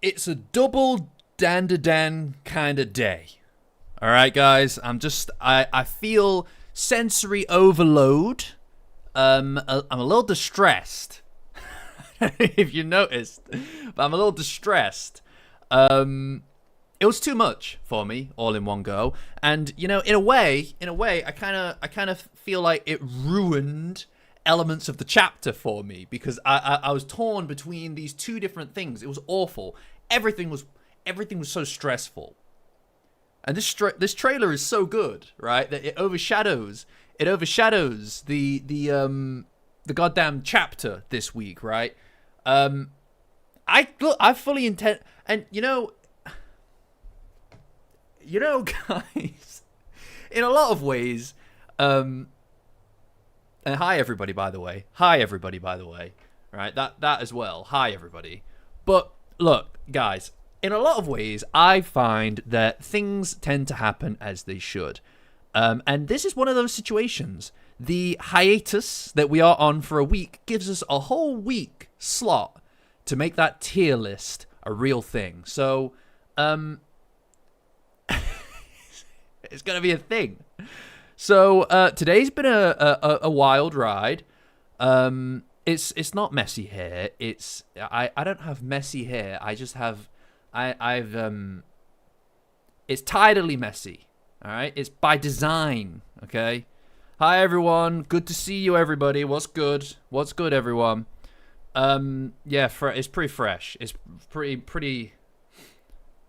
It's a double Dandadan kind of day. All right, guys. I feel sensory overload. I'm a little distressed. If you noticed, but I'm a little distressed. It was too much for me all in one go, and in a way, I kind of feel like it ruined elements of the chapter for me because I was torn between these two different things. It was awful. Everything was so stressful, and this trailer is so good, right? That it overshadows the goddamn chapter this week, right? I fully intend, and guys, in a lot of ways, and hi everybody, by the way, right? That as well. Hi everybody. But look, guys, in a lot of ways, I find that things tend to happen as they should. And this is one of those situations. The hiatus that we are on for a week gives us a whole week slot to make that tier list a real thing. So, it's going to be a thing. So, today's been a wild ride. It's not messy hair. I don't have messy hair. I just have it's tidily messy. All right? It's by design, okay? Hi everyone. Good to see you everybody. What's good? What's good everyone? Yeah, it's pretty fresh. It's pretty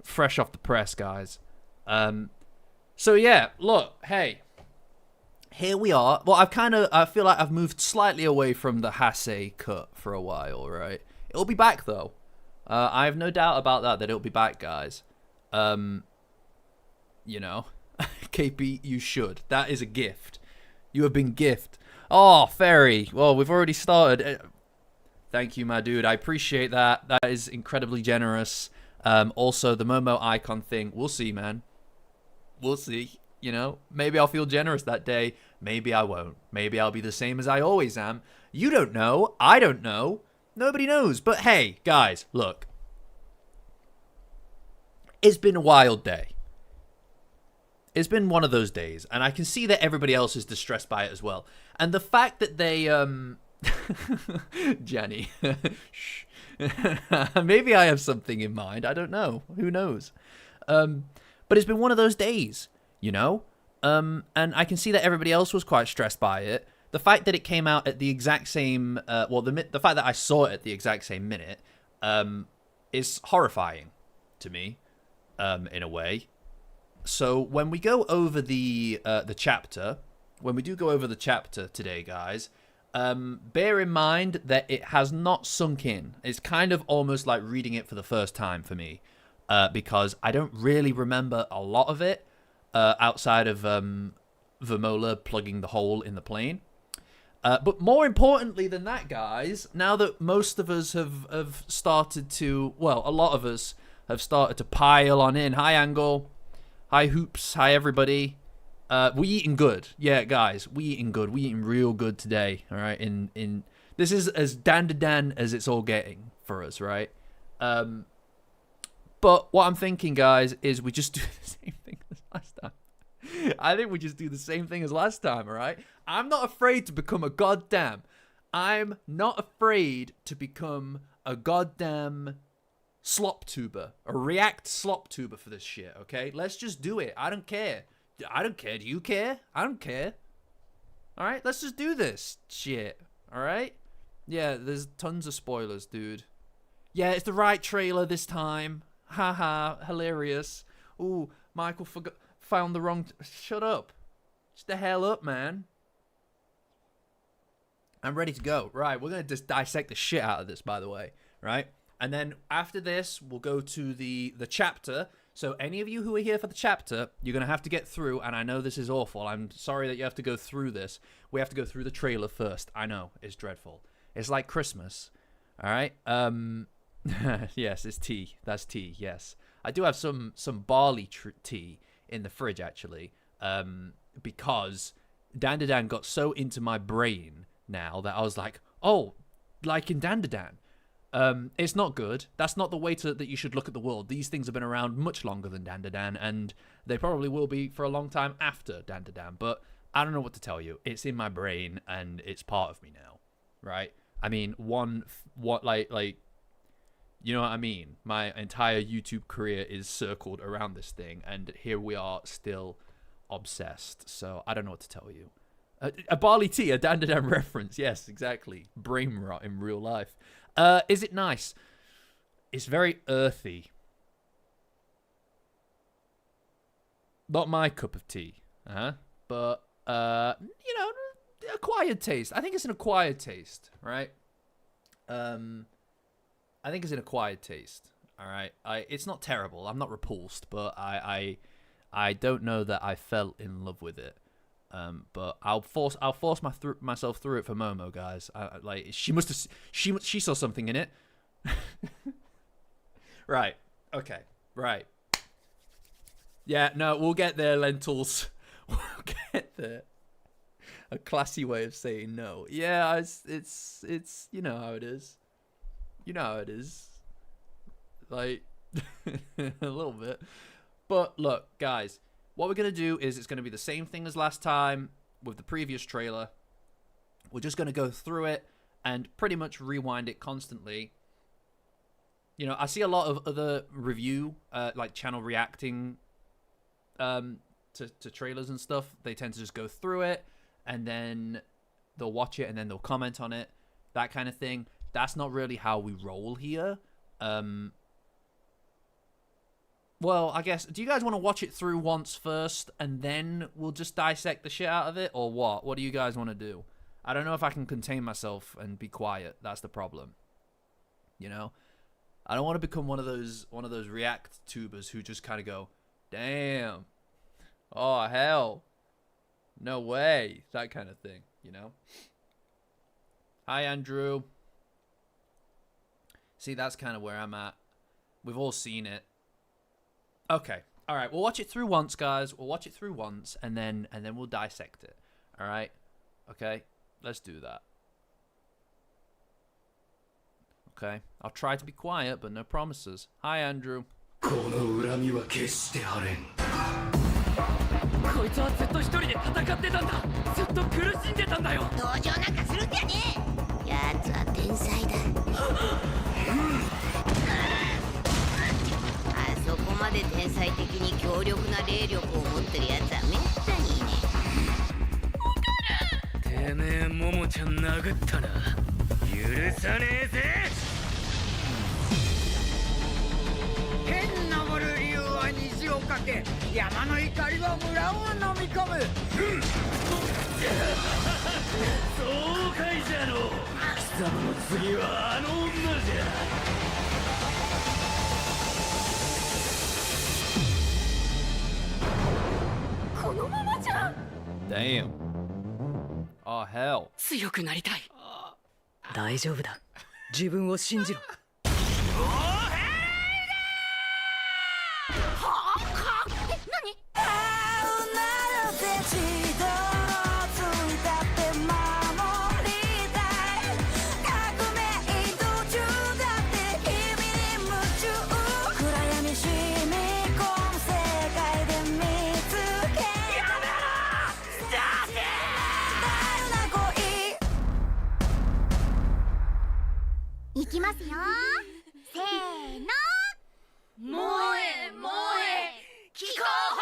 fresh off the press, guys. So yeah, look, hey. Here we are. Well, I feel like I've moved slightly away from the Hase cut for a while, right? It'll be back though. I have no doubt about that it'll be back, guys. KP, you should. That is a gift. You have been gift. Oh, Fairy. Well, we've already started. Thank you, my dude. I appreciate that. That is incredibly generous. Also, the Momo icon thing. We'll see, man. We'll see. Maybe I'll feel generous that day. Maybe I won't. Maybe I'll be the same as I always am. You don't know. I don't know. Nobody knows. But hey, guys, look. It's been a wild day. It's been one of those days, and I can see that everybody else is distressed by it as well. And the fact that they, Jenny, shh. Maybe I have something in mind. I don't know. Who knows? But it's been one of those days, and I can see that everybody else was quite stressed by it. The fact that it came out at the exact same, the fact that I saw it at the exact same minute, is horrifying to me, in a way. So when we go over the chapter, when we do go over the chapter today, guys, bear in mind that it has not sunk in. It's kind of almost like reading it for the first time for me, because I don't really remember a lot of it, outside of Vermola plugging the hole in the plane. But more importantly than that, guys, now that most of us have started to, well, a lot of us have started to pile on in. Hi, Angle. Hi, Hoops. Hi, everybody. We eating good. Yeah, guys, we eating good. We eating real good today, all right? This is as Dandadan as it's all getting for us, right? But what I'm thinking, guys, is we just do the same thing as last time. I think we just do the same thing as last time, all right? I'm not afraid to become a goddamn. I'm not afraid to become a goddamn slop tuber, a react slop tuber for this shit, okay? Let's just do it. I don't care. I don't care. Do you care? I don't care. All right, let's just do this shit, all right? Yeah, there's tons of spoilers, dude. Yeah, it's the right trailer this time. Haha, hilarious. Ooh, Michael found the wrong... Shut up. Just the hell up, man. I'm ready to go. Right, we're going to just dissect the shit out of this, by the way, right? And then after this, we'll go to the chapter. So any of you who are here for the chapter, you're going to have to get through, and I know this is awful. I'm sorry that you have to go through this. We have to go through the trailer first. I know, it's dreadful. It's like Christmas, all right? Yes, it's tea. That's tea, yes. I do have some barley tea in the fridge, actually, because Dandadan got so into my brain now that I was like, oh, like in Dandadan. It's not good. That's not the way that you should look at the world. These things have been around much longer than Dandadan, and they probably will be for a long time after Dandadan. But I don't know what to tell you. It's in my brain, and it's part of me now, right? I mean, you know what I mean? My entire YouTube career is circled around this thing, and here we are still obsessed. So I don't know what to tell you. A barley tea, a Dandadan reference. Yes, exactly. Brain rot in real life. Is it nice? It's very earthy. Not my cup of tea. But, you know, acquired taste. I think it's an acquired taste, right? I think it's an acquired taste. All right. It's not terrible. I'm not repulsed, but I don't know that I fell in love with it. But I'll force myself through it for Momo, guys. Like she saw something in it. Right. Okay. Right. Yeah. No, we'll get there. Lentils. We'll get there. A classy way of saying no. Yeah. It's you know how it is. You know how it is. Like a little bit. But look, guys. What we're going to do is it's going to be the same thing as last time with the previous trailer. We're just going to go through it and pretty much rewind it constantly. You know, I see a lot of other review, like channel reacting to trailers and stuff. They tend to just go through it and then they'll watch it and then they'll comment on it. That kind of thing. That's not really how we roll here. Well, I guess, do you guys want to watch it through once first, and then we'll just dissect the shit out of it, or what? What do you guys want to do? I don't know if I can contain myself and be quiet. That's the problem. You know? I don't want to become one of those react tubers who just kind of go, damn. Oh, hell. No way. That kind of thing, you know? Hi, Andrew. See, that's kind of where I'm at. We've all seen it. Okay. All right. We'll watch it through once, guys. We'll watch it through once, and then we'll dissect it. All right. Okay. Let's do that. Okay. I'll try to be quiet, but no promises. Hi, Andrew. この恨みは決して晴れん。こいつはずっと一人で戦ってたんだ。ずっと苦しんでたんだよ。同情なんかするんじゃねえ。やつは天才だ。あそこまで天才的に強力な霊力を持ってるやつはめったにいねえ。てめえももちゃん殴ったな。許さねえぜ。天登る竜は虹をかけ、山の怒りは村を飲み込む。そうかいじゃの。貴様の次はあの女じゃ。このままじゃ。Damn. Oh, hell. 強くなりたい。大丈夫だ。自分を信じろ。いきますよ。せーの。萌え萌え聞こう。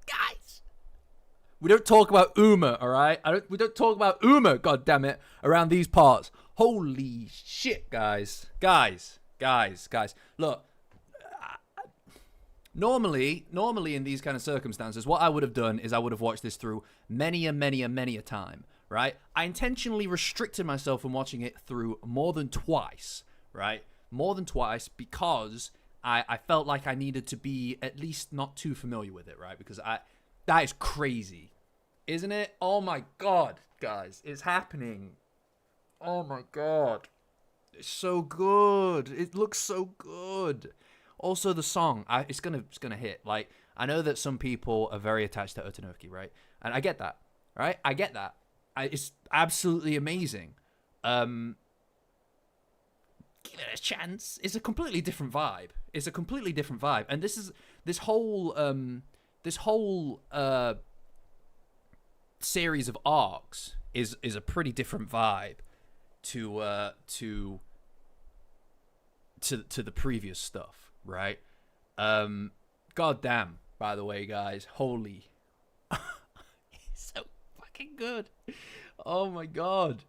Guys. We don't talk about Uma, all right? We don't talk about Uma, god damn it, around these parts. Holy shit, guys. Guys. Look, normally in these kind of circumstances, what I would have done is I would have watched this through many a time, right? I intentionally restricted myself from watching it through more than twice, right? More than twice because I felt like I needed to be at least not too familiar with it, right? Because that is crazy, isn't it? Oh my god, guys, it's happening. Oh my god. It's so good. It looks so good. Also, the song, it's gonna hit. Like, I know that some people are very attached to Otonoki, right? And I get that, right? I get that. It's absolutely amazing. Give it a chance. It's a completely different vibe. And this whole series of arcs is a pretty different vibe to the previous stuff, right? God damn, by the way, guys, holy, it's so fucking good. Oh my god,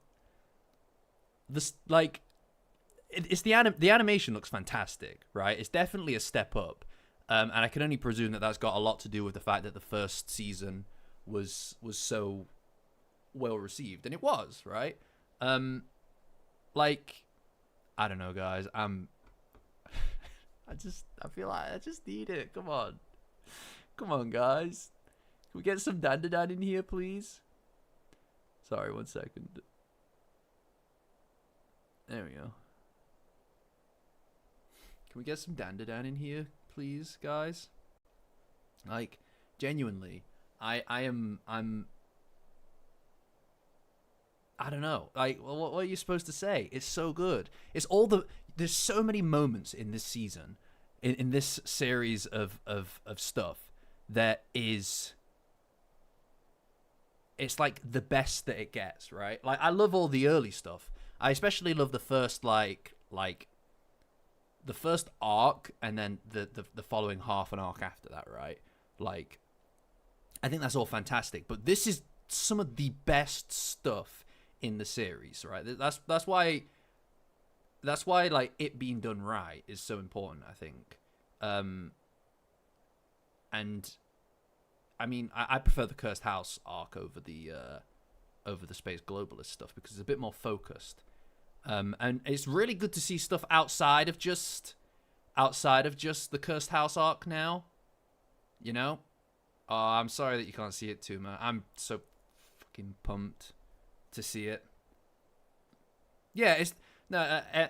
this it's the animation looks fantastic, right? It's definitely a step up, and I can only presume that that's got a lot to do with the fact that the first season was so well received, and it was, right? Like, I don't know, guys. I feel like I just need it. Come on, guys. Can we get some Dandadan in here, please? Sorry, 1 second. There we go. Can we get some Dandadan in here, please, guys? Like, genuinely, I'm I don't know. Like, what are you supposed to say? It's so good. There's so many moments in this season, in this series of stuff that is, it's like the best that it gets, right? Like, I love all the early stuff. I especially love the first like the first arc, and then the following half an arc after that, right? Like, I think that's all fantastic, but this is some of the best stuff in the series, right? That's why like it being done right is so important, I think. And I mean, I prefer the Cursed House arc over the Space Globalist stuff because it's a bit more focused. And it's really good to see stuff outside of just the Cursed House arc now. You know? Oh, I'm sorry that you can't see it too, man. I'm so fucking pumped to see it. Yeah,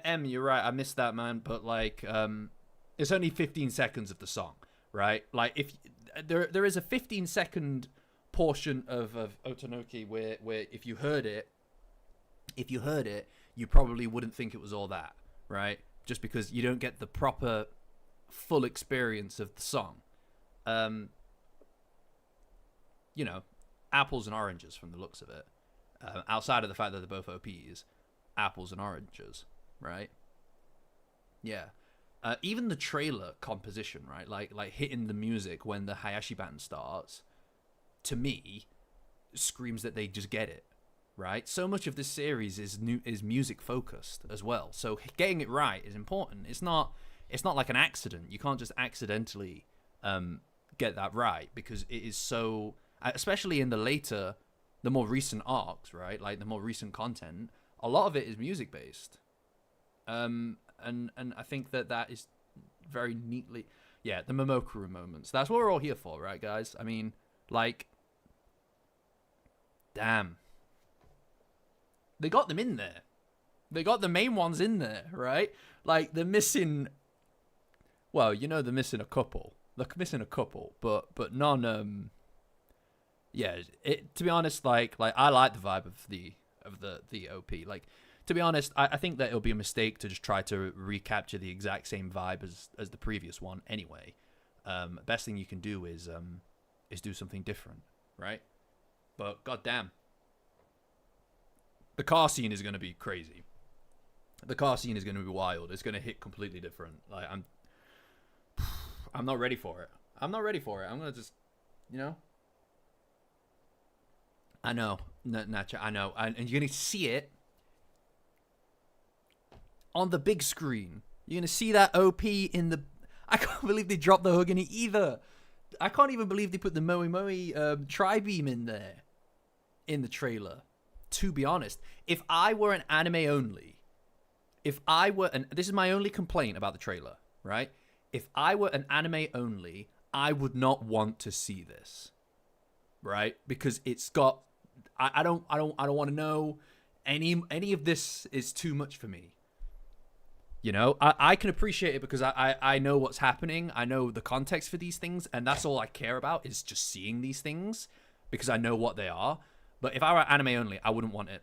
M, you're right. I missed that, man. But like, it's only 15 seconds of the song, right? Like, if there is a 15-second portion of Otonoki where if you heard it, you probably wouldn't think it was all that, right? Just because you don't get the proper full experience of the song. You know, apples and oranges from the looks of it. Outside of the fact that they're both OPs, apples and oranges, right? Yeah. Even the trailer composition, right? Like hitting the music when the Hayashi band starts, to me, screams that they just get it, right? So much of this series is music focused as well. So getting it right is important. It's not like an accident. You can't just accidentally get that right, because it is so, especially in the more recent arcs, right? Like the more recent content, a lot of it is music based. And I think that is very neatly, yeah, the Momokuru moments. That's what we're all here for, right, guys? I mean, like, damn. They got them in there. They got the main ones in there, right? Like, they're missing, well, you know, they're missing a couple. They're missing a couple, but none, yeah, to be honest, like I like the vibe of the OP. Like, to be honest, I think that it'll be a mistake to just try to recapture the exact same vibe as the previous one anyway. Best thing you can do is do something different, right? But goddamn, the car scene is going to be crazy. The car scene is going to be wild. It's going to hit completely different. Like, I'm not ready for it. I'm going to just, you know. I know, Nacha, I know. And you're going to see it on the big screen. You're going to see that OP in the... I can't believe they dropped the Hogani either. I can't even believe they put the Moe Moe Tri-Beam in there. In the trailer. To be honest. If I were an anime only... and this is my only complaint about the trailer, right? If I were an anime only, I would not want to see this. Right? Because it's got... I don't want to know any of this. Is too much for me. You know, I can appreciate it because I know what's happening. I know the context for these things, and that's all I care about is just seeing these things because I know what they are. But if I were anime only, I wouldn't want it.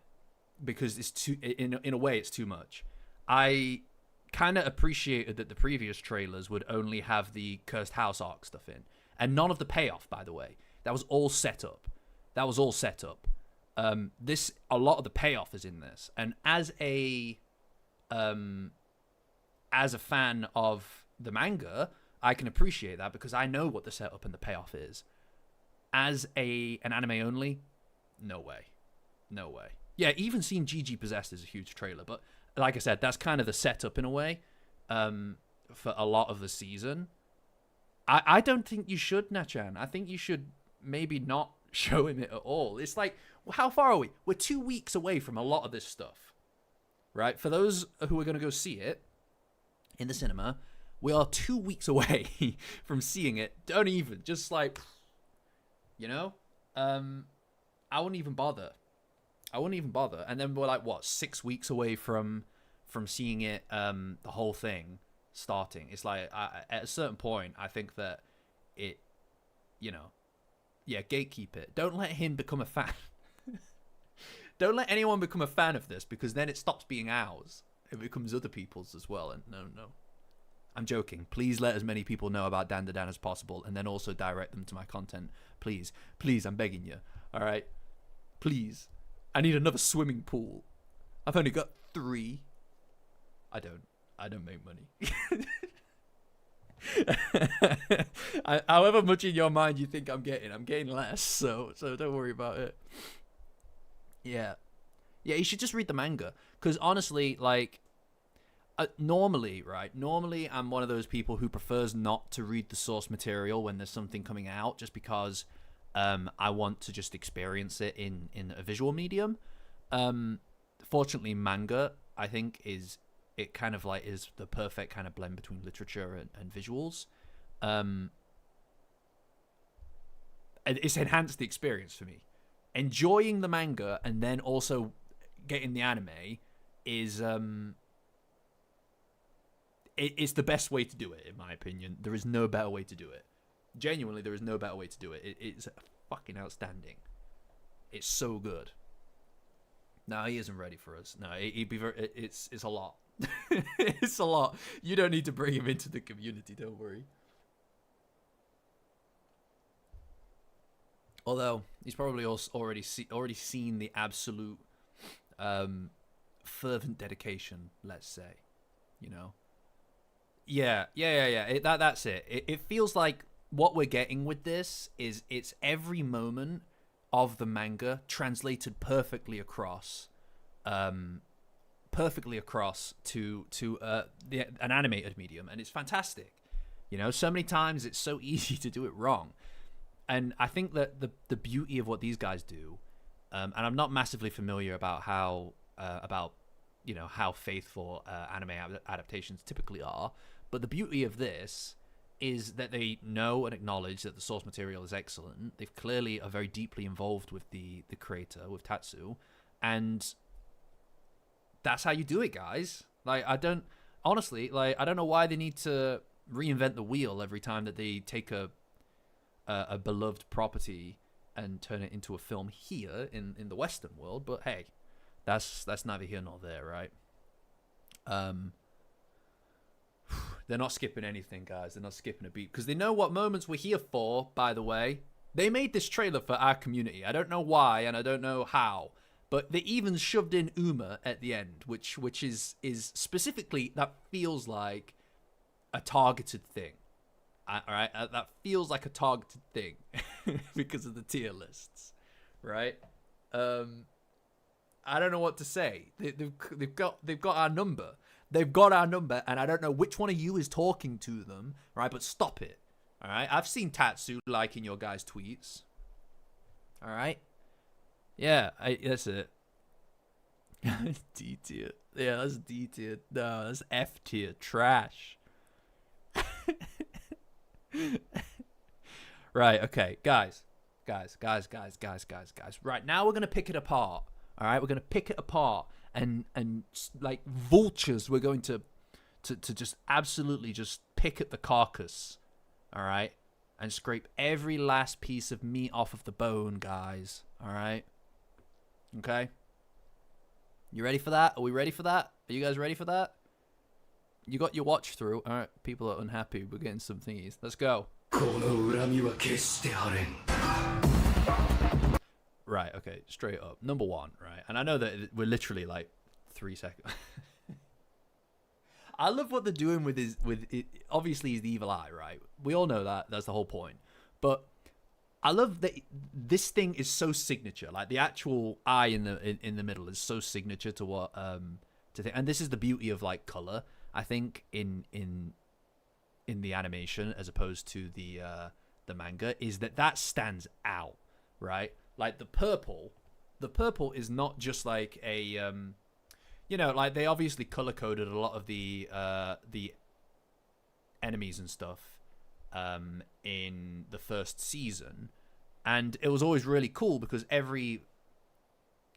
because it's too in a way it's too much. I kind of appreciated that the previous trailers would only have the Cursed House arc stuff in, and none of the payoff, by the way. That was all set up. This, a lot of the payoff is in this, and as a fan of the manga, I can appreciate that because I know what the setup and the payoff is. As an anime only, no way. Yeah, even seeing GG Possessed is a huge trailer, but like I said, that's kind of the setup in a way for a lot of the season. I don't think you should, Nachan. I think you should maybe not show him it at all. It's like, how far are we? We're 2 weeks away from a lot of this stuff, right? For those who are going to go see it in the cinema, we are 2 weeks away from seeing it. Don't even, just like, you know, I wouldn't even bother. And then we're like, what, 6 weeks away from seeing it, the whole thing starting. It's like, at a certain point, I think that it, you know, yeah, gatekeep it. Don't let him become a fan. Don't let anyone become a fan of this, because then it stops being ours. It becomes other people's as well. And no. I'm joking. Please let as many people know about Dandadan as possible, and then also direct them to my content. Please, I'm begging you. All right? Please. I need another swimming pool. I've only got 3. I don't make money. However much in your mind you think I'm getting less. So don't worry about it. Yeah, you should just read the manga, because honestly, like, normally I'm one of those people who prefers not to read the source material when there's something coming out, just because I want to just experience it in a visual medium. Fortunately, manga, I think, is the perfect kind of blend between literature and visuals. And it's enhanced the experience for me. Enjoying the manga and then also getting the anime is it's the best way to do it, in my opinion. There is no better way to do it. Genuinely, there is no better way to do it. It's fucking outstanding. It's so good. No, he isn't ready for us. No, he'd be very. It's a lot. It's a lot. You don't need to bring him into the community. Don't worry. Although he's probably also already seen the absolute fervent dedication. Let's say, you know. Yeah. That's it. It feels like what we're getting with this is it's every moment of the manga translated perfectly across to an animated medium, and it's fantastic. You know, so many times it's so easy to do it wrong, and I think that the beauty of what these guys do, and I'm not massively familiar about how faithful anime adaptations typically are, but the beauty of this is that they know and acknowledge that the source material is excellent. They've clearly are very deeply involved with the creator, with Tatsu, and that's how you do it, guys. Like, I don't know why they need to reinvent the wheel every time that they take a beloved property and turn it into a film here in the Western world. But hey, that's neither here nor there, right? They're not skipping anything, guys. They're not skipping a beat, because they know what moments we're here for, by the way. They made this trailer for our community. I don't know why, and I don't know how, but they even shoved in Uma at the end, which is specifically, that feels like a targeted thing. All right? That feels like a targeted thing because of the tier lists, right? I don't know what to say. They've got our number. They've got our number, and I don't know which one of you is talking to them, right? But stop it, all right? I've seen Tatsu liking your guys' tweets, all right? Yeah, that's it. D tier. Yeah, that's D tier. No, that's F tier. Trash. Right, okay. Guys. Right, now we're going to pick it apart, all right? We're going to pick it apart. And like vultures, we're going to just absolutely just pick at the carcass, all right, and scrape every last piece of meat off of the bone, guys. All right, okay. You ready for that? Are we ready for that? Are you guys ready for that? You got your watch through. All right, people are unhappy. We're getting some thingies. Let's go. この恨みは決して晴れん Right, okay, straight up. Number one, right? And I know that we're literally like 3 seconds. I love what they're doing with obviously he's the evil eye, right? We all know that. That's the whole point. But I love that this thing is so signature. Like the actual eye in the middle is so signature to what and this is the beauty of like color, I think, in the animation as opposed to the manga, is that stands out, right? Like the purple is not just like a like they obviously color coded a lot of the enemies and stuff in the first season, and it was always really cool because every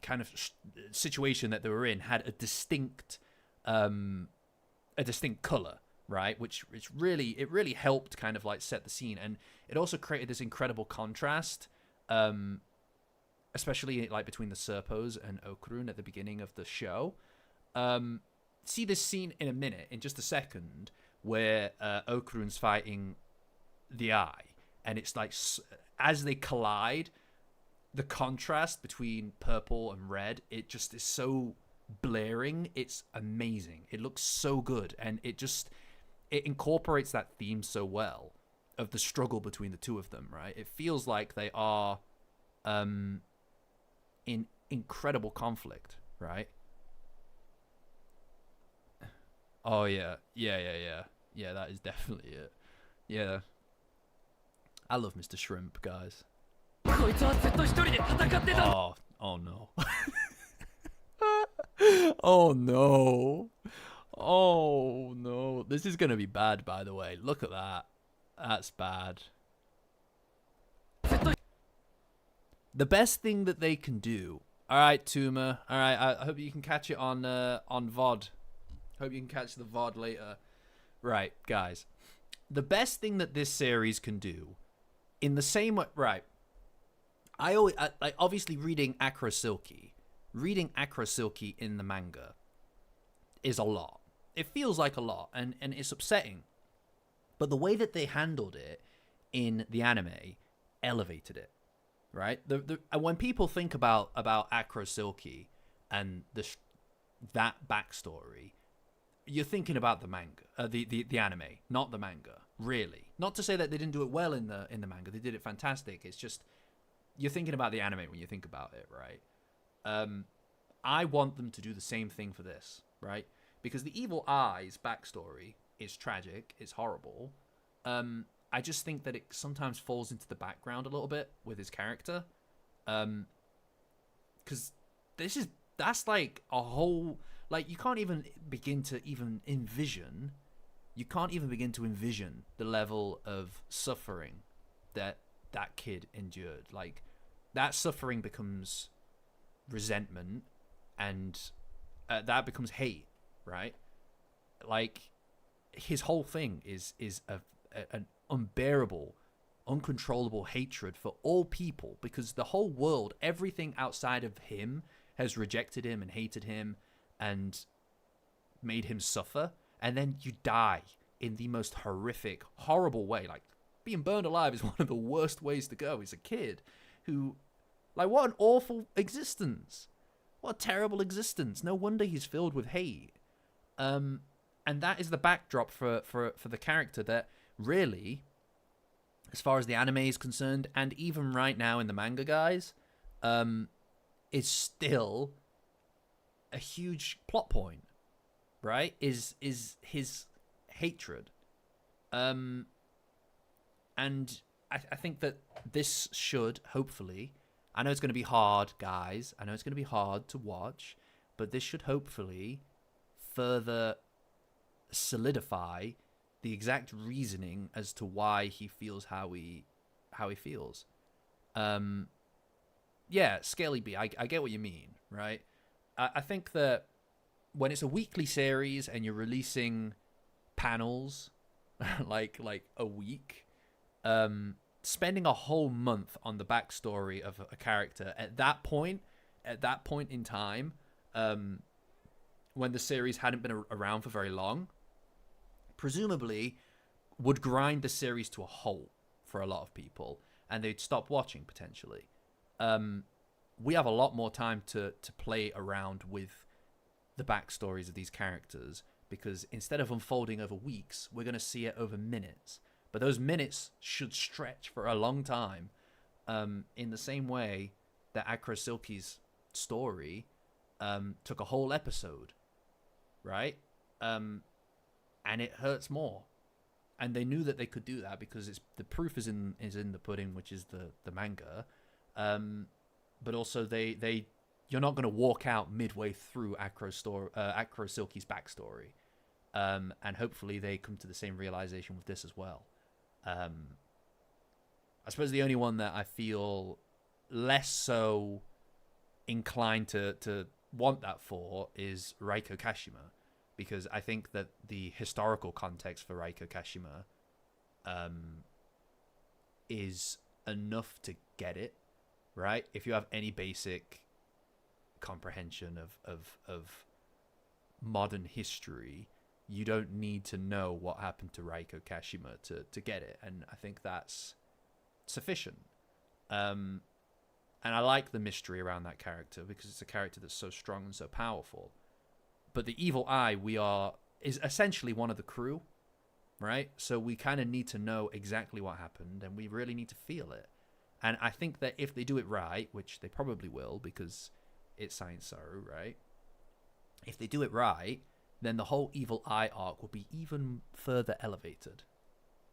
kind of situation that they were in had a distinct color, right? Which really helped kind of like set the scene, and it also created this incredible contrast, especially like between the Serpos and Okurun at the beginning of the show. See this scene in a minute, in just a second, where Okurun's fighting the Eye, and it's like as they collide, the contrast between purple and red, it just is so blaring. It's amazing. It looks so good, and it incorporates that theme so well of the struggle between the two of them, right? It feels like they are in incredible conflict, right? Oh yeah, that is definitely it. Yeah, I love Mr. Shrimp, guys. こいつはずっと一人で戦ってた。 Oh no. Oh no. Oh no. This is gonna be bad, by the way. Look at that. That's bad. The best thing that they can do. Alright, Tuma. Alright, I hope you can catch it on VOD. Hope you can catch the VOD later. Right, guys. The best thing that this series can do, in the same way, right? I like obviously reading Acro Silky in the manga is a lot. It feels like a lot, and it's upsetting. But the way that they handled it in the anime elevated it, right? And when people think about Acro Silky and that backstory, you're thinking about the manga, the anime, not the manga. Really, not to say that they didn't do it well in the manga. They did it fantastic. It's just you're thinking about the anime when you think about it, right? I want them to do the same thing for this, right? Because the Evil Eye's backstory is tragic, it's horrible. I just think that it sometimes falls into the background a little bit with his character. Because that's like a whole, like you can't even begin to envision the level of suffering that kid endured. Like that suffering becomes resentment, and that becomes hate, right? Like his whole thing is an unbearable, uncontrollable hatred for all people, because the whole world, everything outside of him has rejected him and hated him and made him suffer. And then you die in the most horrific, horrible way. Like being burned alive is one of the worst ways to go. He's a kid who, like, what an awful existence. What a terrible existence. No wonder he's filled with hate. And that is the backdrop for the character that really, as far as the anime is concerned, and even right now in the manga, guys, is still a huge plot point, right? Is his hatred. And I think that this should, hopefully, I know it's going to be hard, guys. I know it's going to be hard to watch, but this should hopefully further solidify the exact reasoning as to why he feels how he feels. Yeah, Scaly B, I get what you mean, right? I think that when it's a weekly series and you're releasing panels like a week, spending a whole month on the backstory of a character at that point in time, when the series hadn't been around for very long, presumably would grind the series to a halt for a lot of people, and they'd stop watching potentially. We have a lot more time to play around with the backstories of these characters, because instead of unfolding over weeks, we're going to see it over minutes. But those minutes should stretch for a long time, in the same way that Acro Silky's story took a whole episode, right? And it hurts more. And they knew that they could do that because the proof is in the pudding, which is the manga. But also you're not going to walk out midway through Acro Silky's backstory. And hopefully they come to the same realization with this as well. I suppose the only one that I feel less so inclined to want that for is Reiko Kashima, because I think that the historical context for Reiko Kashima is enough to get it, right? If you have any basic comprehension of modern history, you don't need to know what happened to Reiko Kashima to get it, and I think that's sufficient. And I like the mystery around that character because it's a character that's so strong and so powerful. But the evil eye is essentially one of the crew, right? So we kind of need to know exactly what happened, and we really need to feel it. And I think that if they do it right, which they probably will because it's Science Saru, right? If they do it right, then the whole evil eye arc will be even further elevated.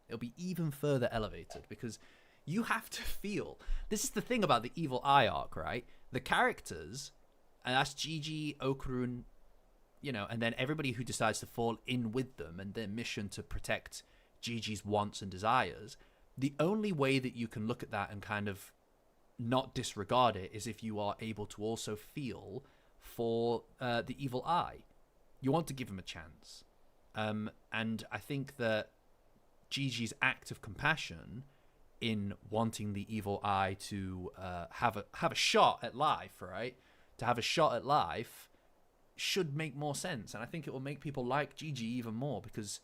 It'll be even further elevated because you have to feel. This is the thing about the evil eye arc, right? The characters, and that's Gigi, Okurun, and then everybody who decides to fall in with them and their mission to protect Gigi's wants and desires. The only way that you can look at that and kind of not disregard it is if you are able to also feel for the evil eye. You want to give him a chance. And I think that Gigi's act of compassion in wanting the evil eye to have a shot at life, right? To have a shot at life should make more sense. And I think it will make people like Gigi even more because,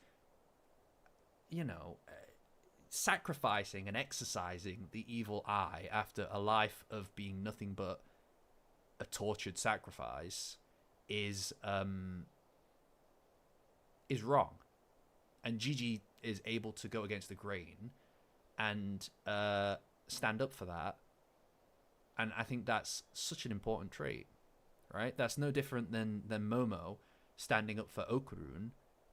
sacrificing and exercising the evil eye after a life of being nothing but a tortured sacrifice is wrong. And Gigi is able to go against the grain and stand up for that. And I think that's such an important trait, right? That's no different than Momo standing up for Okurun,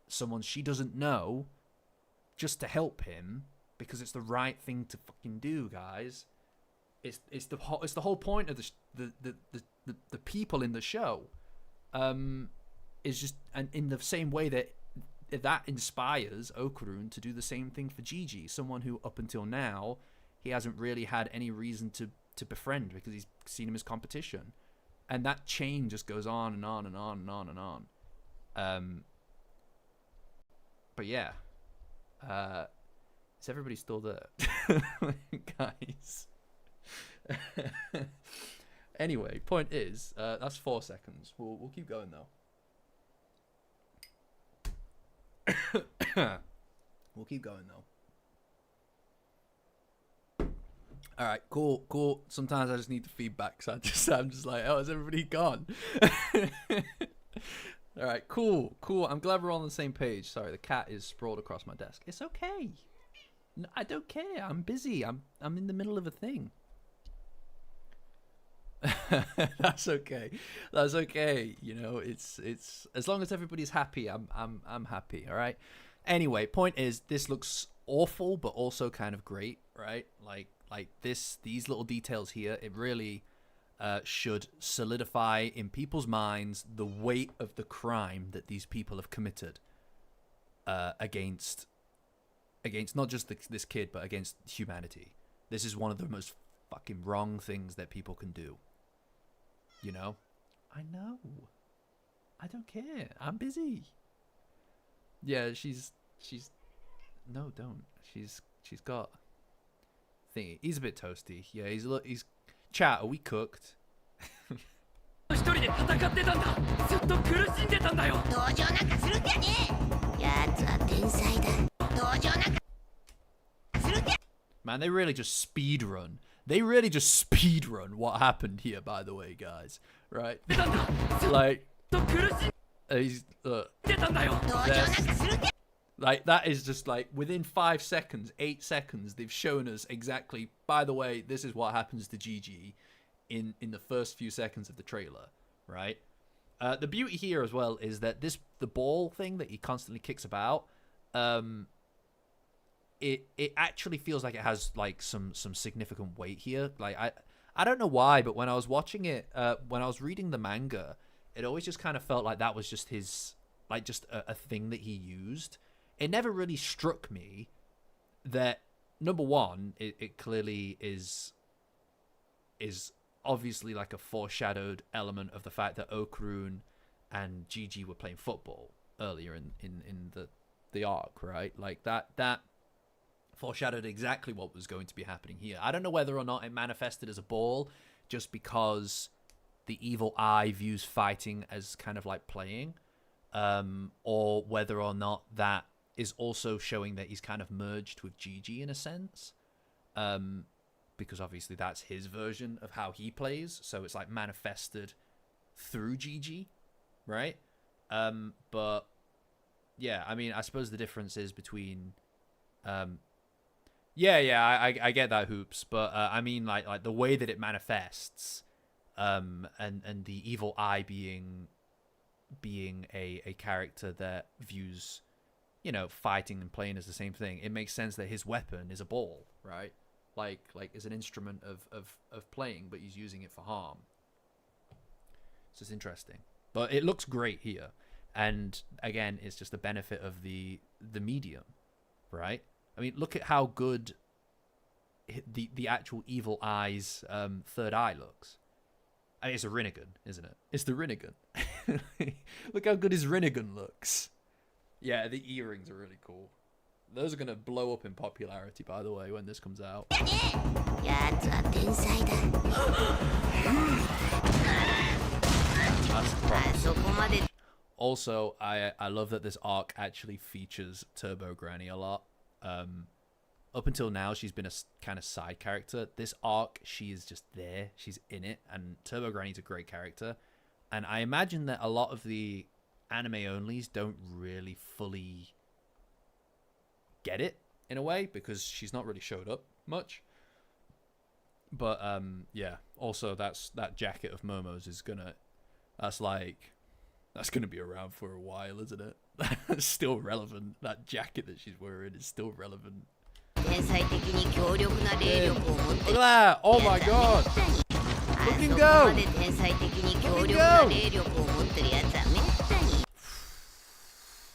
someone she doesn't know, just to help him because it's the right thing to fucking do, guys. It's the whole point of the people in the show. Is just, and in the same way that inspires Okurun to do the same thing for Gigi, someone who up until now he hasn't really had any reason to befriend because he's seen him as competition, and that chain just goes on and on and on and on and on. But yeah, is everybody still there, guys? Anyway, point is, that's 4 seconds. We'll keep going though. We'll keep going though. All right, cool. Sometimes I just need the feedback, so I'm just like, oh, is everybody gone? All right, cool. I'm glad we're all on the same page. Sorry, the cat is sprawled across my desk. It's okay. No, I don't care. I'm busy. I'm in the middle of a thing. That's okay. It's as long as everybody's happy, I'm happy. All right. Anyway, point is, this looks awful, but also kind of great, right? Like these little details here, it really should solidify in people's minds the weight of the crime that these people have committed against not just this kid, but against humanity. This is one of the most fucking wrong things that people can do. I know. I don't care. I'm busy. Yeah, she's. No, don't. She's got. Thingy. He's a bit toasty. Yeah, he's. Chat. Are we cooked? 一人でで戦ってたんだ。ずっと苦しんでたんだよ。同情なんかするんじゃねえ。やつは天才だ。同情なんかするんじゃ。 Man, they really just speed run. They really just speed run what happened here, by the way, guys. Right? Like, he's, 出たんだよ。同情なんかするんじゃ。 like, that is just like within 5 seconds, 8 seconds, they've shown us exactly, by the way, this is what happens to Gigi in the first few seconds of the trailer, right? The beauty here as well is that the ball thing that he constantly kicks about, it actually feels like it has like some significant weight here. Like I don't know why, but when I was watching it, when I was reading the manga, it always just kind of felt like that was just his, like, just a thing that he used. It never really struck me that, number one, it clearly is obviously like a foreshadowed element of the fact that Okurun and Gigi were playing football earlier in the arc, right? Like that foreshadowed exactly what was going to be happening here. I don't know whether or not it manifested as a ball just because the evil eye views fighting as kind of like playing, or whether or not that is also showing that he's kind of merged with Gigi in a sense, because obviously that's his version of how he plays, so it's like manifested through Gigi, right? But yeah, I mean, I suppose the difference is between I get that, Hoops, but I mean, like the way that it manifests, and the evil eye being a character that views, you know, fighting and playing as the same thing. It makes sense that his weapon is a ball, right? Like is an instrument of playing, but he's using it for harm. So it's interesting, but it looks great here, and again, it's just the benefit of the medium, right? I mean, look at how good the actual evil eye's third eye looks. I mean, it's a Rinnegan, isn't it? It's the Rinnegan. Look how good his Rinnegan looks. Yeah, the earrings are really cool. Those are going to blow up in popularity, by the way, when this comes out. Also, I love that this arc actually features Turbo Granny a lot. Up until now, she's been a kind of side character. This arc, she is just there. She's in it, and Turbo Granny's a great character. And I imagine that a lot of the anime-onlys don't really fully get it, in a way, because she's not really showed up much. But, yeah. Also, that jacket of Momo's is gonna... That's gonna be around for a while, isn't it? That's still relevant. That jacket that she's wearing is still relevant. Look at that! Oh my god! Look him go! Look him go!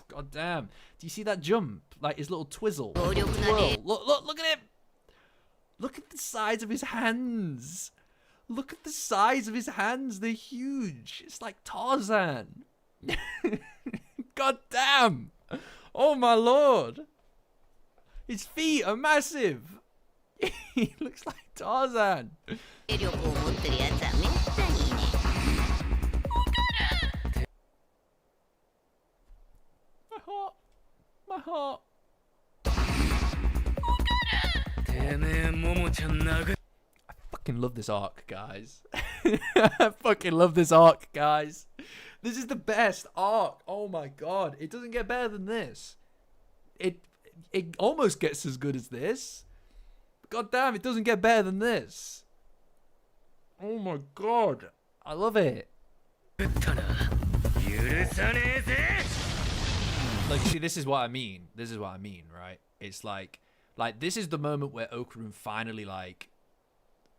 God damn. Do you see that jump? Like his little twizzle. Twirl. Look at him! Look at the size of his hands! Look at the size of his hands. They're huge. It's like Tarzan. God damn! Oh my lord! His feet are massive! He looks like Tarzan! My heart! My heart! I fucking love this arc, guys. I fucking love this arc, guys. This is the best arc. Oh my god. It doesn't get better than this. It almost gets as good as this. God damn, it doesn't get better than this. Oh my god. I love it. Like, see, this is what I mean. This is what I mean, right? It's like this is the moment where Okurun finally, like,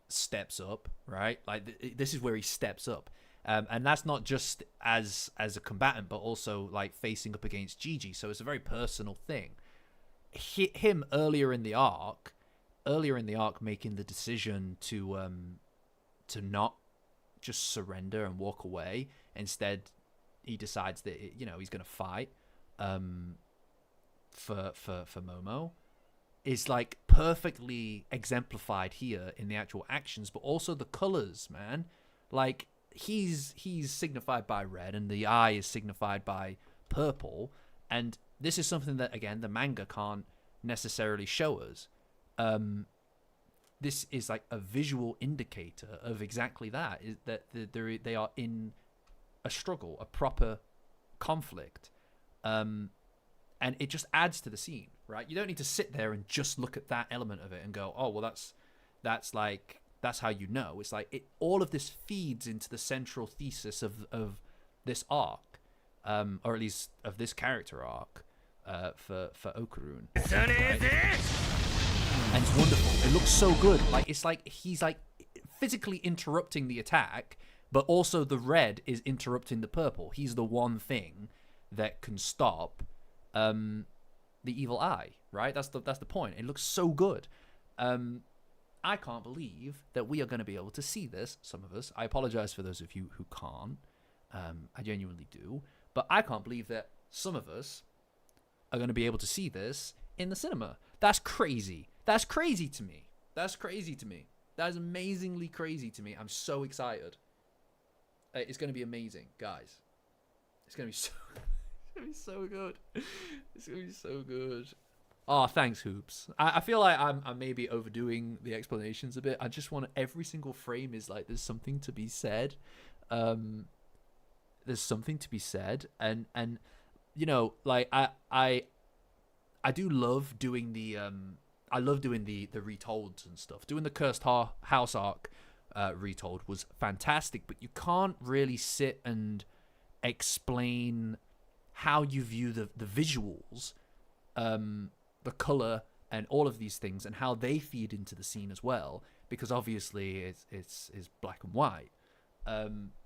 steps up, right? Like, this is where he steps up. And that's not just as a combatant, but also, like, facing up against Gigi. So it's a very personal thing. Him earlier in the arc making the decision to not just surrender and walk away. Instead, he decides that he's gonna fight for Momo. Is like perfectly exemplified here in the actual actions, but also the colors, man. Like he's signified by red, and the eye is signified by purple, and this is something that again the manga can't necessarily show us. This is like a visual indicator of exactly that, is that they are in a struggle, a proper conflict, and it just adds to the scene, right? You don't need to sit there and just look at that element of it and go, oh well, that's how you know. It's like all of this feeds into the central thesis of this arc, or at least of this character arc, for Okarun. Right? And it's wonderful. It looks so good. Like it's like he's like physically interrupting the attack, but also the red is interrupting the purple. He's the one thing that can stop the evil eye, right? That's the point. It looks so good. I can't believe that we are going to be able to see this. Some of us. I apologize for those of you who can't. I genuinely do, but I can't believe that some of us are going to be able to see this in the cinema. That's crazy. That's crazy to me. That's crazy to me. That is amazingly crazy to me. I'm so excited. It's going to be amazing, guys. It's going to be so. It's going to be so good. It's going to be so good. Oh, thanks, Hoops. I feel like I'm maybe overdoing the explanations a bit. I just want every single frame is like there's something to be said. There's something to be said, and you know, like I do love doing the I love doing the retolds and stuff. Doing the Cursed House arc retold was fantastic, but you can't really sit and explain how you view the visuals, the color, and all of these things, and how they feed into the scene as well, because obviously it's black and white.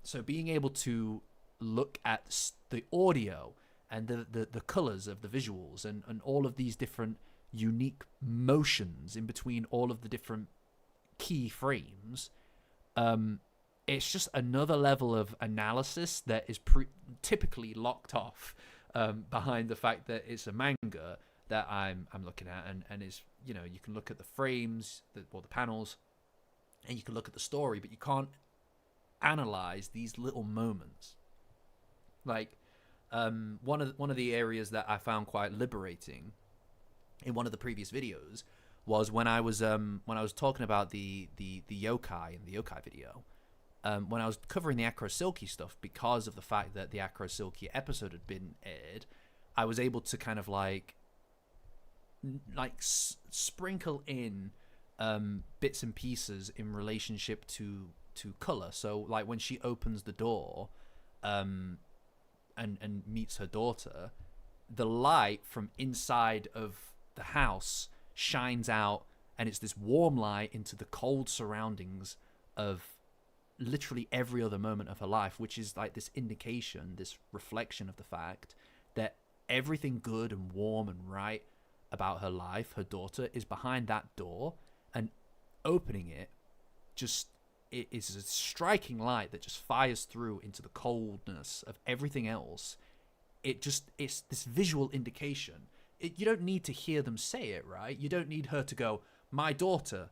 So being able to look at the audio and the colors of the visuals and all of these different unique motions in between all of the different key frames, it's just another level of analysis that is typically locked off behind the fact that it's a manga that I'm looking at, and is, you know, you can look at the frames or the panels, and you can look at the story, but you can't analyze these little moments. Like one of the areas that I found quite liberating in one of the previous videos was when I was talking about the yokai in the yokai video. When I was covering the Acro Silky stuff, because of the fact that the Acro Silky episode had been aired, I was able to kind of like sprinkle in bits and pieces in relationship to color. So like when she opens the door and meets her daughter, the light from inside of the house shines out, and it's this warm light into the cold surroundings of literally every other moment of her life, which is like this indication, this reflection of the fact that everything good and warm and right about her life, her daughter, is behind that door, and opening it just, it is a striking light that just fires through into the coldness of everything else. It's this visual indication. You don't need to hear them say it, right? You don't need her to go, my daughter,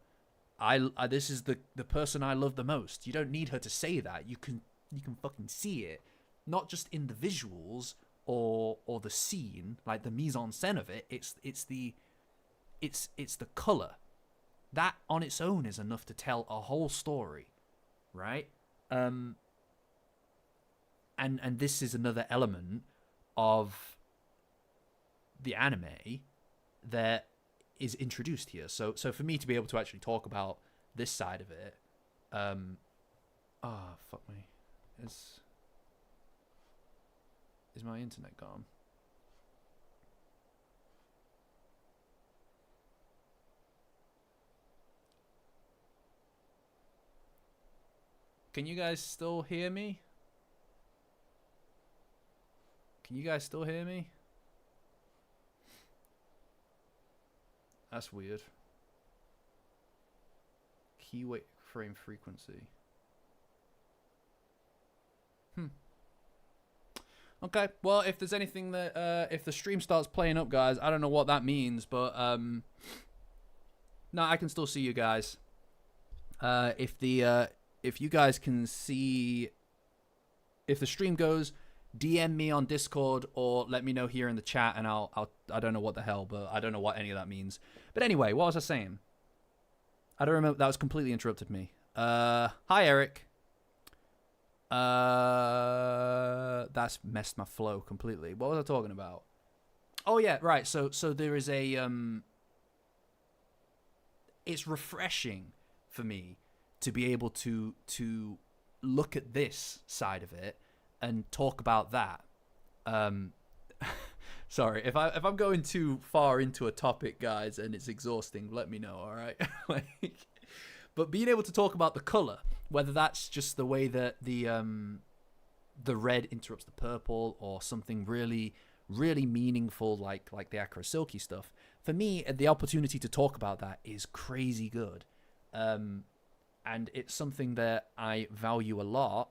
this is the person I love the most. You don't need her to say that. You can fucking see it, not just in the visuals or the scene, like the mise en scène of it. It's the color. That on its own is enough to tell a whole story, right? And this is another element of the anime that is introduced here. So for me to be able to actually talk about this side of it, fuck me, is my internet gone? Can you guys still hear me? Can you guys still hear me? That's weird. Key weight frame frequency. Okay, well, if there's anything that if the stream starts playing up, guys, I don't know what that means, but no, I can still see you guys. If you guys can see if the stream goes, DM me on Discord or let me know here in the chat, and I don't know what the hell, but I don't know what any of that means. But anyway, what was I saying? I don't remember. That was completely interrupted me. Hi, Eric. That's messed my flow completely. What was I talking about? Oh yeah, right. So there is a it's refreshing for me to be able to look at this side of it and talk about that. Sorry if I'm going too far into a topic, guys, and it's exhausting, let me know, all right? But being able to talk about the color, whether that's just the way that the red interrupts the purple, or something really meaningful like the Acro Silky stuff, for me, the opportunity to talk about that is crazy good. And it's something that I value a lot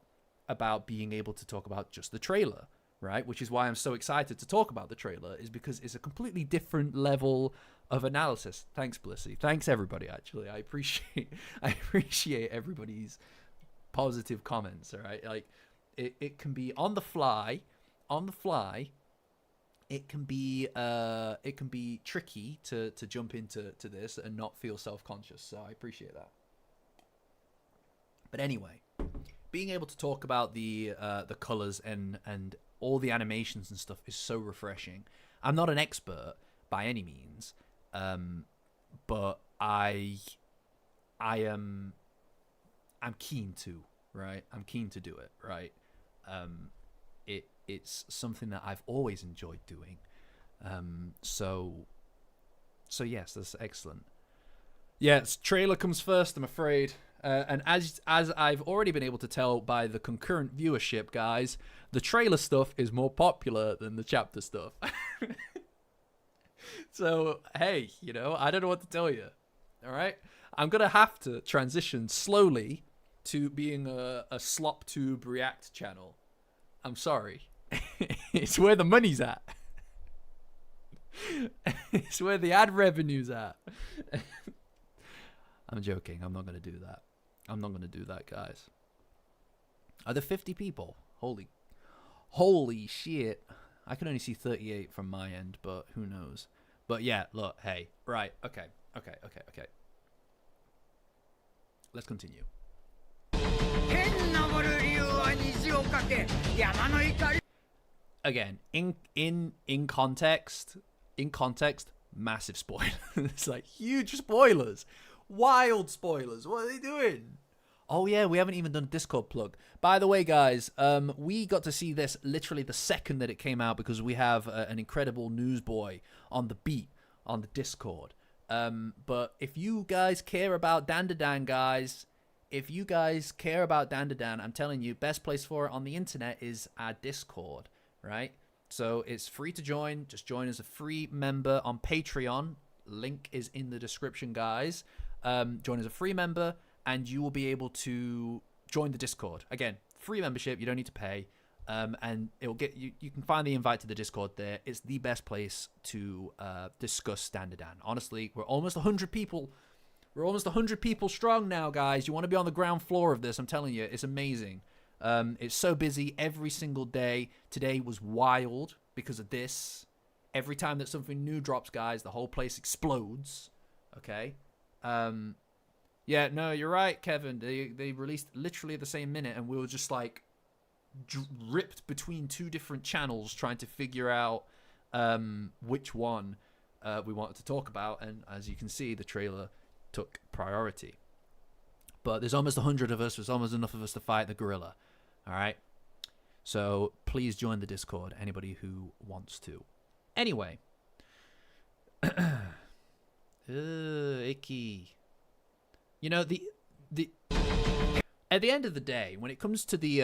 about being able to talk about just the trailer, right? Which is why I'm so excited to talk about the trailer, is because it's a completely different level of analysis. Thanks, Blissy. Thanks, everybody, actually. I appreciate everybody's positive comments, all right? Like, it can be on the fly. It can be tricky to jump into this and not feel self-conscious, so I appreciate that. But anyway, being able to talk about the colors and all the animations and stuff is so refreshing. I'm not an expert by any means, but I'm keen to, right? I'm keen to do it, right? It's something that I've always enjoyed doing. So yes, that's excellent. Yes, trailer comes first, I'm afraid. And as I've already been able to tell by the concurrent viewership, guys, the trailer stuff is more popular than the chapter stuff. So, hey, I don't know what to tell you. All right? I'm going to have to transition slowly to being a slop tube react channel. I'm sorry. It's where the money's at. It's where the ad revenue's at. I'm joking. I'm not going to do that. I'm not going to do that, guys. Are there 50 people? Holy shit. I can only see 38 from my end, but who knows? But yeah, look, hey. Right, okay. Let's continue. Again, in context, massive spoilers. It's like huge spoilers. Wild spoilers. What are they doing? Oh yeah, we haven't even done a Discord plug. By the way, guys, we got to see this literally the second that it came out, because we have an incredible newsboy on the beat on the Discord. But if you guys care about Dandadan, guys, I'm telling you, best place for it on the internet is our Discord, right? So it's free to join. Just join as a free member on Patreon. Link is in the description, guys. Join as a free member, and you will be able to join the Discord. Again, free membership. You don't need to pay. And it will get you. You can find the invite to the Discord there. It's the best place to discuss Dandadan. Honestly, we're almost 100 people. We're almost 100 people strong now, guys. You want to be on the ground floor of this? I'm telling you, it's amazing. It's so busy every single day. Today was wild because of this. Every time that something new drops, guys, the whole place explodes. Okay. Yeah, no, you're right, Kevin. They released literally at the same minute, and we were just like ripped between two different channels trying to figure out which one we wanted to talk about. And as you can see, the trailer took priority. But there's almost 100 of us. There's almost enough of us to fight the gorilla. All right. So please join the Discord, anybody who wants to. Anyway. Icky. The at the end of the day, when it comes to the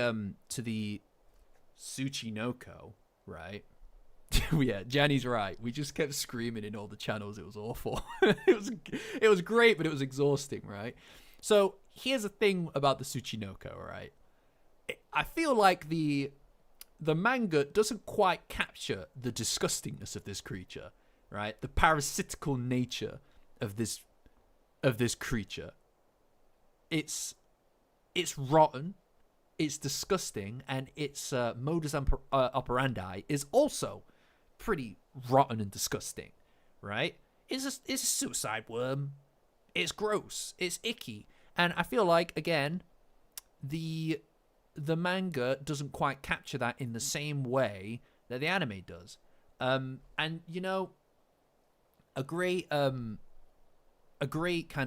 Suchinoco, right? Yeah, Janny's right. We just kept screaming in all the channels. It was awful. It was great, but it was exhausting, right? So here's the thing about the Suchinoco, right? I feel like the manga doesn't quite capture the disgustingness of this creature, right? The parasitical nature of this creature. It's rotten. it's disgusting, and its modus operandi is also pretty rotten and disgusting, right? It's a suicide worm. It's gross. It's icky. And I feel like, again, the manga doesn't quite capture that in the same way that the anime does. And, you know, a great kind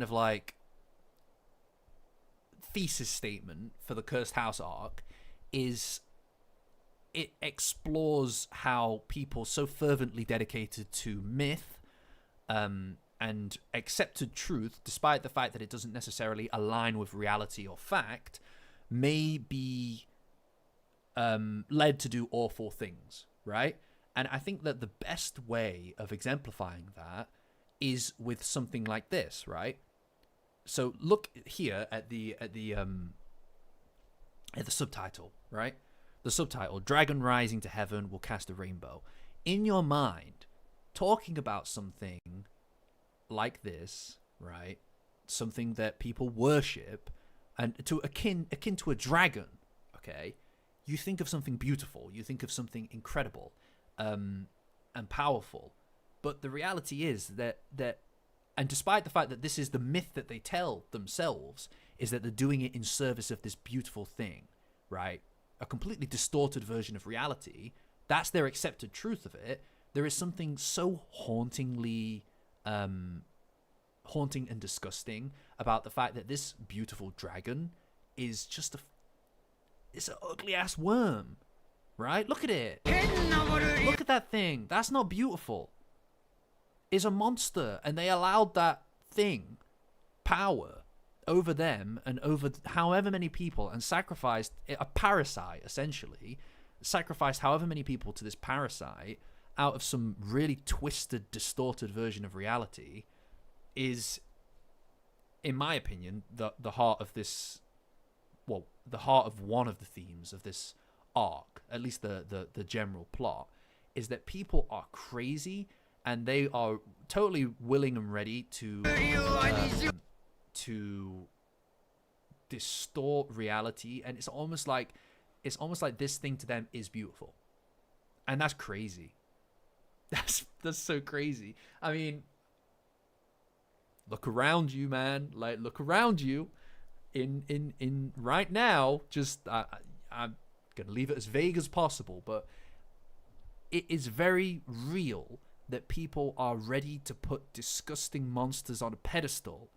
of like thesis statement for the Cursed House arc is it explores how people so fervently dedicated to myth and accepted truth, despite the fact that it doesn't necessarily align with reality or fact, may be led to do awful things, right? And I think that the best way of exemplifying that is with something like this, right? So look here at the subtitle, right? The subtitle, Dragon Rising to Heaven will cast a rainbow. In your mind, talking about something like this, right? Something that people worship, and to akin to a dragon, okay? You think of something beautiful, you think of something incredible, and powerful. But the reality is that and despite the fact that this is the myth that they tell themselves, is that they're doing it in service of this beautiful thing, right? A completely distorted version of reality. That's their accepted truth of it. There is something so haunting and disgusting about the fact that this beautiful dragon is just it's an ugly ass worm, right? Look at it. Look at that thing. That's not beautiful. It's a monster, and they allowed that thing power over them and over however many people, and sacrificed a parasite, essentially sacrificed however many people to this parasite out of some really twisted, distorted version of reality, is, in my opinion, the heart of this, well, the heart of one of the themes of this arc, at least the general plot, is that people are crazy and they are totally willing and ready to distort reality, and it's almost like this thing to them is beautiful, and that's crazy. That's so crazy. I mean, look around you, man. Like, look around you. In right now, just I'm gonna leave it as vague as possible, but it is very real that people are ready to put disgusting monsters on a pedestal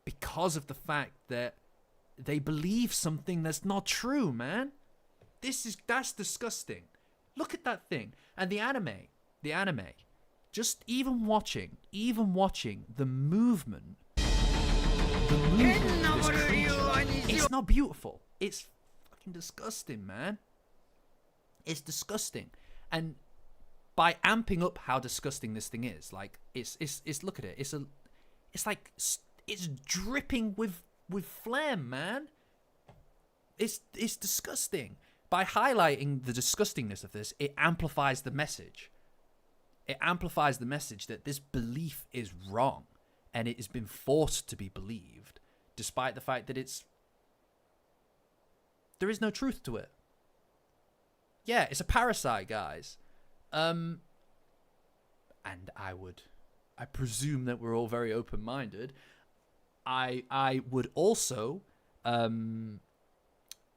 because of the fact that they believe something that's not true, man. That's disgusting. Look at that thing. And the anime, just even watching the movement of this creature, it's not beautiful. It's fucking disgusting, man. It's disgusting. And by amping up how disgusting this thing is, like, it's look at it. It's dripping with phlegm, man. It's disgusting. By highlighting the disgustingness of this, it amplifies the message. It amplifies the message that this belief is wrong, and it has been forced to be believed, despite the fact that there is no truth to it. Yeah, it's a parasite, guys. And I presume that we're all very open-minded. I would also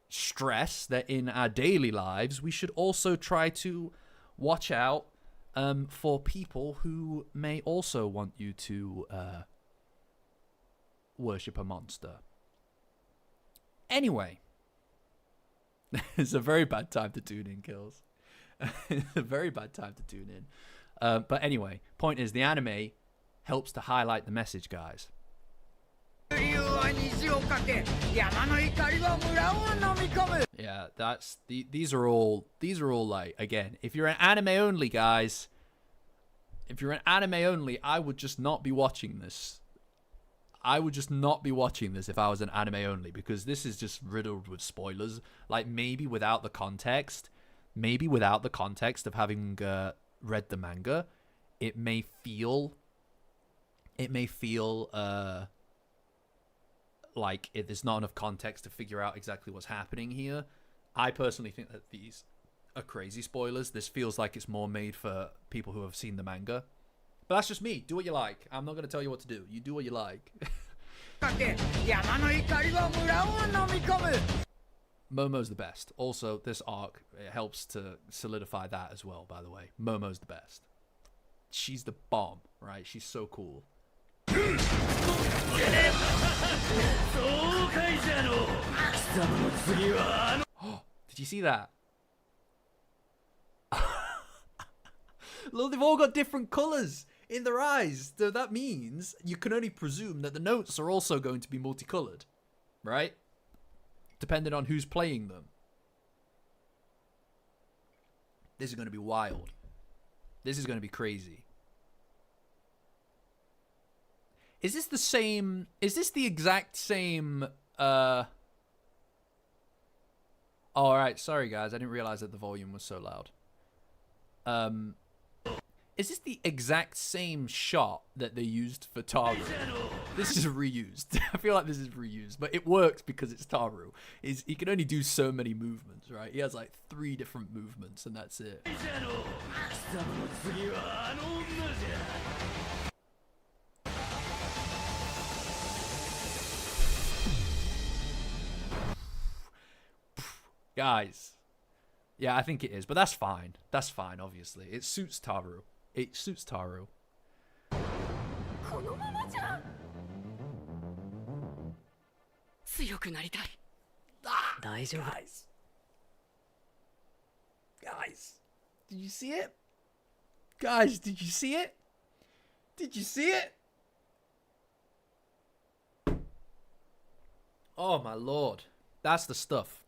stress that in our daily lives, we should also try to watch out for people who may also want you to worship a monster. Anyway, it's a very bad time to tune in, Kills. A very bad time to tune in. But anyway, point is, the anime helps to highlight the message, guys. Yeah, that's these are all like, again, if you're an anime only, guys, if you're an anime only, I would just not be watching this. I would just not be watching this if I was an anime only, because this is just riddled with spoilers. Like, maybe without the context of having read the manga, it may feel like if there's not enough context to figure out exactly what's happening here. I personally think that these are crazy spoilers. This feels like it's more made for people who have seen the manga. But that's just me. Do what you like. I'm not going to tell you what to do. You do what you like. Momo's the best. Also, this arc, it helps to solidify that as well, by the way. Momo's the best. She's the bomb, right? She's so cool. Did you see that? Look, they've all got different colors in their eyes. So that means you can only presume that the notes are also going to be multicolored, right? Depending on who's playing them. This is going to be wild. This is going to be crazy. Is this the same... Is this the exact same... Oh, alright. Sorry, guys. I didn't realize that the volume was so loud. Is this the exact same shot that they used for Taru? This is reused. I feel like this is reused, but it works because it's Taru. He can only do so many movements, right? He has like 3 different movements, and that's it. Guys. Yeah, I think it is, but that's fine. That's fine, obviously. It suits Taru. It suits Taru. Guys. Guys. Did you see it? Guys, did you see it? Did you see it? Oh, my lord. That's the stuff.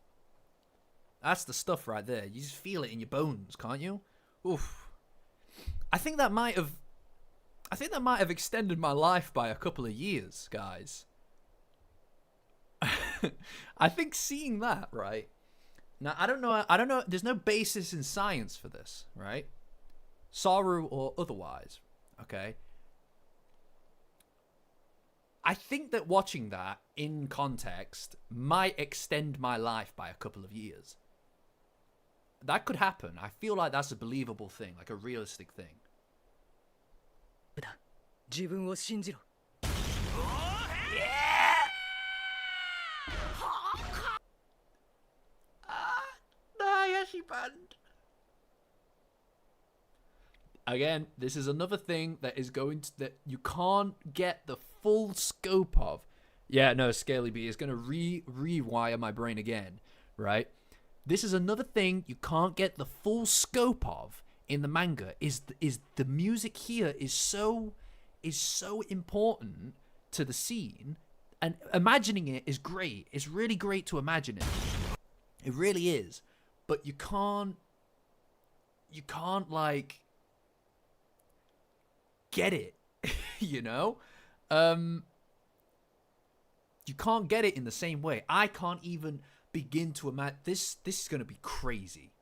That's the stuff right there. You just feel it in your bones, can't you? Oof. I think that might have extended my life by a couple of years, guys. I think seeing that, right? Now, I don't know, there's no basis in science for this, right? Saru or otherwise, okay? I think that watching that in context might extend my life by a couple of years. That could happen. I feel like that's a believable thing, like a realistic thing. Again, this is another thing that is going to, that you can't get the full scope of. Yeah, no, Scaly B is going to rewire my brain again, right? This is another thing you can't get the full scope of in the manga. Is the music here is so important to the scene, and imagining it is great. It's really great to imagine it. It really is, but you can't like get it, you know? You can't get it in the same way. I can't even begin to imagine. This is going to be crazy.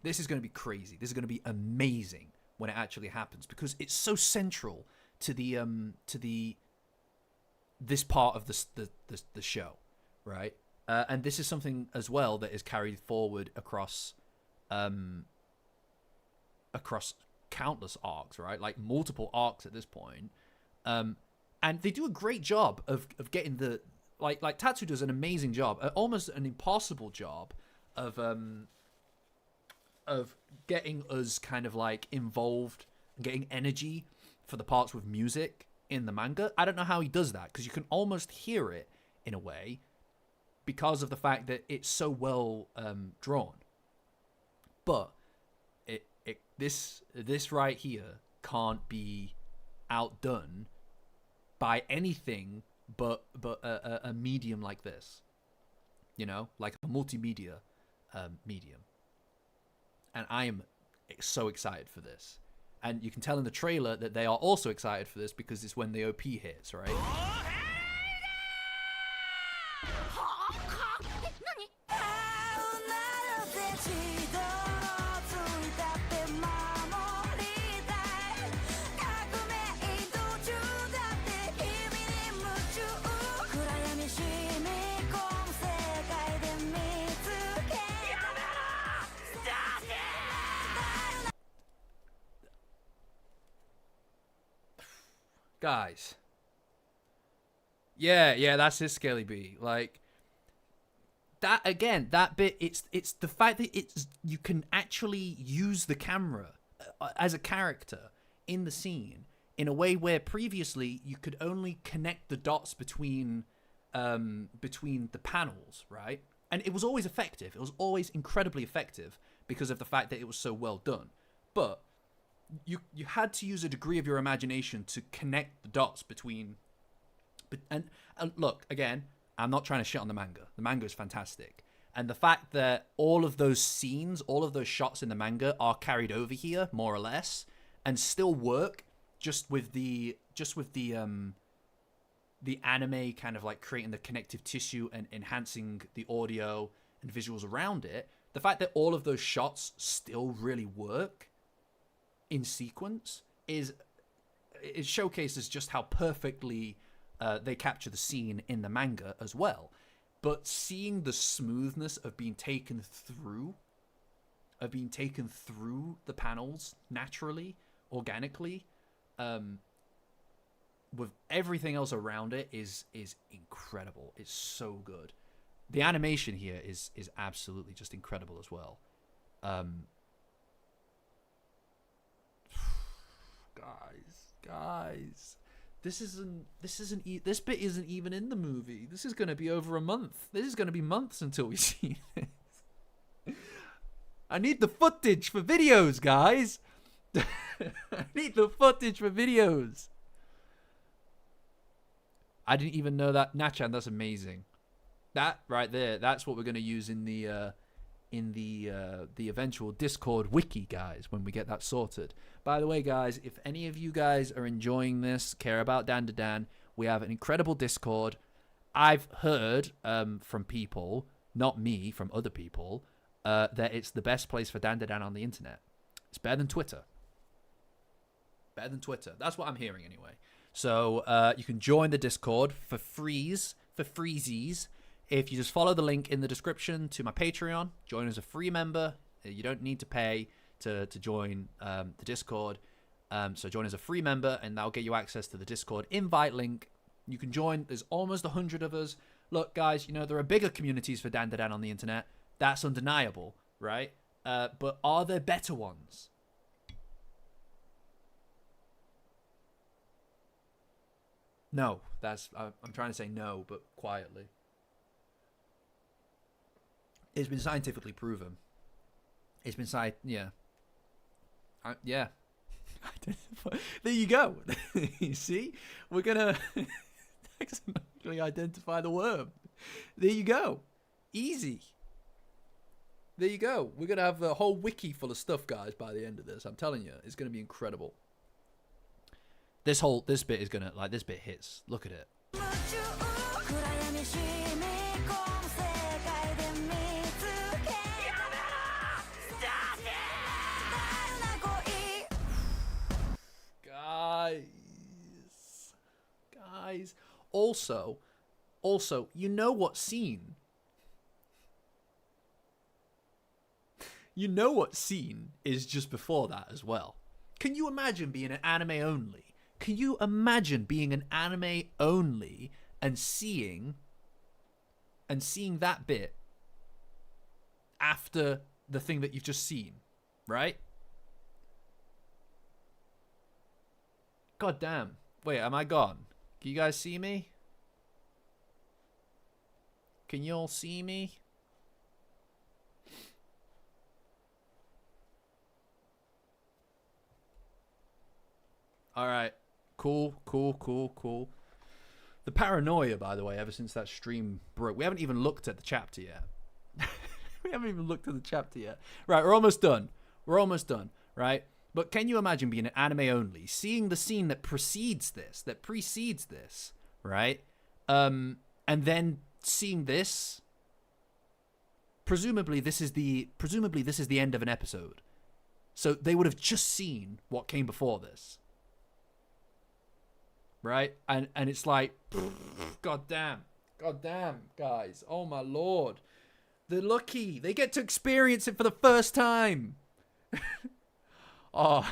This is going to be crazy. This is going to be amazing when it actually happens, because it's so central to this part of the show, right? And this is something as well that is carried forward across countless arcs, right? Like multiple arcs at this point. And they do a great job of getting the like Tatsu does an amazing job, almost an impossible job of getting us kind of like involved and getting energy for the parts with music in the manga. I don't know how he does that, because you can almost hear it in a way because of the fact that it's so well drawn. But this right here can't be outdone by anything but a medium like this, you know, like a multimedia medium. And I am so excited for this. And you can tell in the trailer that they are also excited for this, because it's when the OP hits, right? Guys. Yeah, that's his Scaly B. Like, that, again, that bit, it's the fact that you can actually use the camera as a character in the scene in a way where previously you could only connect the dots between the panels, right? And it was always effective. It was always incredibly effective because of the fact that it was so well done. But you had to use a degree of your imagination to connect the dots between. And look, again, I'm not trying to shit on the manga. The manga is fantastic. And the fact that all of those scenes, all of those shots in the manga are carried over here, more or less, and still work just with the anime kind of like creating the connective tissue and enhancing the audio and visuals around it. The fact that all of those shots still really work in sequence it showcases just how perfectly they capture the scene in the manga as well. But seeing the smoothness of being taken through the panels naturally, organically, with everything else around it is incredible. It's so good. The animation here is absolutely just incredible as well. Guys, this bit isn't even in the movie. This is going to be over a month. This is going to be months until we see this. I need the footage for videos, guys. I need the footage for videos. I didn't even know that. Nachan, that's amazing. That right there, that's what we're going to use in the eventual Discord wiki, guys, when we get that sorted. By the way, guys, if any of you guys are enjoying this, care about Dandadan, we have an incredible Discord. I've heard from people, not me, from other people, that it's the best place for Dandadan on the internet. It's better than Twitter. Better than Twitter. That's what I'm hearing anyway. So you can join the Discord for freezies. If you just follow the link in the description to my Patreon, join as a free member. You don't need to pay to join the Discord. So join as a free member, and that'll get you access to the Discord invite link. You can join. There's almost 100 of us. Look, guys, you know, there are bigger communities for Dandadan on the internet. That's undeniable, right? But are there better ones? No, I'm trying to say no, but quietly. It's been scientifically proven. It's been yeah. Yeah. There you go. You see? We're going to taxonomically identify the worm. There you go. Easy. There you go. We're going to have a whole wiki full of stuff, guys, by the end of this. I'm telling you, it's going to be incredible. This bit is going to, like, this bit hits. Look at it. Guys. Also, you know what scene? You know what scene is just before that as well? Can you imagine being an anime only? Can you imagine being an anime only and seeing that bit after the thing that you've just seen, right? God damn. Wait, am I gone? Can you guys see me? Can you all see me? Alright. Cool. The paranoia, by the way, ever since that stream broke. We haven't even looked at the chapter yet. Right, we're almost done. Right? But can you imagine being an anime only, seeing the scene that precedes this, right? And then seeing this. Presumably this is the end of an episode. So they would have just seen what came before this. Right? And it's like, God damn, guys. Oh my lord. They're lucky. They get to experience it for the first time. Oh,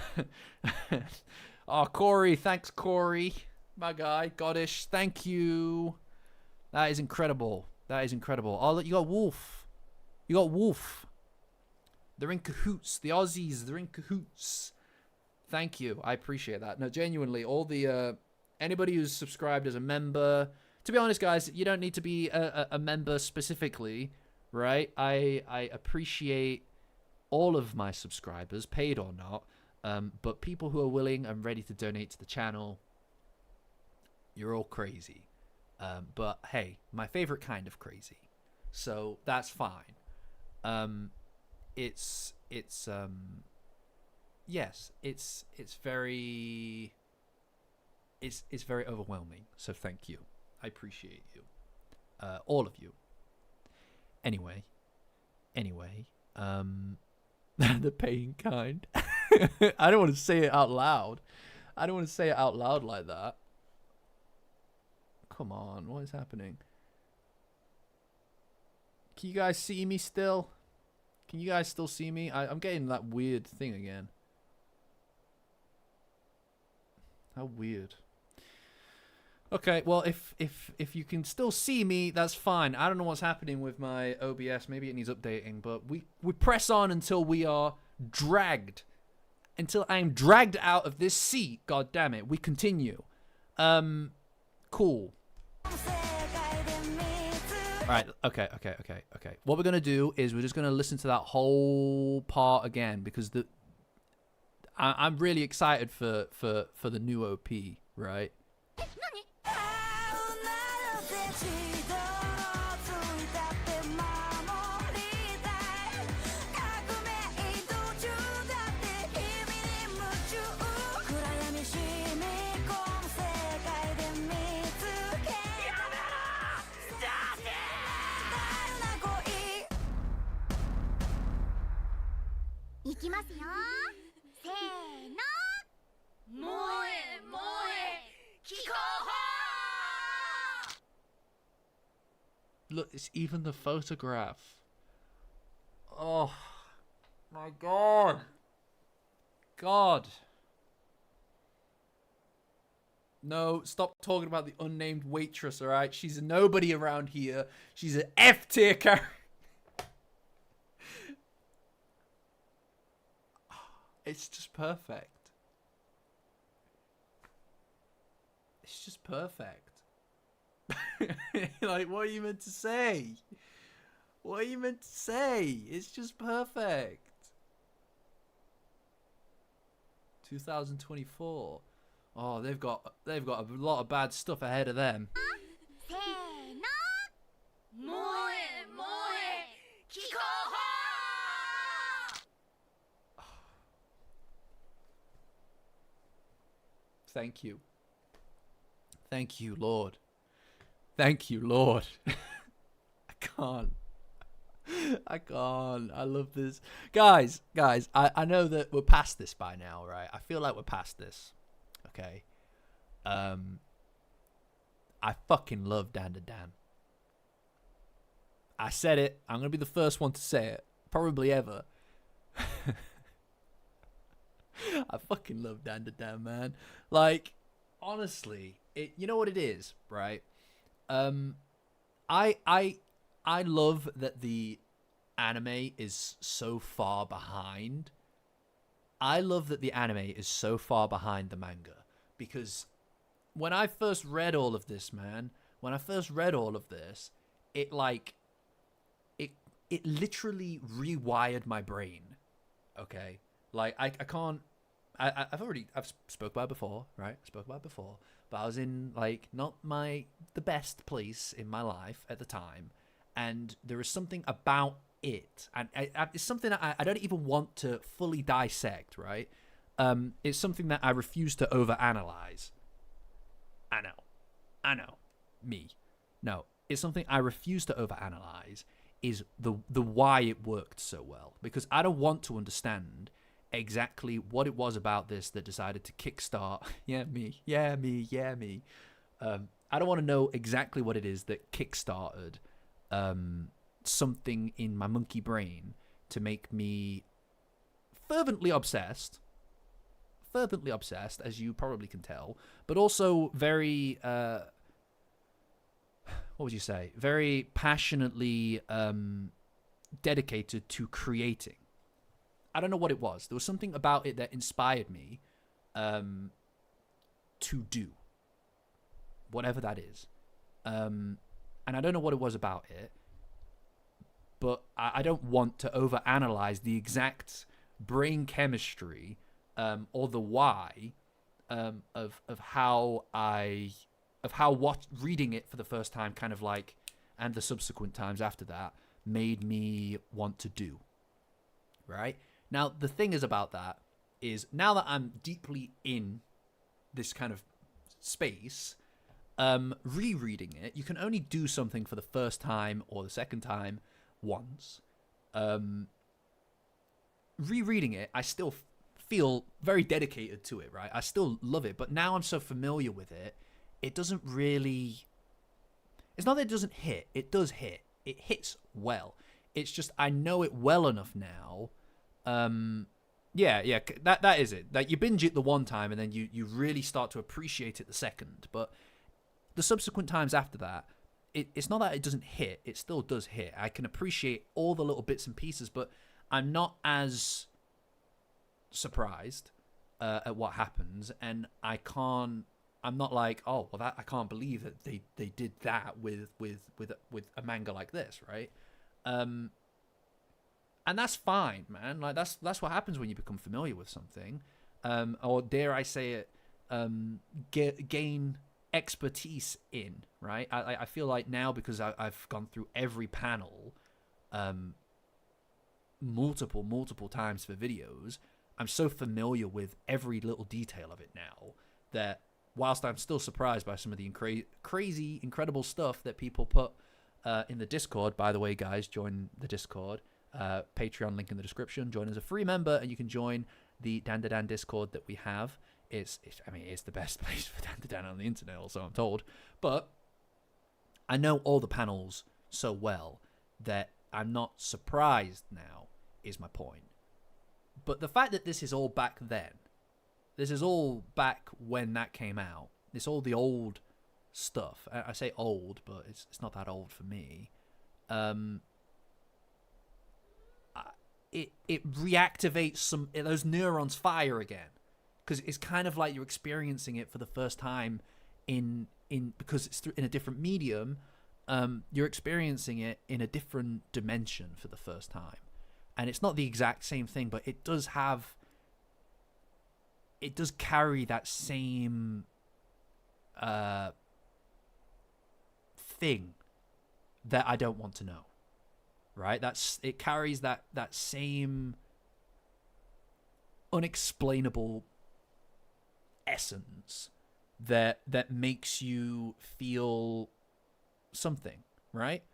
Corey. Thanks, Corey. my guy, Goddish. Thank you. That is incredible. That is incredible. Oh, look, you got Wolf. You got Wolf. They're in cahoots. The Aussies, they're in cahoots. Thank you. I appreciate that. No, genuinely, all the anybody who's subscribed as a member. To be honest, guys, you don't need to be a member specifically, right? I appreciate all of my subscribers, paid or not. But people who are willing and ready to donate to the channel, you're all crazy. But hey, my favorite kind of crazy. So that's fine. It's very overwhelming. So thank you. I appreciate you. All of you. Anyway, the paying kind. I don't want to say it out loud. I don't want to say it out loud like that. Come on, what is happening? Can you guys see me still? Can you guys still see me? I'm getting that weird thing again. How weird. Okay, well, if you can still see me, that's fine. I don't know what's happening with my OBS. Maybe it needs updating, but we press on until we are dragged. Until I am dragged out of this seat. God damn it. We continue. Cool. Alright, okay. What we're going to do is we're just going to listen to that whole part again, because I'm really excited for the new OP, right? Look, it's even the photograph. Oh, my God. God. No, stop talking about the unnamed waitress, alright? She's a nobody around here. She's an F-tier character. It's just perfect. It's just perfect. Like, what are you meant to say? What are you meant to say? It's just perfect. 2024. Oh, they've got a lot of bad stuff ahead of them. Thank you. Thank you, Lord. Thank you, Lord. I can't. I love this. Guys, I know that we're past this by now, right? I feel like we're past this. Okay. I fucking love Dandadan. I said it. I'm going to be the first one to say it. Probably ever. I fucking love Dandadan, man. Like, honestly, you know what it is, right? I love that the anime is so far behind. I love that the anime is so far behind the manga, because when I first read all of this, man, it literally rewired my brain. Okay, like I've spoke about it before, right? But I was in, like, not the best place in my life at the time, and there is something about it, and it's something that I don't even want to fully dissect, right? It's something that I refuse to overanalyze. I know, me. No, it's something I refuse to overanalyze. Is the why it worked so well, because I don't want to understand exactly what it was about this that decided to kickstart. me. I don't want to know exactly what it is that kickstarted something in my monkey brain to make me fervently obsessed fervently obsessed, as you probably can tell, but also very, what would you say? Very passionately dedicated to creating. I don't know what it was. There was something about it that inspired me to do whatever that is. And I don't know what it was about it, but I don't want to overanalyze the exact brain chemistry or the why of how reading it for the first time kind of like, and the subsequent times after that, made me want to do. Right? Now, the thing is about that is, now that I'm deeply in this kind of space, rereading it, you can only do something for the first time or the second time once. Rereading it, I still feel very dedicated to it, right? I still love it, but now I'm so familiar with it, it doesn't really... It's not that it doesn't hit. It does hit. It hits well. It's just I know it well enough now. Yeah, that is it. Like, you binge it the one time and then you really start to appreciate it the second. But the subsequent times after that, it's not that it doesn't hit. It still does hit. I can appreciate all the little bits and pieces, but I'm not as surprised at what happens, and I'm not like, oh, well, I can't believe that they did that with a manga like this, right? And that's fine, man. Like, that's what happens when you become familiar with something, or dare I say it, gain expertise in, right? I feel like now, because I've gone through every panel multiple times for videos, I'm so familiar with every little detail of it now that whilst I'm still surprised by some of the crazy, incredible stuff that people put in the Discord. By the way, guys, join the Discord. Patreon link in the description. Join as a free member, and you can join the Dandadan Discord that we have. It's the best place for Dandadan on the internet, also, I'm told. But I know all the panels so well that I'm not surprised now, is my point. But the fact that this is all back then, this is all back when that came out, it's all the old stuff. I say old, but it's not that old for me. It reactivates those neurons fire again, because it's kind of like you're experiencing it for the first time because it's in a different medium. You're experiencing it in a different dimension for the first time, and it's not the exact same thing, but it does carry that same thing that I don't want to know. Right? It carries that same unexplainable essence that makes you feel something, right?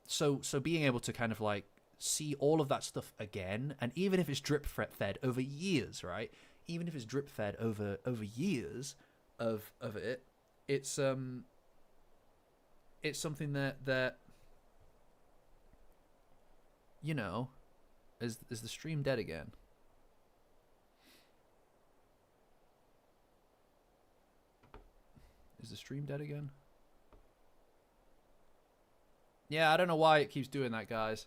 So being able to kind of like see all of that stuff again, and even if it's drip fed over years, right? Even if it's drip fed over years of it, it's something that you know, is the stream dead again? Is the stream dead again? Yeah, I don't know why it keeps doing that, guys.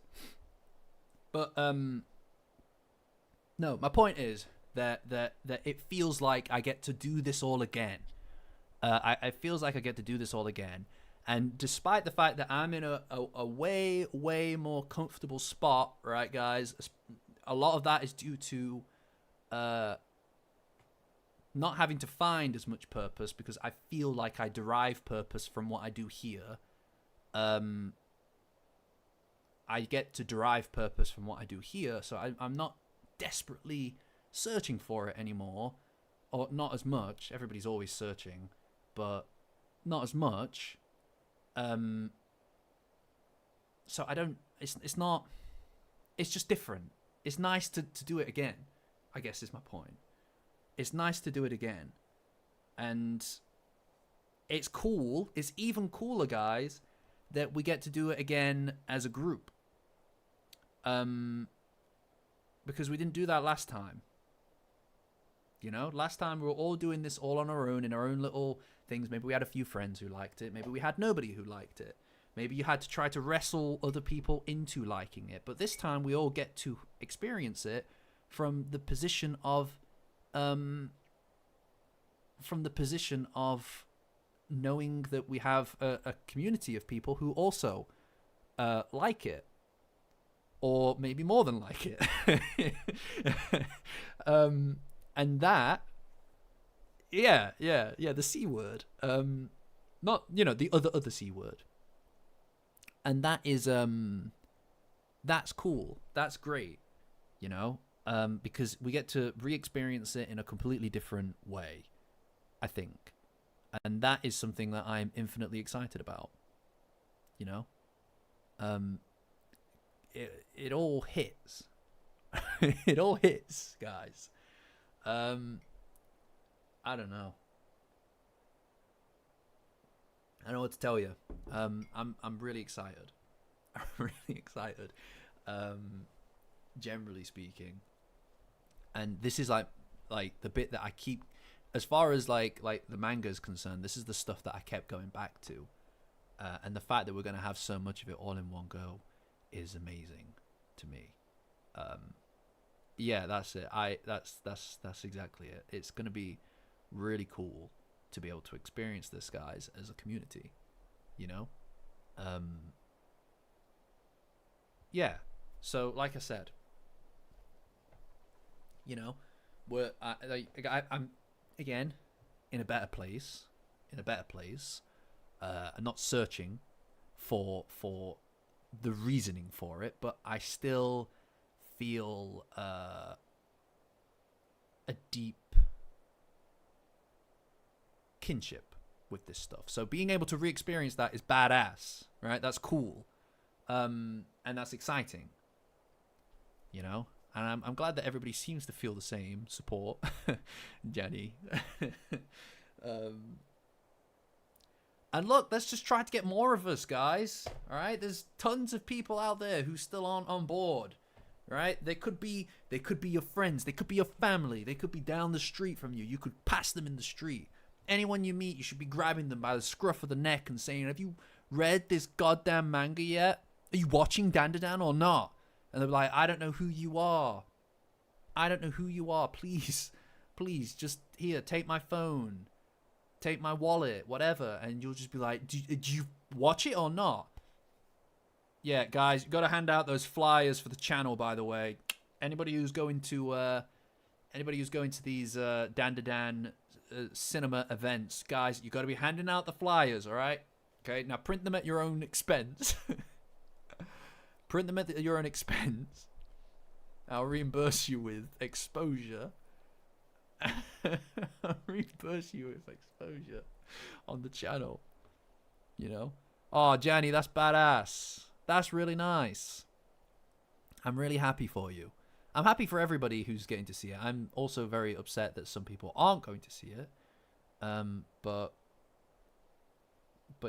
But no, my point is that it feels like I get to do this all again. It feels like I get to do this all again. And despite the fact that I'm in a way more comfortable spot, right, guys, a lot of that is due to not having to find as much purpose, because I feel like I derive purpose from what I do here. I get to derive purpose from what I do here, so I'm not desperately searching for it anymore, or not as much. Everybody's always searching, but not as much. So I don't, it's not, it's just different. It's nice to do it again, I guess is my point. It's nice to do it again. And it's cool. It's even cooler, guys, that we get to do it again as a group. Because we didn't do that last time. You know, last time we were all doing this all on our own in our own little things. Maybe we had a few friends who liked it. Maybe we had nobody who liked it. Maybe you had to try to wrestle other people into liking it. But this time we all get to experience it from the position of knowing that we have a community of people who also like it, or maybe more than like it. And that, the C word, not, you know, the other C word. And that is, that's cool. That's great, you know, because we get to re-experience it in a completely different way, I think. And that is something that I'm infinitely excited about, you know. It all hits. It all hits, guys. I don't know. I don't know what to tell you. I'm really excited. I'm really excited. Generally speaking, and this is like the bit that I keep, as far as like the manga is concerned. This is the stuff that I kept going back to, and the fact that we're gonna have so much of it all in one go is amazing to me. Yeah, that's it. That's exactly it. It's gonna be really cool to be able to experience this, guys, as a community, you know. Yeah, so like I said, you know, I'm again in a better place, I'm not searching for the reasoning for it, but I still feel a deep kinship with this stuff. So being able to re-experience that is badass, right? That's cool, and that's exciting, you know. And I'm glad that everybody seems to feel the same support, Jenny. And look, let's just try to get more of us, guys. All right, there's tons of people out there who still aren't on board. Right? They could be your friends. They could be your family. They could be down the street from you. You could pass them in the street. Anyone you meet, you should be grabbing them by the scruff of the neck and saying, "Have you read this goddamn manga yet? Are you watching Dandadan or not?" And they're like, "I don't know who you are. I don't know who you are. Please, just here, take my phone, take my wallet, whatever." And you'll just be like, "Did you watch it or not?" Yeah, guys, you got to hand out those flyers for the channel, by the way. Anybody who's going to these Dandadan cinema events, guys, you got to be handing out the flyers, all right? Okay, now print them at your own expense. Print them at your own expense. I'll reimburse you with exposure. I'll reimburse you with exposure on the channel. You know? Oh, Jenny, that's badass. That's really nice. I'm really happy for you. I'm happy for everybody who's getting to see it. I'm also very upset that some people aren't going to see it. But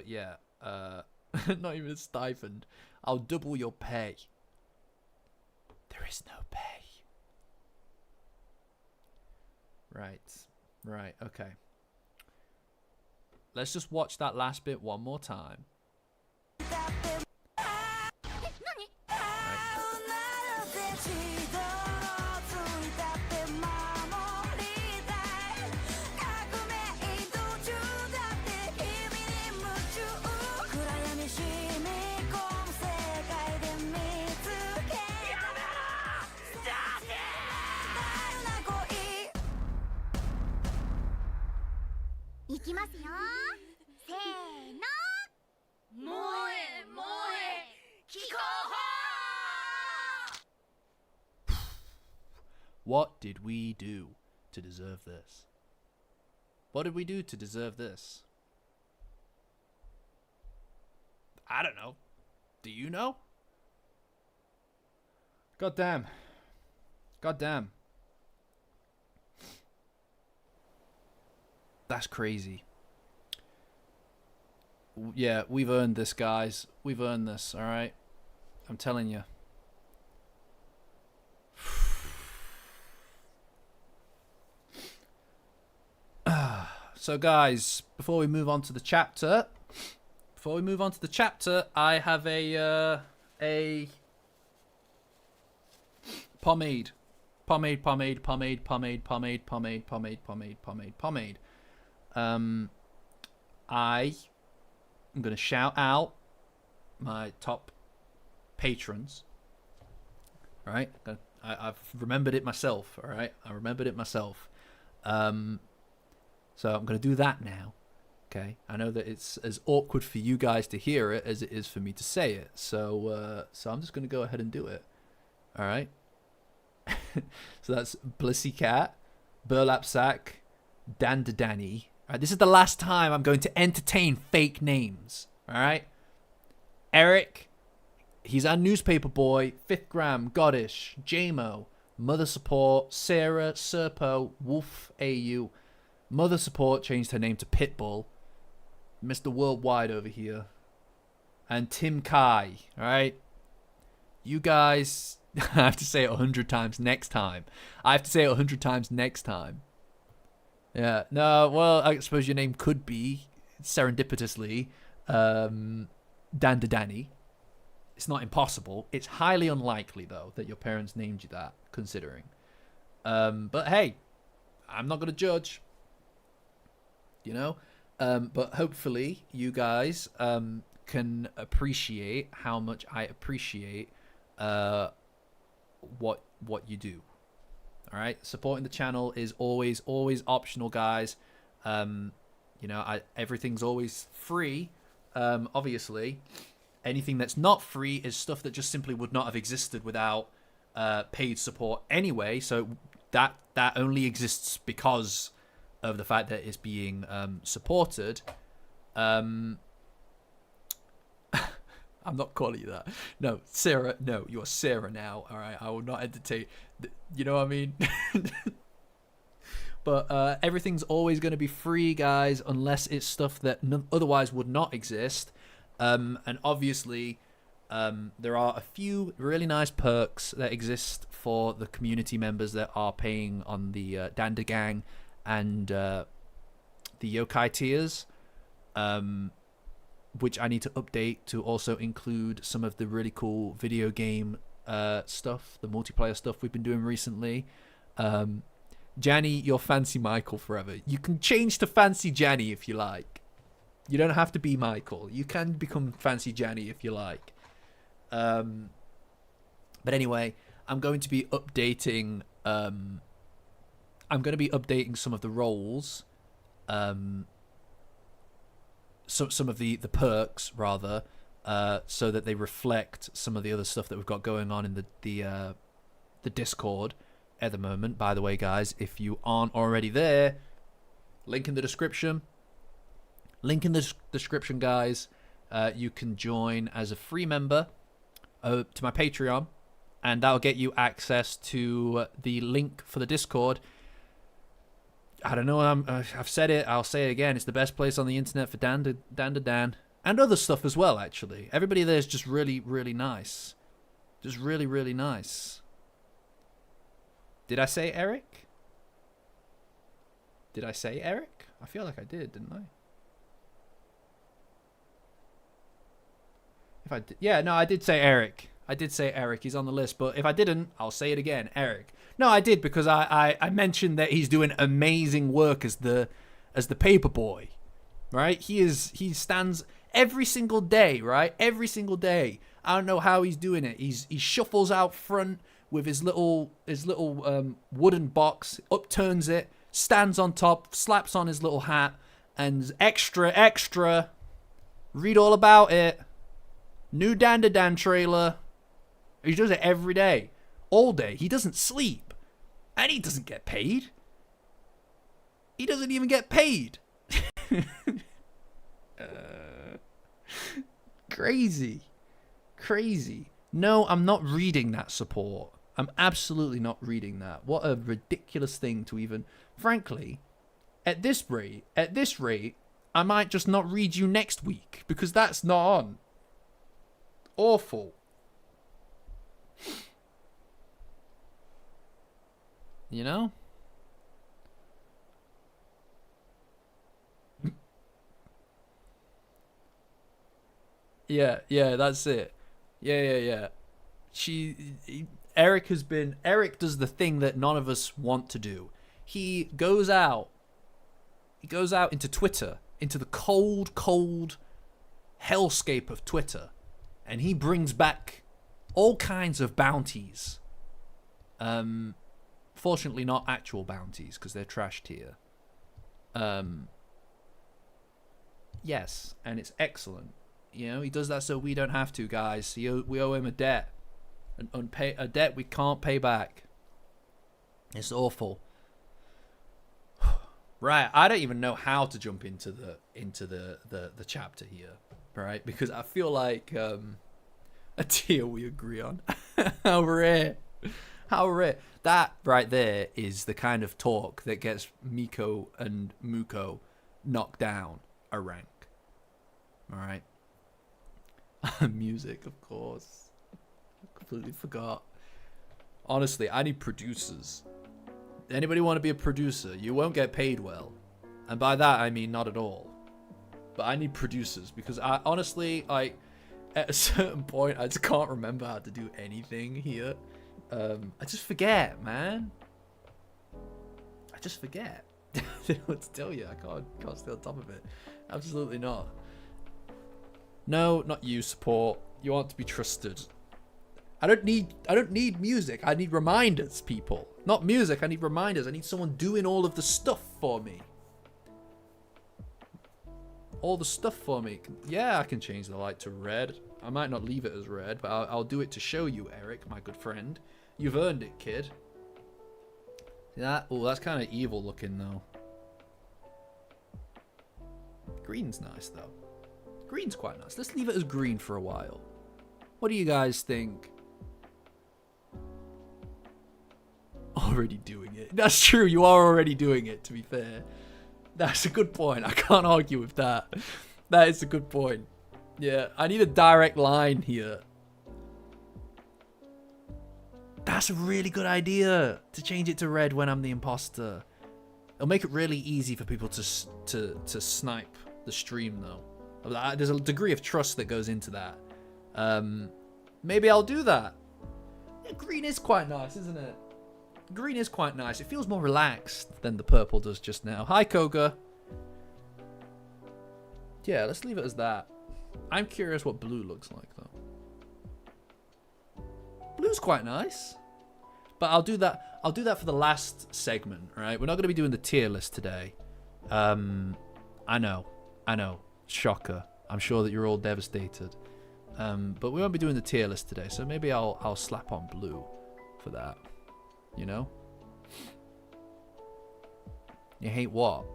yeah, not even a stipend. I'll double your pay. There is no pay. Right, okay. Let's just watch that last bit one more time. What did we do to deserve this? What did we do to deserve this? I don't know. Do you know? God damn. That's crazy. Yeah, we've earned this, guys. We've earned this, alright? I'm telling you. So guys, before we move on to the chapter, I have a pomade. I'm gonna shout out my top patrons. All right, I've remembered it myself. All right, I remembered it myself. So I'm gonna do that now. Okay, I know that it's as awkward for you guys to hear it as it is for me to say it. So I'm just gonna go ahead and do it. All right. So that's Blissy Cat, Burlap Sack, Dandadan. Alright, this is the last time I'm going to entertain fake names. Alright? Eric, he's our newspaper boy, Fifth Gram, Goddish, JMO, Mother Support, Sarah, Serpo, Wolf AU. Mother Support changed her name to Pitbull. Mr. Worldwide over here. And Tim Kai. Alright? You guys, I have to say it 100 times next time. Yeah, no, well, I suppose your name could be, serendipitously, Dandadan. It's not impossible. It's highly unlikely, though, that your parents named you that, considering. But hey, I'm not going to judge. You know? But hopefully you guys can appreciate how much I appreciate what you do. All right, supporting the channel is always optional, guys. You know, everything's always free. Obviously, anything that's not free is stuff that just simply would not have existed without paid support anyway. So that only exists because of the fact that it's being supported. I'm not calling you that. No, Sarah. No, you're Sarah now. All right, I will not entertain. You know what I mean? But everything's always going to be free, guys, unless it's stuff that otherwise would not exist. And obviously, there are a few really nice perks that exist for the community members that are paying on the Dandadan and the Yokai tiers. Which I need to update to also include some of the really cool video game stuff, the multiplayer stuff we've been doing recently. Janny, you're Fancy Michael forever. You can change to Fancy Janny if you like. You don't have to be Michael. You can become Fancy Janny if you like. But anyway, I'm going to be updating. I'm going to be updating some of the roles. Some of the perks rather, so that they reflect some of the other stuff that we've got going on in the Discord at the moment. By the way, guys, if you aren't already there, link in the description. Guys. You can join as a free member to my Patreon, and that'll get you access to the link for the Discord. I don't know. I've said it. I'll say it again. It's the best place on the internet for Dandadan and other stuff as well. Actually, everybody there is just really, really nice. Just really, really nice. Did I say Eric? I feel like I did, didn't I? If I did, yeah, no, I did say Eric. He's on the list. But if I didn't, I'll say it again. Eric. No, I did, because I mentioned that he's doing amazing work as the paper boy, right? He stands every single day, right? Every single day. I don't know how he's doing it. He shuffles out front with his little wooden box, upturns it, stands on top, slaps on his little hat, and extra. Read all about it. New Dandadan trailer. He does it every day. All day. He doesn't sleep. And he doesn't get paid. He doesn't even get paid. Crazy. No, I'm not reading that support. I'm absolutely not reading that. What a ridiculous thing to even... Frankly, at this rate, I might just not read you next week, because that's not on. Awful. You know? Yeah, yeah, that's it. Yeah. Eric does the thing that none of us want to do. He goes out into Twitter, into the cold hellscape of Twitter, and he brings back all kinds of bounties. Fortunately not actual bounties, because they're trash tier. Yes, and it's excellent. You know, he does that so we don't have to, guys. We owe him a debt. A debt we can't pay back. It's awful. Right, I don't even know how to jump into the chapter here, right? Because I feel like a tier we agree on. How rare. How rare. That right there is the kind of talk that gets Miko and Muko knocked down a rank. Alright. Music, of course. Completely forgot. Honestly, I need producers. Anybody want to be a producer? You won't get paid well. And by that, I mean not at all. But I need producers because I honestly, like, at a certain point, I just can't remember how to do anything here. I just forget, man. I just forget. I don't know what to tell you. I can't stay on top of it. Absolutely not. No, not you, support. You want to be trusted. I don't need music. I need reminders, people. Not music, I need reminders. I need someone doing all of the stuff for me. All the stuff for me. Yeah, I can change the light to red. I might not leave it as red, but I'll do it to show you, Eric, my good friend. You've earned it, kid. Yeah. Oh, that's kind of evil looking, though. Green's nice, though. Green's quite nice. Let's leave it as green for a while. What do you guys think? Already doing it. That's true. You are already doing it, to be fair. That's a good point. I can't argue with that. That is a good point. Yeah, I need a direct line here. That's a really good idea to change it to red when I'm the imposter. It'll make it really easy for people to snipe the stream, though. There's a degree of trust that goes into that. Maybe I'll do that. Yeah, green is quite nice, isn't it? Green is quite nice. It feels more relaxed than the purple does just now. Hi, Koga. Yeah, let's leave it as that. I'm curious what blue looks like, though. Blue's quite nice. But I'll do that for the last segment, right? We're not going to be doing the tier list today. I know. Shocker. I'm sure that you're all devastated. But we won't be doing the tier list today, so maybe I'll slap on blue for that. You know? You hate what?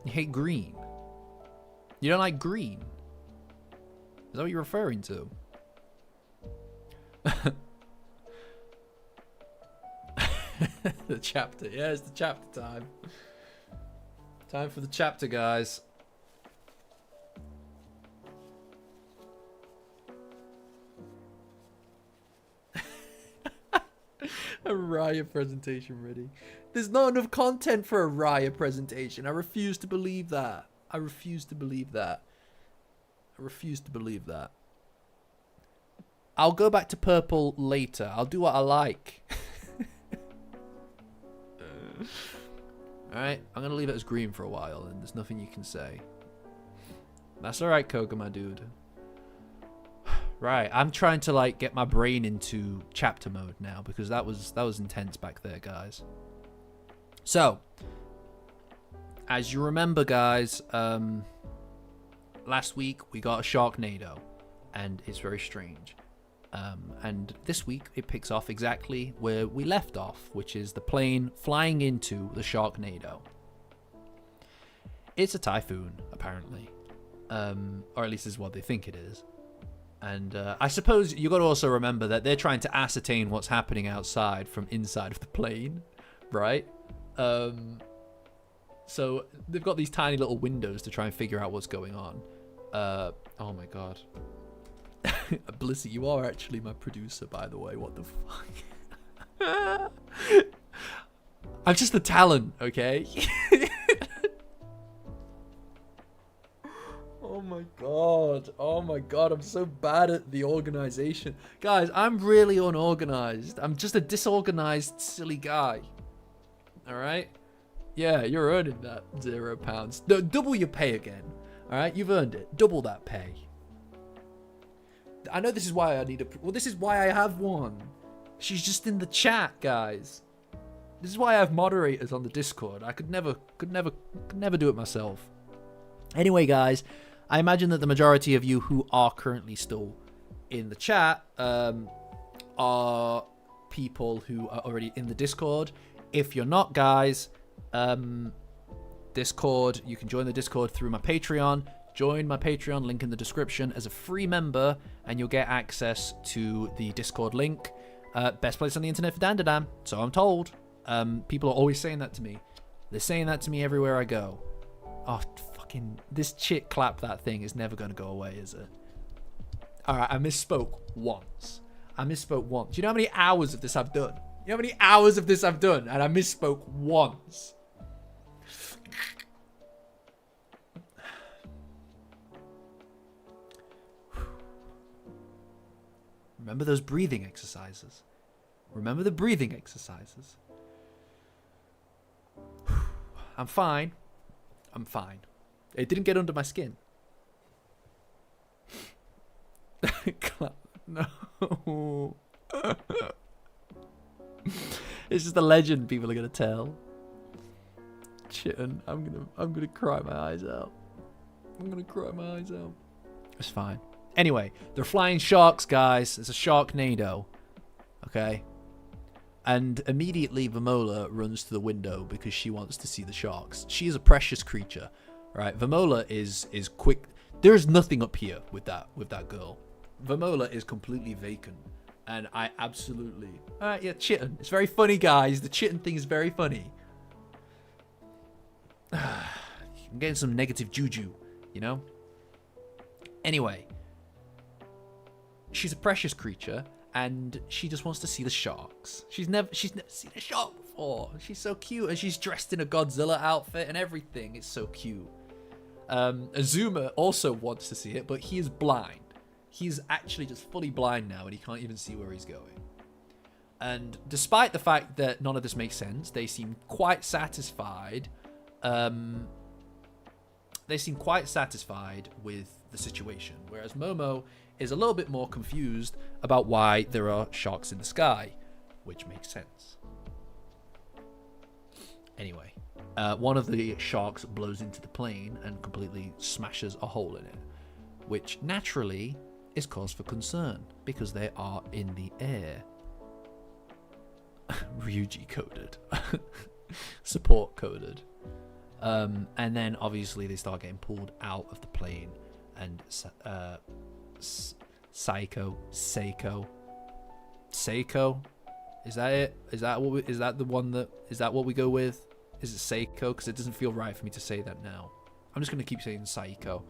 You hate green. You don't like green. Is that what you're referring to? The chapter. Yeah, it's the chapter time. Time for the chapter, guys. A Raya presentation ready. There's not enough content for a Raya presentation. I refuse to believe that. I refuse to believe that. I'll go back to purple later. I'll do what I like. Alright, I'm going to leave it as green for a while, and there's nothing you can say. That's alright, Koga, my dude. Right, I'm trying to like get my brain into chapter mode now because that was intense back there, guys. So, as you remember, guys, last week we got a Sharknado, and it's very strange. And this week it picks off exactly where we left off, which is the plane flying into the Sharknado. It's a typhoon, apparently, or at least is what they think it is. And I suppose you got to also remember that they're trying to ascertain what's happening outside from inside of the plane, right? So they've got these tiny little windows to try and figure out what's going on. Oh my god. Blissy, you are actually my producer, by the way. What the fuck? I'm just the talent, okay? Oh my god. Oh my god, I'm so bad at the organization. Guys, I'm really unorganized. I'm just a disorganized, silly guy. Alright? Yeah, you're earning that £0. No, double your pay again. Alright? You've earned it. Double that pay. I know this is why I need a... Well, this is why I have one. She's just in the chat, guys. This is why I have moderators on the Discord. I could never do it myself. Anyway, guys, I imagine that the majority of you who are currently still in the chat are people who are already in the Discord. If you're not, guys, Discord, you can join the Discord through my Patreon. Join my Patreon, link in the description, as a free member, and you'll get access to the Discord link. Best place on the internet for Dandadan, so I'm told. People are always saying that to me. They're saying that to me everywhere I go. Oh, fucking... This chit clap that thing is never going to go away, is it? Alright, I misspoke once. Do you know how many hours of this I've done? You know how many hours of this I've done? And I misspoke once. Remember those breathing exercises. Remember the breathing exercises. I'm fine. I'm fine. It didn't get under my skin. No. It's just a legend people are gonna tell. Chitten, I'm gonna cry my eyes out. It's fine. Anyway, they're flying sharks, guys. It's a Sharknado. Okay? And immediately Vamola runs to the window because she wants to see the sharks. She is a precious creature. Right? Vamola is quick. There's nothing up here with that girl. Vamola is completely vacant. And I absolutely... Alright, yeah, chitten. It's very funny, guys. The chitten thing is very funny. I'm getting some negative juju, you know? Anyway. She's a precious creature, and she just wants to see the sharks. She's never seen a shark before. She's so cute, and she's dressed in a Godzilla outfit and everything. It's so cute. Azuma also wants to see it, but he is blind. He's actually just fully blind now, and he can't even see where he's going. And despite the fact that none of this makes sense, they seem quite satisfied. They seem quite satisfied with the situation, whereas Momo is a little bit more confused about why there are sharks in the sky, which makes sense. Anyway, one of the sharks blows into the plane and completely smashes a hole in it, which naturally is cause for concern because they are in the air. Ryuji coded. Support coded. And then obviously they start getting pulled out of the plane, and Seiko, is that it? Is that what we go with? Is it Seiko? Because it doesn't feel right for me to say that now. I'm just gonna keep saying Seiko.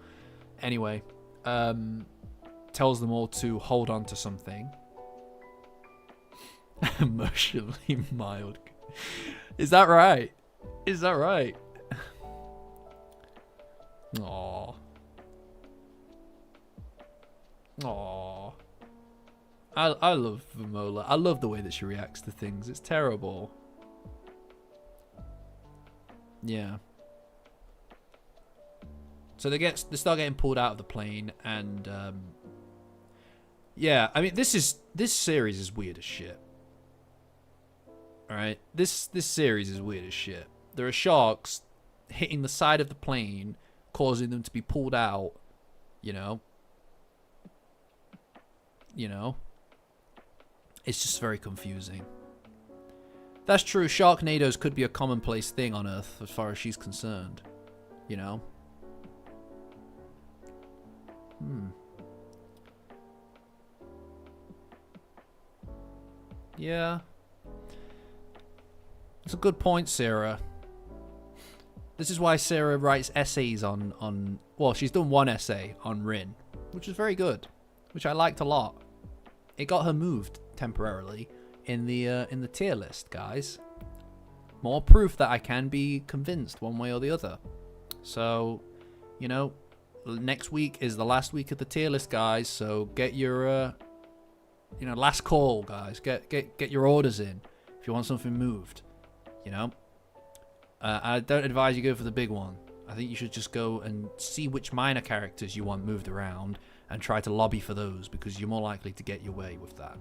Anyway, tells them all to hold on to something. Emotionally mild. Is that right? Is that right? Aww. Aww. I love Vamola. I love the way that she reacts to things. It's terrible. Yeah. So they start getting pulled out of the plane, and yeah, I mean this series is weird as shit. Alright? This series is weird as shit. There are sharks hitting the side of the plane, causing them to be pulled out, you know? It's just very confusing. That's true, Sharknadoes could be a commonplace thing on Earth as far as she's concerned. You know? Yeah. That's a good point, Sarah. This is why Sarah writes essays on well, she's done one essay on Rin, which is very good, which I liked a lot. It got her moved temporarily in the tier list, guys. More proof that I can be convinced one way or the other. So, you know, next week is the last week of the tier list, guys. So get your, last call, guys. Get your orders in if you want something moved. I don't advise you go for the big one. I think you should just go and see which minor characters you want moved around and try to lobby for those, because you're more likely to get your way with that.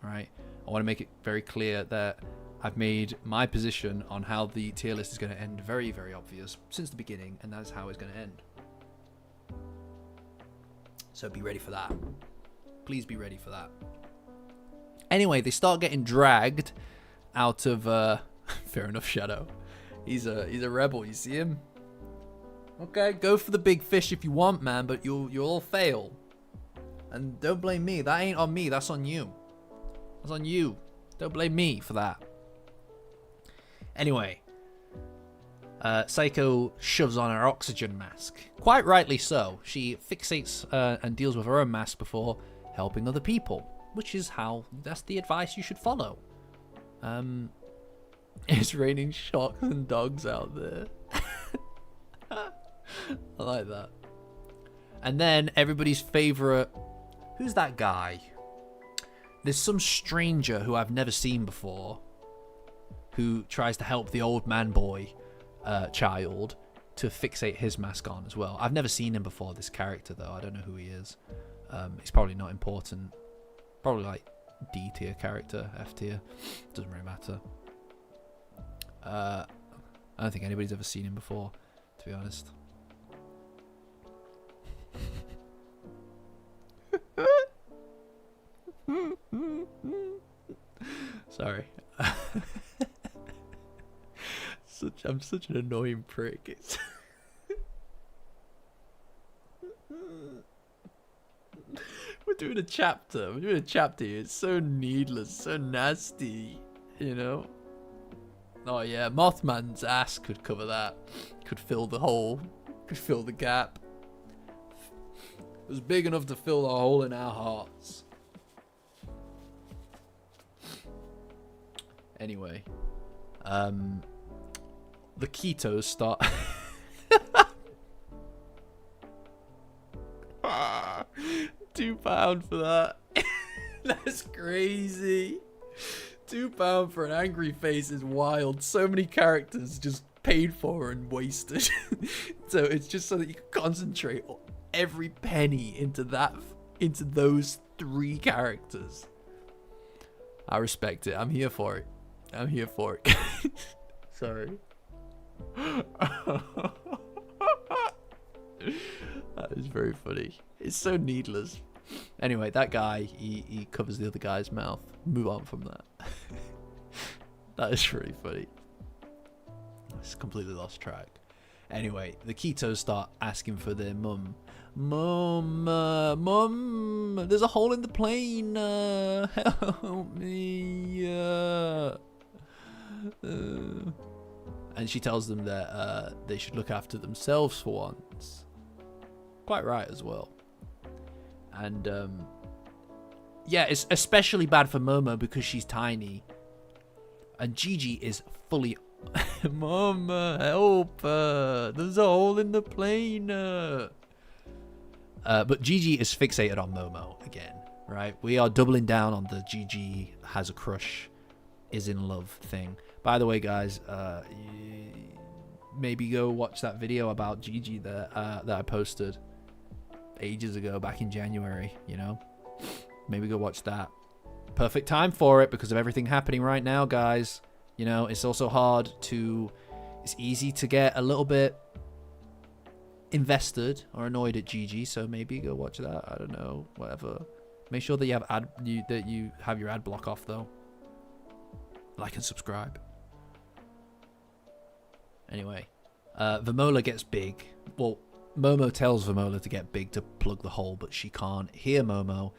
All right? I want to make it very clear that I've made my position on how the tier list is going to end very, very obvious since the beginning, and that's how it's going to end. So be ready for that. Please be ready for that. Anyway, they start getting dragged out of... fair enough, Shadow. He's a rebel, you see him? Okay, go for the big fish if you want, man, but you'll all fail. And don't blame me. That ain't on me, that's on you. That's on you. Don't blame me for that. Anyway, Seiko shoves on her oxygen mask. Quite rightly so. She fixates and deals with her own mask before helping other people, which is that's the advice you should follow. It's raining sharks and dogs out there. I like that. And then everybody's favorite... Who's that guy? There's some stranger who I've never seen before who tries to help the old man boy child to fixate his mask on as well. I've never seen him before, this character, though. I don't know who he is. He's probably not important. Probably like D tier character, F tier. Doesn't really matter. I don't think anybody's ever seen him before, to be honest. Sorry. I'm such an annoying prick. It's We're doing a chapter. Here. It's so needless, so nasty, Oh yeah, Mothman's ass could cover that. Could fill the hole. Could fill the gap. It was big enough to fill the hole in our hearts. Anyway. The ketos start... £2 for that. That's crazy. £2 for an angry face is wild. So many characters just paid for and wasted. So it's just so that you can concentrate every penny into those 3 characters. I respect it. I'm here for it. Sorry. That is very funny. It's so needless. Anyway, that guy, he covers the other guy's mouth. Move on from that. That is really funny. It's completely lost track. Anyway, the ketos start asking for their mum. Mum, there's a hole in the plane. Help me. And she tells them that they should look after themselves for once. Quite right as well. And yeah, it's especially bad for Momo because she's tiny. And Gigi is fully... Mom, help! There's a hole in the plane. But Gigi is fixated on Momo again, right? We are doubling down on the Gigi has a crush, is in love thing. By the way, guys, maybe go watch that video about Gigi that I posted ages ago, back in January, Maybe go watch that. Perfect time for it because of everything happening right now, guys. It's also hard to... It's easy to get a little bit invested or annoyed at Gigi, so maybe go watch that. I don't know, whatever. Make sure that you have your ad block off, though. Like and subscribe. Anyway, Vamola gets big. Well, Momo tells Vamola to get big to plug the hole, but she can't hear Momo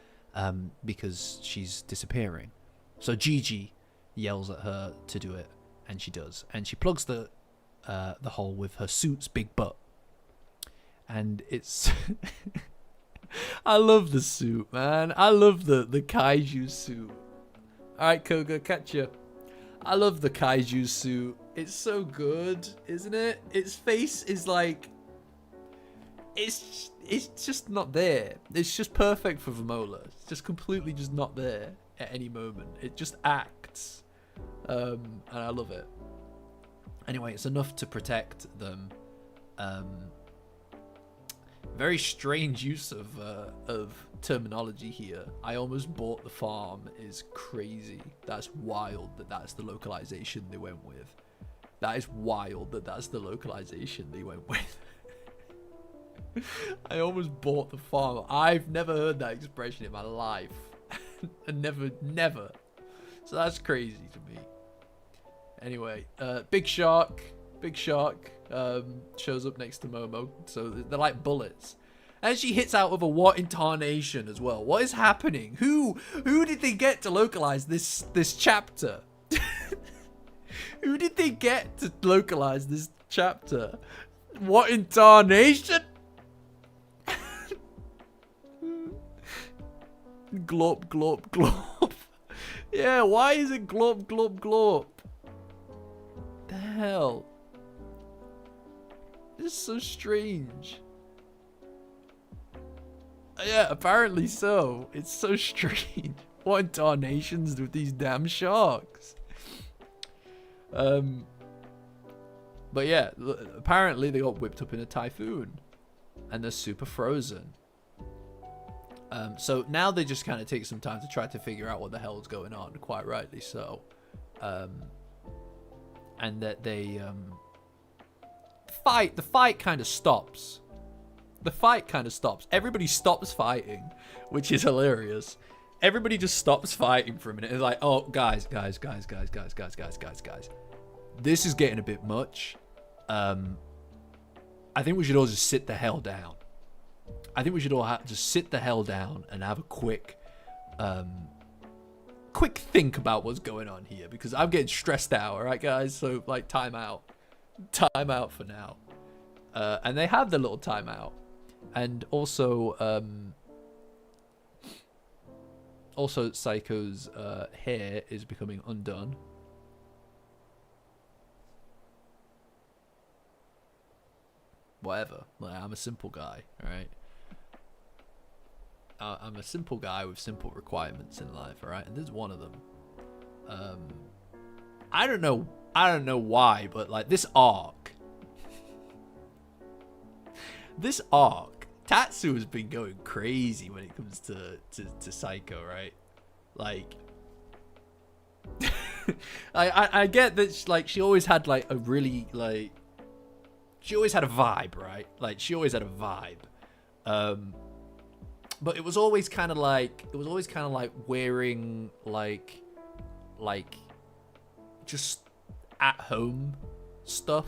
because she's disappearing. So Gigi yells at her to do it, and she does. And she plugs the hole with her suit's big butt. And it's... I love the suit, man. I love the kaiju suit. Alright, Koga, catch ya. I love the kaiju suit. It's so good, isn't it? Its face is like... it's just not there. It's just perfect for Vamola. It's just completely just not there at any moment. It just acts, and I love it. Anyway, it's enough to protect them. Very strange use of terminology here. I almost bought the farm is crazy. That's wild that that's the localization they went with. That is wild that that's the localization they went with. I almost bought the farm. I've never heard that expression in my life. And never. So that's crazy to me. Anyway, big shark shows up next to Momo. So they're like bullets. And she hits out with a what intonation as well. What is happening? Who did they get to localize this chapter? Who did they get to localize this chapter? What intonation? Glop, glop, glop. Yeah, why is it glop, glop, glop? The hell? This is so strange. Yeah, apparently so. It's so strange. What intonations with these damn sharks? But yeah, apparently they got whipped up in a typhoon. And they're super frozen. So now they just kind of take some time to try to figure out what the hell is going on, quite rightly so. And that they the fight kind of stops. The fight kind of stops. Everybody stops fighting, which is hilarious. Everybody just stops fighting for a minute. It's like, oh, guys. This is getting a bit much. I think we should all just sit the hell down. I think we should all just sit the hell down and have a quick think about what's going on here, because I'm getting stressed out. All right, guys. So like, time out for now. And they have the little timeout, and also Psycho's hair is becoming undone. Whatever. Like, I'm a simple guy, all right? I'm a simple guy with simple requirements in life, all right? And this is one of them. I don't know why, but like this arc, Tatsu has been going crazy when it comes to Psycho, right? Like, I get that, like, she always had like a really, like, she always had a vibe, right? Like, she always had a vibe. But it was always kind of like, wearing like just at home stuff.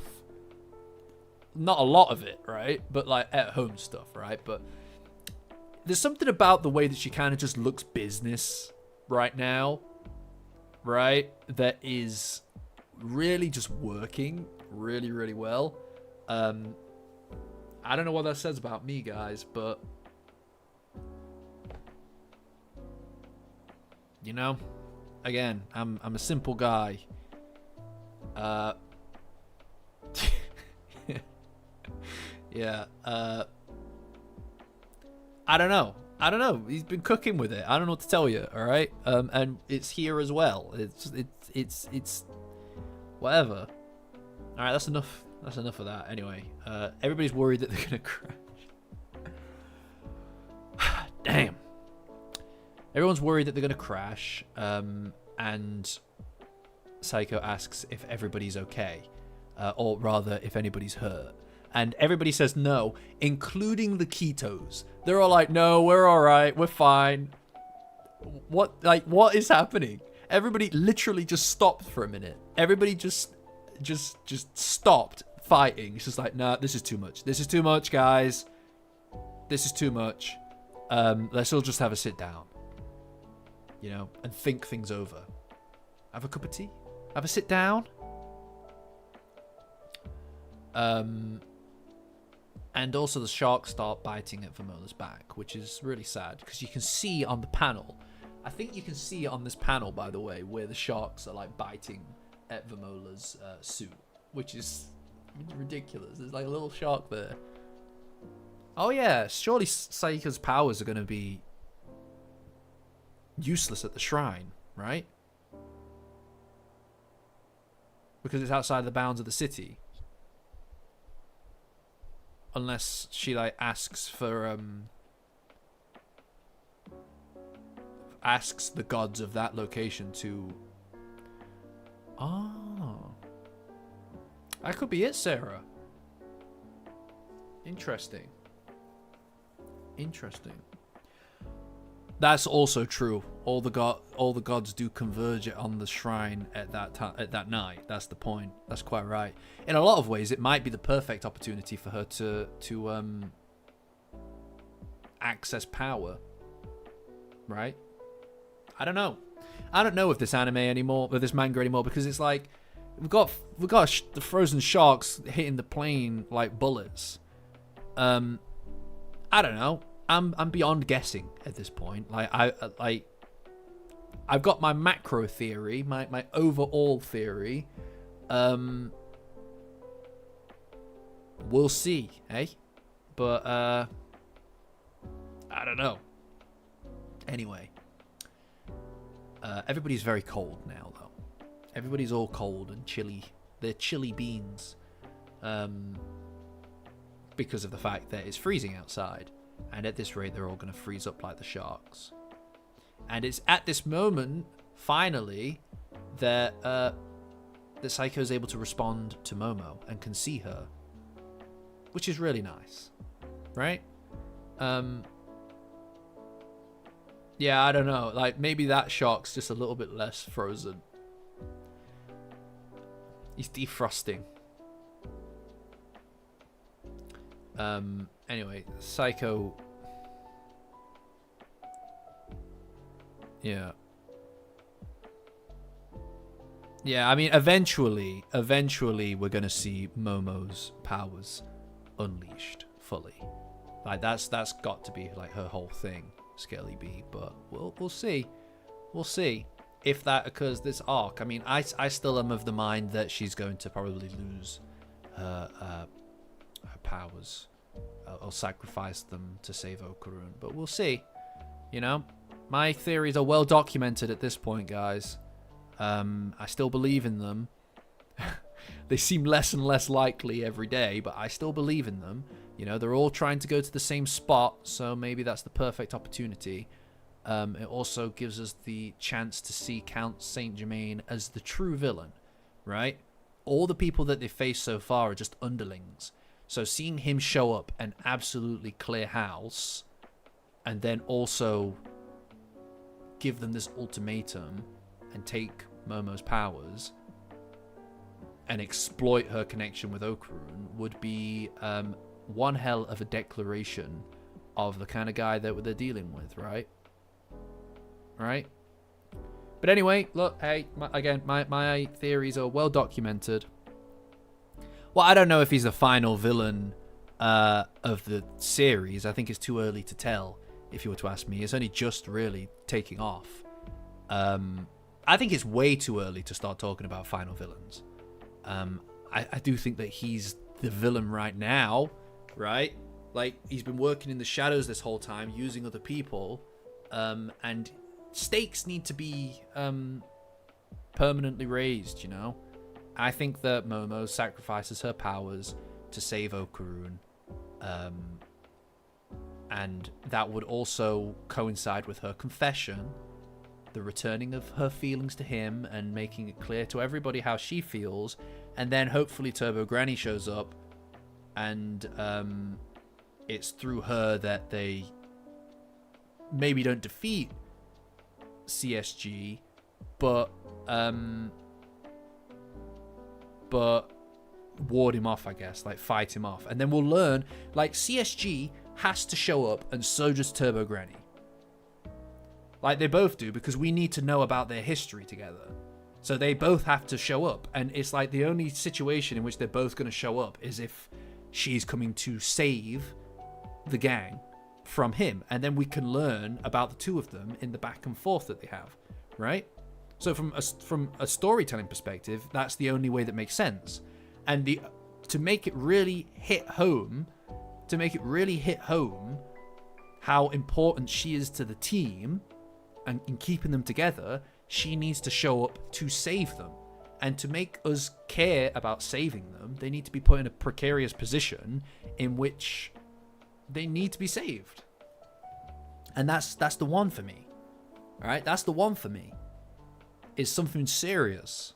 Not a lot of it, right? But like at home stuff, right? But there's something about the way that she kind of just looks business right now, right? That is really just working really, really well. I don't know what that says about me, guys, but you know, again, I'm a simple guy. Yeah. I don't know. He's been cooking with it. I don't know what to tell you. All right. And it's here as well. It's whatever. All right. That's enough. That's enough of that. Anyway, everybody's worried that they're gonna crash. Damn. Everyone's worried that they're gonna crash. And Psycho asks if everybody's okay, or rather, if anybody's hurt. And everybody says no, including the Ketos. They're all like, no, we're all right. We're fine. What is happening? Everybody literally just stopped for a minute. Everybody just stopped fighting. It's just like, nah, this is too much. This is too much, guys. This is too much. Let's all just have a sit down, you know, and think things over. Have a cup of tea? Have a sit down? And also the sharks start biting at Vamola's back, which is really sad, because you can see on the panel, I think you can see on this panel, by the way, where the sharks are like biting at Vamola's suit, which is ridiculous. There's like a little shark there. Oh yeah, surely Saika's powers are going to be useless at the shrine, right? Because it's outside the bounds of the city. Unless she like asks the gods of that location to... Oh. That could be it, Sarah. Interesting. That's also true. All the gods do converge on the shrine at that night. That's the point. That's quite right. In a lot of ways, it might be the perfect opportunity for her to access power. Right? I don't know. I don't know with this anime anymore, with this manga anymore, because it's like we've got the frozen sharks hitting the plane like bullets. I don't know. I'm beyond guessing at this point. Like I've got my macro theory, my overall theory. We'll see, eh? But I don't know. Anyway, everybody's very cold now, though. Everybody's all cold and chilly. They're chilly beans, because of the fact that it's freezing outside. And at this rate, they're all going to freeze up like the sharks. And it's at this moment, finally, that Saiko is able to respond to Momo and can see her, which is really nice, right? Yeah, I don't know. Like maybe that shark's just a little bit less frozen. He's defrosting. Anyway, Saiko. Yeah. Yeah, I mean, eventually we're going to see Momo's powers unleashed fully. Like, that's got to be, like, her whole thing, Scaly B. But we'll see. We'll see if that occurs this arc. I mean, I still am of the mind that she's going to probably lose her powers. Or sacrifice them to save Okarun. But we'll see. You know? My theories are well documented at this point, guys. I still believe in them. They seem less and less likely every day, but I still believe in them. You know, they're all trying to go to the same spot, so maybe that's the perfect opportunity. It also gives us the chance to see Count Saint Germain as the true villain, right? All the people that they face so far are just underlings. So seeing him show up and absolutely clear house, and then also give them this ultimatum and take Momo's powers and exploit her connection with Okarun would be one hell of a declaration of the kind of guy that they're dealing with, right? Right? But anyway, look, hey, my theories are well documented. Well, I don't know if he's the final villain of the series. I think it's too early to tell, if you were to ask me. It's only just really taking off. I think it's way too early to start talking about final villains. I do think that he's the villain right now, right? Like, he's been working in the shadows this whole time, using other people, and stakes need to be permanently raised, you know? I think that Momo sacrifices her powers to save Okarun, and that would also coincide with her confession, the returning of her feelings to him and making it clear to everybody how she feels, and then hopefully Turbo Granny shows up, and it's through her that they maybe don't defeat CSG, but ward him off, I guess, like fight him off. And then we'll learn, like, CSG has to show up, and so does Turbo Granny. Like, they both do, because we need to know about their history together. So they both have to show up, and it's like the only situation in which they're both going to show up is if she's coming to save the gang from him, and then we can learn about the two of them in the back and forth that they have, right? So from a storytelling perspective, that's the only way that makes sense. And to make it really hit home, to make it really hit home how important she is to the team and in keeping them together, she needs to show up to save them. And to make us care about saving them, they need to be put in a precarious position in which they need to be saved. And that's the one for me. All right, that's the one for me. Is something serious.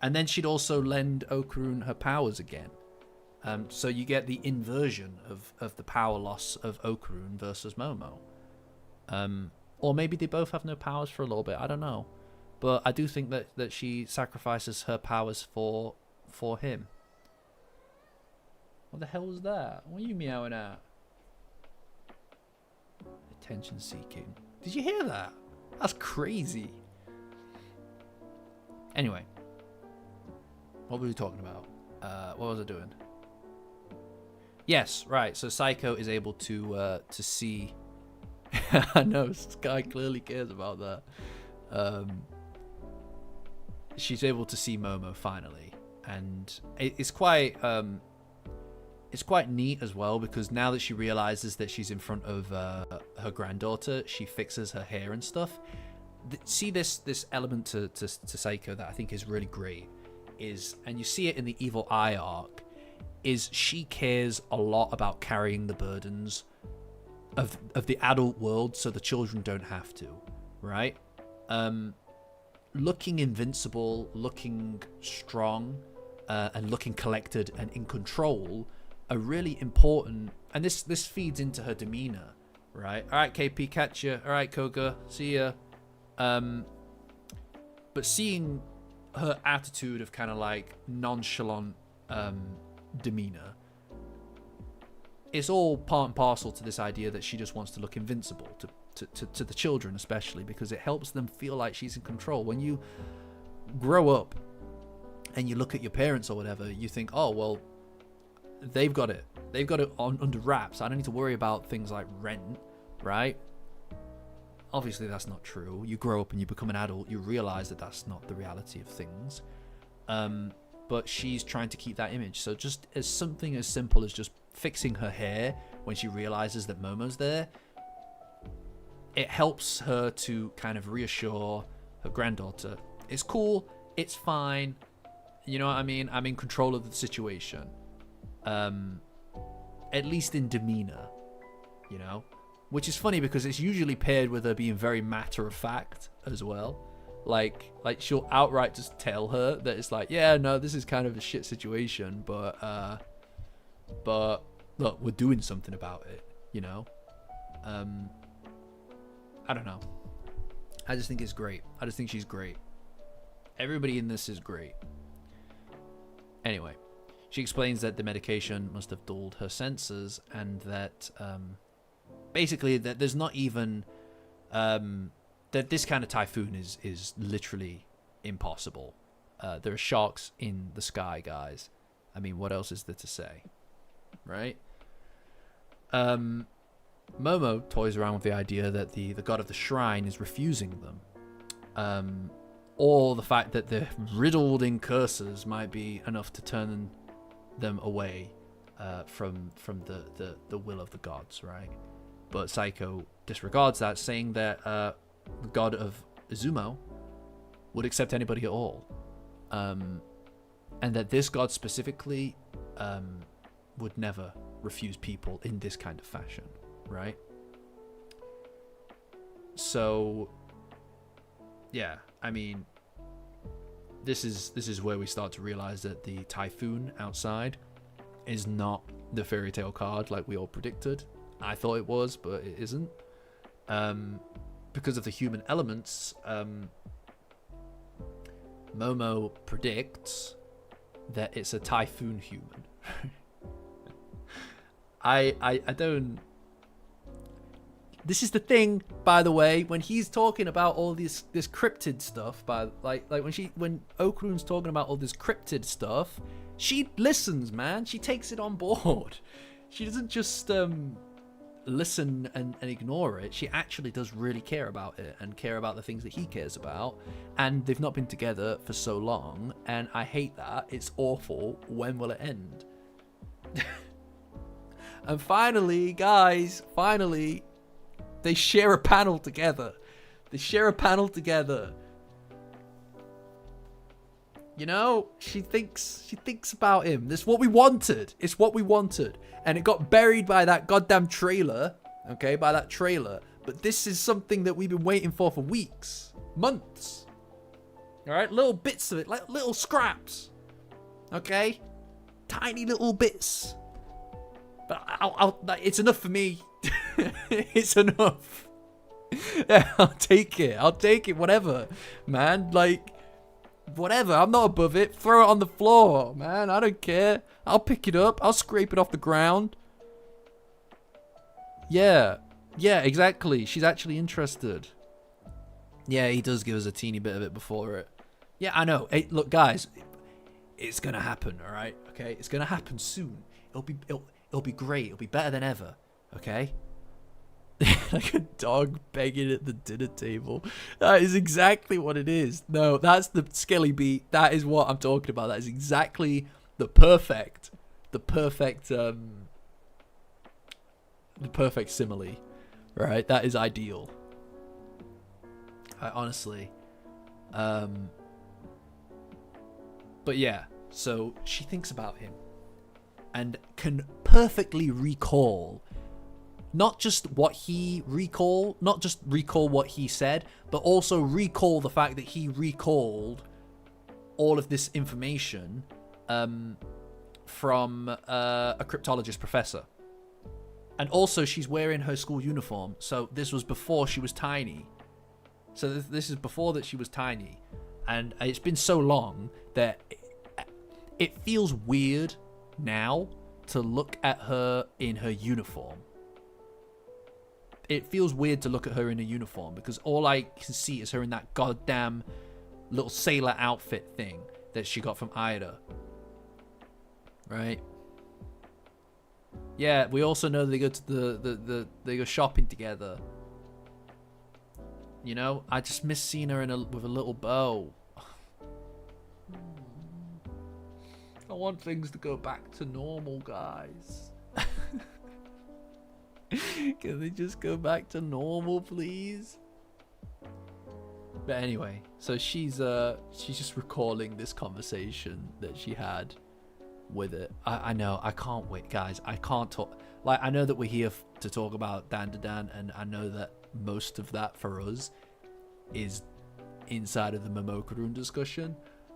And then she'd also lend Okarun her powers again. So you get the inversion of the power loss of Okarun versus Momo. Or maybe they both have no powers for a little bit. I don't know. But I do think that she sacrifices her powers for him. What the hell was that? What are you meowing at? Attention seeking. Did you hear that? That's crazy. Anyway. What were we talking about? What was I doing? Yes, right. So Psycho is able to see. I know Sky clearly cares about that. She's able to see Momo finally, and it's quite neat as well, because now that she realizes that she's in front of her granddaughter, she fixes her hair and stuff. See this element to Psycho that I think is really great is, and you see it in the Evil Eye arc, is she cares a lot about carrying the burdens of the adult world so the children don't have to, right? Looking invincible, looking strong, and looking collected and in control are really important, and this feeds into her demeanor, right? All right, KP, catch ya. All right, Koga, see ya. But seeing her attitude of kind of like nonchalant demeanor, it's all part and parcel to this idea that she just wants to look invincible to the children, especially because it helps them feel like she's in control. When you grow up and you look at your parents or whatever, you think, oh well, they've got it under wraps. I don't need to worry about things like rent, right? Obviously that's not true. You grow up and you become an adult, you realize that that's not the reality of things. But she's trying to keep that image. So just as something as simple as just fixing her hair when she realizes that Momo's there, it helps her to kind of reassure her granddaughter, it's cool, it's fine, you know what I mean? I'm in control of the situation. At least in demeanor, you know? Which is funny because it's usually paired with her being very matter of fact as well. Like she'll outright just tell her that it's like, yeah, no, this is kind of a shit situation, but look, we're doing something about it, you know? I don't know. I just think it's great. I just think she's great. Everybody in this is great. Anyway, she explains that the medication must have dulled her senses, and that basically that there's not even that this kind of typhoon is literally impossible. There are sharks in the sky, guys. I mean, what else is there to say, right? Momo toys around with the idea that the god of the shrine is refusing them, or the fact that they're riddled in curses might be enough to turn them away from the will of the gods, right? But Psycho disregards that, saying that the god of Izumo would accept anybody at all, and that this god specifically would never refuse people in this kind of fashion, right? So yeah, I mean, this is where we start to realize that the typhoon outside is not the fairy tale card like we all predicted. I thought it was, but it isn't. Because of the human elements, Momo predicts that it's a typhoon human. I don't. This is the thing, by the way, when he's talking about all this cryptid stuff, like when Okarun's talking about all this cryptid stuff, she listens, man. She takes it on board. She doesn't just listen and ignore it. She actually does really care about it and care about the things that he cares about. And they've not been together for so long, and I hate that. It's awful. When will it end? And finally, guys, finally, they share a panel together. They share a panel together. You know, she thinks about him. This is what we wanted. It's what we wanted. And it got buried by that goddamn trailer. Okay, by that trailer. But this is something that we've been waiting for weeks. Months. Alright, little bits of it. Like little scraps. Okay? Tiny little bits. But it's enough for me. It's enough. Yeah, I'll take it. I'll take it. Whatever, man. Like, whatever. I'm not above it. Throw it on the floor, man. I don't care. I'll pick it up. I'll scrape it off the ground. Yeah. Yeah, exactly. She's actually interested. Yeah, he does give us a teeny bit of it before it. Yeah, I know. Hey, look, guys. It's gonna happen, all right? Okay? It's gonna happen soon. It'll be great. It'll be better than ever. Okay? Like a dog begging at the dinner table. That is exactly what it is. No, that's the Skelly beat. That is what I'm talking about. That is exactly the perfect simile. Right? That is ideal. Honestly. But yeah, so she thinks about him and can perfectly recall not just what he not just recall what he said, but also recall the fact that he recalled all of this information from a cryptologist professor. And also she's wearing her school uniform, so this was before she was tiny. So this is before that she was tiny. And it's been so long that it feels weird now to look at her in her uniform. It feels weird to look at her in a uniform because all I can see is her in that goddamn little sailor outfit thing that she got from Ida. Right? Yeah, we also know they go to they go shopping together. You know, I just miss seeing her with a little bow. I want things to go back to normal, guys. Can they just go back to normal, please? But anyway, so she's just recalling this conversation that she had with it. I know, I can't wait, guys. I can't talk. Like, I know that we're here to talk about Dandadan, and I know that most of that for us is inside of the Momokurun discussion.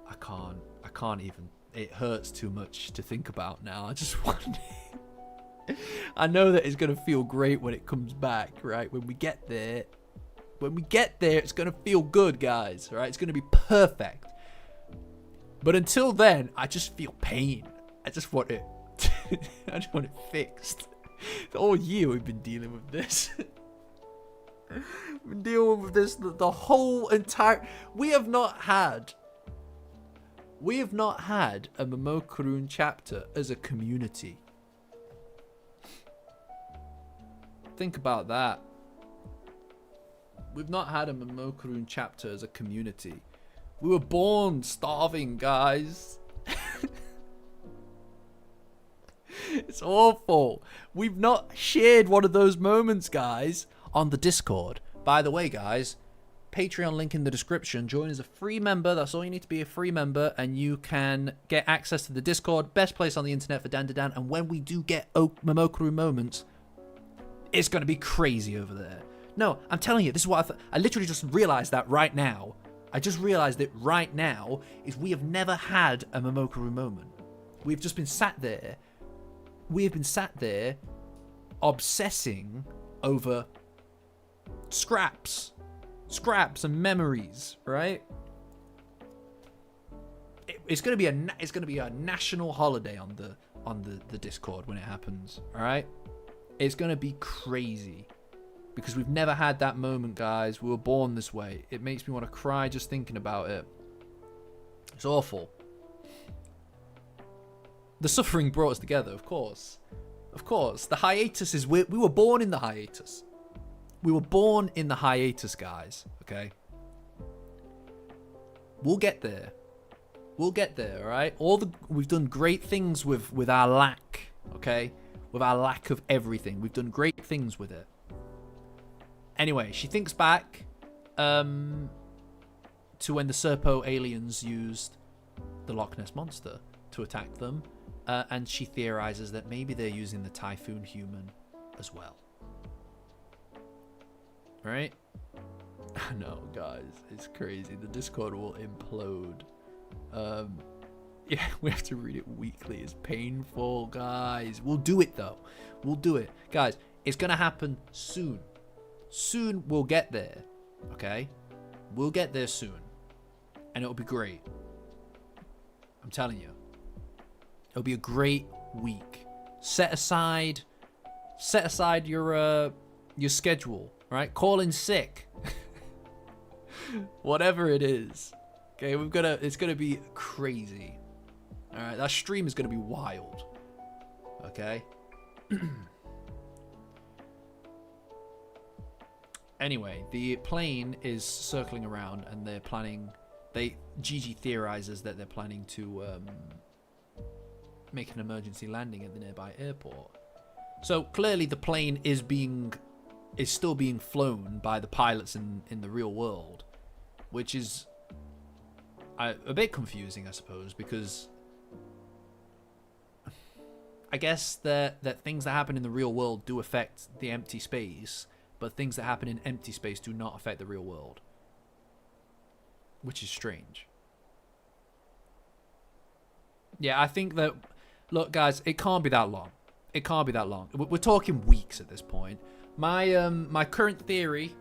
I can't even. It hurts too much to think about now. I just want. I know that it's gonna feel great when it comes back, right? When we get there, it's gonna feel good, guys. Right? It's gonna be perfect. But until then, I just feel pain. I just want it. I just want it fixed. All year we've been dealing with this. We've been dealing with this the whole entire. We have not had a Momokurun chapter as a community. Think about that. We've not had a Momokurun chapter as a community. We were born starving, guys. It's awful. We've not shared one of those moments, guys, on the Discord. By the way, guys, Patreon link in the description. Join as a free member. That's all you need to be, a free member, and you can get access to the Discord. Best place on the internet for Dandadan. And when we do get Momokurun moments, it's going to be crazy over there. No, I'm telling you, this is what I literally just realized that right now. I just realized it right now is we have never had a Momokurun moment. We've just been sat there. We have been sat there obsessing over scraps and memories, right? It's gonna be a national holiday on the Discord when it happens. All right, it's gonna be crazy because we've never had that moment, guys. We were born this way. It makes me want to cry just thinking about it. It's awful. The suffering brought us together, of course. Of course. The hiatus is... We were born in the hiatus. We were born in the hiatus, guys. Okay? We'll get there. We'll get there, alright? We've done great things with our lack. Okay? with our lack of everything. We've done great things with it. Anyway, she thinks back to when the Serpo aliens used the Loch Ness Monster to attack them. And she theorizes that maybe they're using the Typhoon Human as well. Right? I know, guys. It's crazy. The Discord will implode. Yeah, we have to read it weekly. It's painful, guys. We'll do it, though. We'll do it. Guys, it's going to happen soon. Soon we'll get there. Okay? We'll get there soon. And it'll be great. I'm telling you. It'll be a great week. Set aside your schedule, right? Call in sick. Whatever it is. Okay, it's gonna be crazy. Alright, that stream is gonna be wild. Okay? Anyway, the plane is circling around and they're planning. Gigi theorizes that they're planning to make an emergency landing at the nearby airport. So clearly the plane is still being flown by the pilots in the real world, which is a bit confusing, I suppose, because I guess that things that happen in the real world do affect the empty space, but things that happen in empty space do not affect the real world, which is strange. Yeah, I think that, look, guys, it can't be that long. It can't be that long. We're talking weeks at this point. My current theory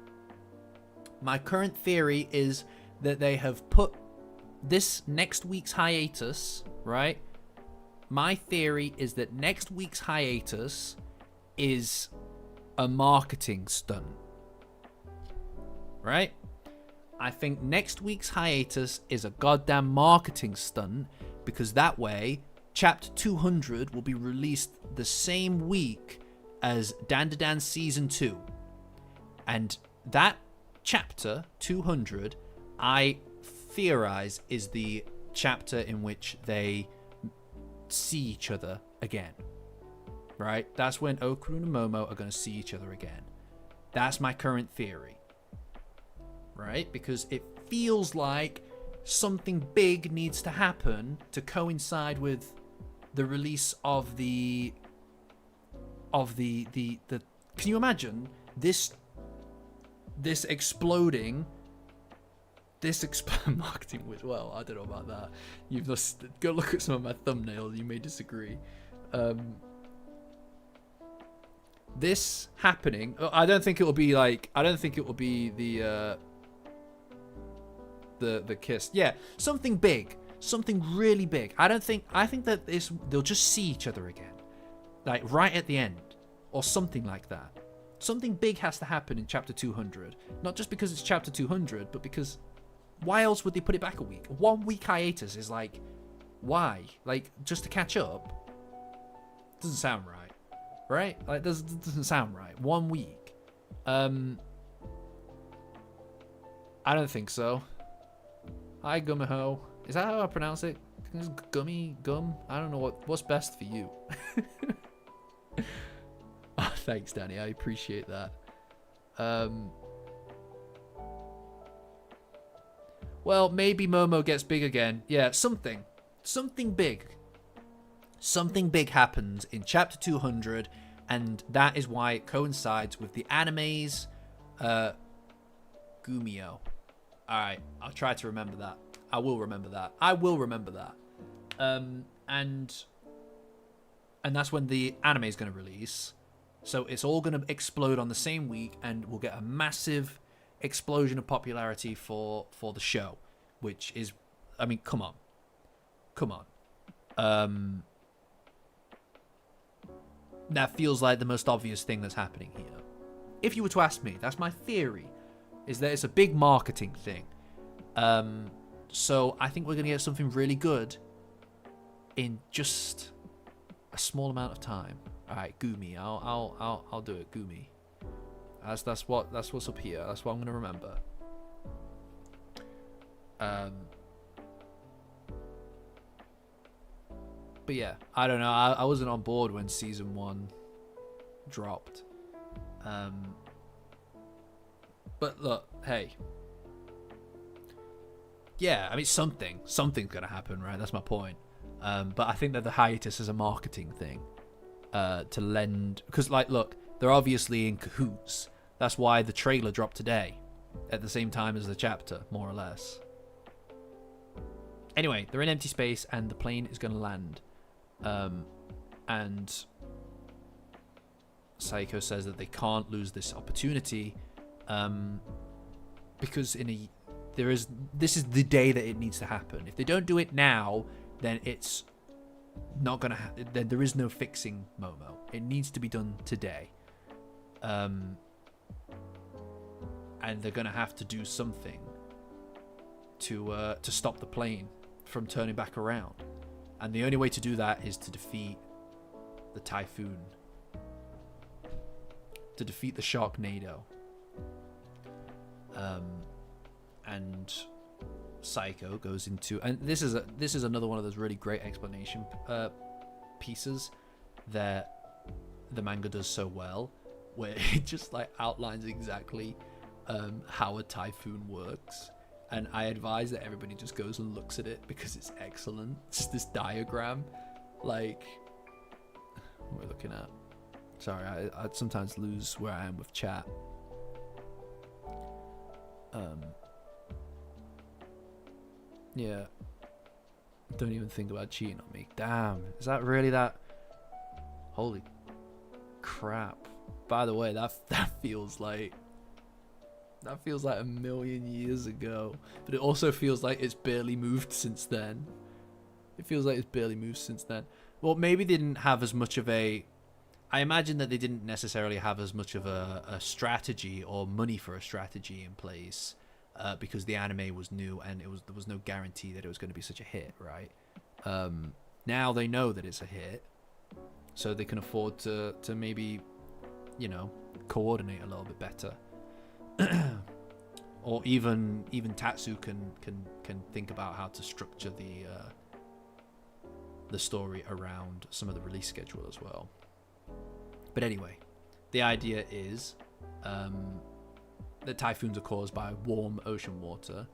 is that they have put this next week's hiatus, right? My theory is that next week's hiatus is a marketing stunt, right? I think next week's hiatus is a goddamn marketing stunt, because that way Chapter 200 will be released the same week as Dandadan Season 2. And that Chapter 200, I theorize, is the chapter in which they see each other again. Right? That's when Okuru and Momo are going to see each other again. That's my current theory. Right? Because it feels like something big needs to happen to coincide with the release of the can you imagine this exploding marketing with, well, I don't know about that. You've just go look at some of my thumbnails, you may disagree. This happening, I don't think it will be the kiss. Yeah, something big. Something really big. I think that they'll just see each other again. Like right at the end. Or something like that. Something big has to happen in Chapter 200. Not just because it's Chapter 200, but because why else would they put it back a week? 1 week hiatus is like, why? Like, just to catch up? Doesn't sound right. Right? Like, doesn't sound right. 1 week. I don't think so. Hi, Gumiho. Is that how I pronounce it? Gum? I don't know what's best for you. Oh, thanks, Danny. I appreciate that. Well, maybe Momo gets big again. Yeah, something big. Something big happens in Chapter 200, and that is why it coincides with the anime's Gumio. Alright, I'll try to remember that. I will remember that. And that's when the anime is going to release. So it's all going to explode on the same week, and we'll get a massive explosion of popularity for the show, which is, I mean, come on. That feels like the most obvious thing that's happening here. If you were to ask me, that's my theory, is that it's a big marketing thing. So I think we're going to get something really good in just a small amount of time. All right, Gumi. I'll do it, Gumi. That's what's up here. That's what I'm going to remember. But yeah, I don't know. I wasn't on board when season 1 dropped. But look, hey. Yeah, I mean, something's gonna happen, right? That's my point. But I think that the hiatus is a marketing thing, to lend, because like, look, they're obviously in cahoots. That's why the trailer dropped today, at the same time as the chapter, more or less. Anyway, they're in empty space, and the plane is gonna land, and Saiko says that they can't lose this opportunity, because this is the day that it needs to happen. If they don't do it now, then it's not gonna happen. Then there is no fixing Momo. It needs to be done today, and they're gonna have to do something to stop the plane from turning back around. And the only way to do that is to defeat the typhoon, to defeat the Sharknado. And Saiko goes into, and this is another one of those really great explanation pieces that the manga does so well, where it just like outlines exactly how a typhoon works. And I advise that everybody just goes and looks at it because it's excellent. It's this diagram, like, what we're looking at. Sorry, I sometimes lose where I am with chat. Yeah. Don't even think about cheating on me. Damn, is that really that? Holy crap. By the way, that feels like a million years ago. But it also feels like it's barely moved since then. Well, maybe they didn't have as much of a... I imagine that they didn't necessarily have as much of a strategy or money for a strategy in place, because the anime was new and there was no guarantee that it was going to be such a hit, right? Now they know that it's a hit, so they can afford to maybe, you know, coordinate a little bit better. Or even Tatsu can think about how to structure the story around some of the release schedule as well. But anyway, the idea is that typhoons are caused by warm ocean water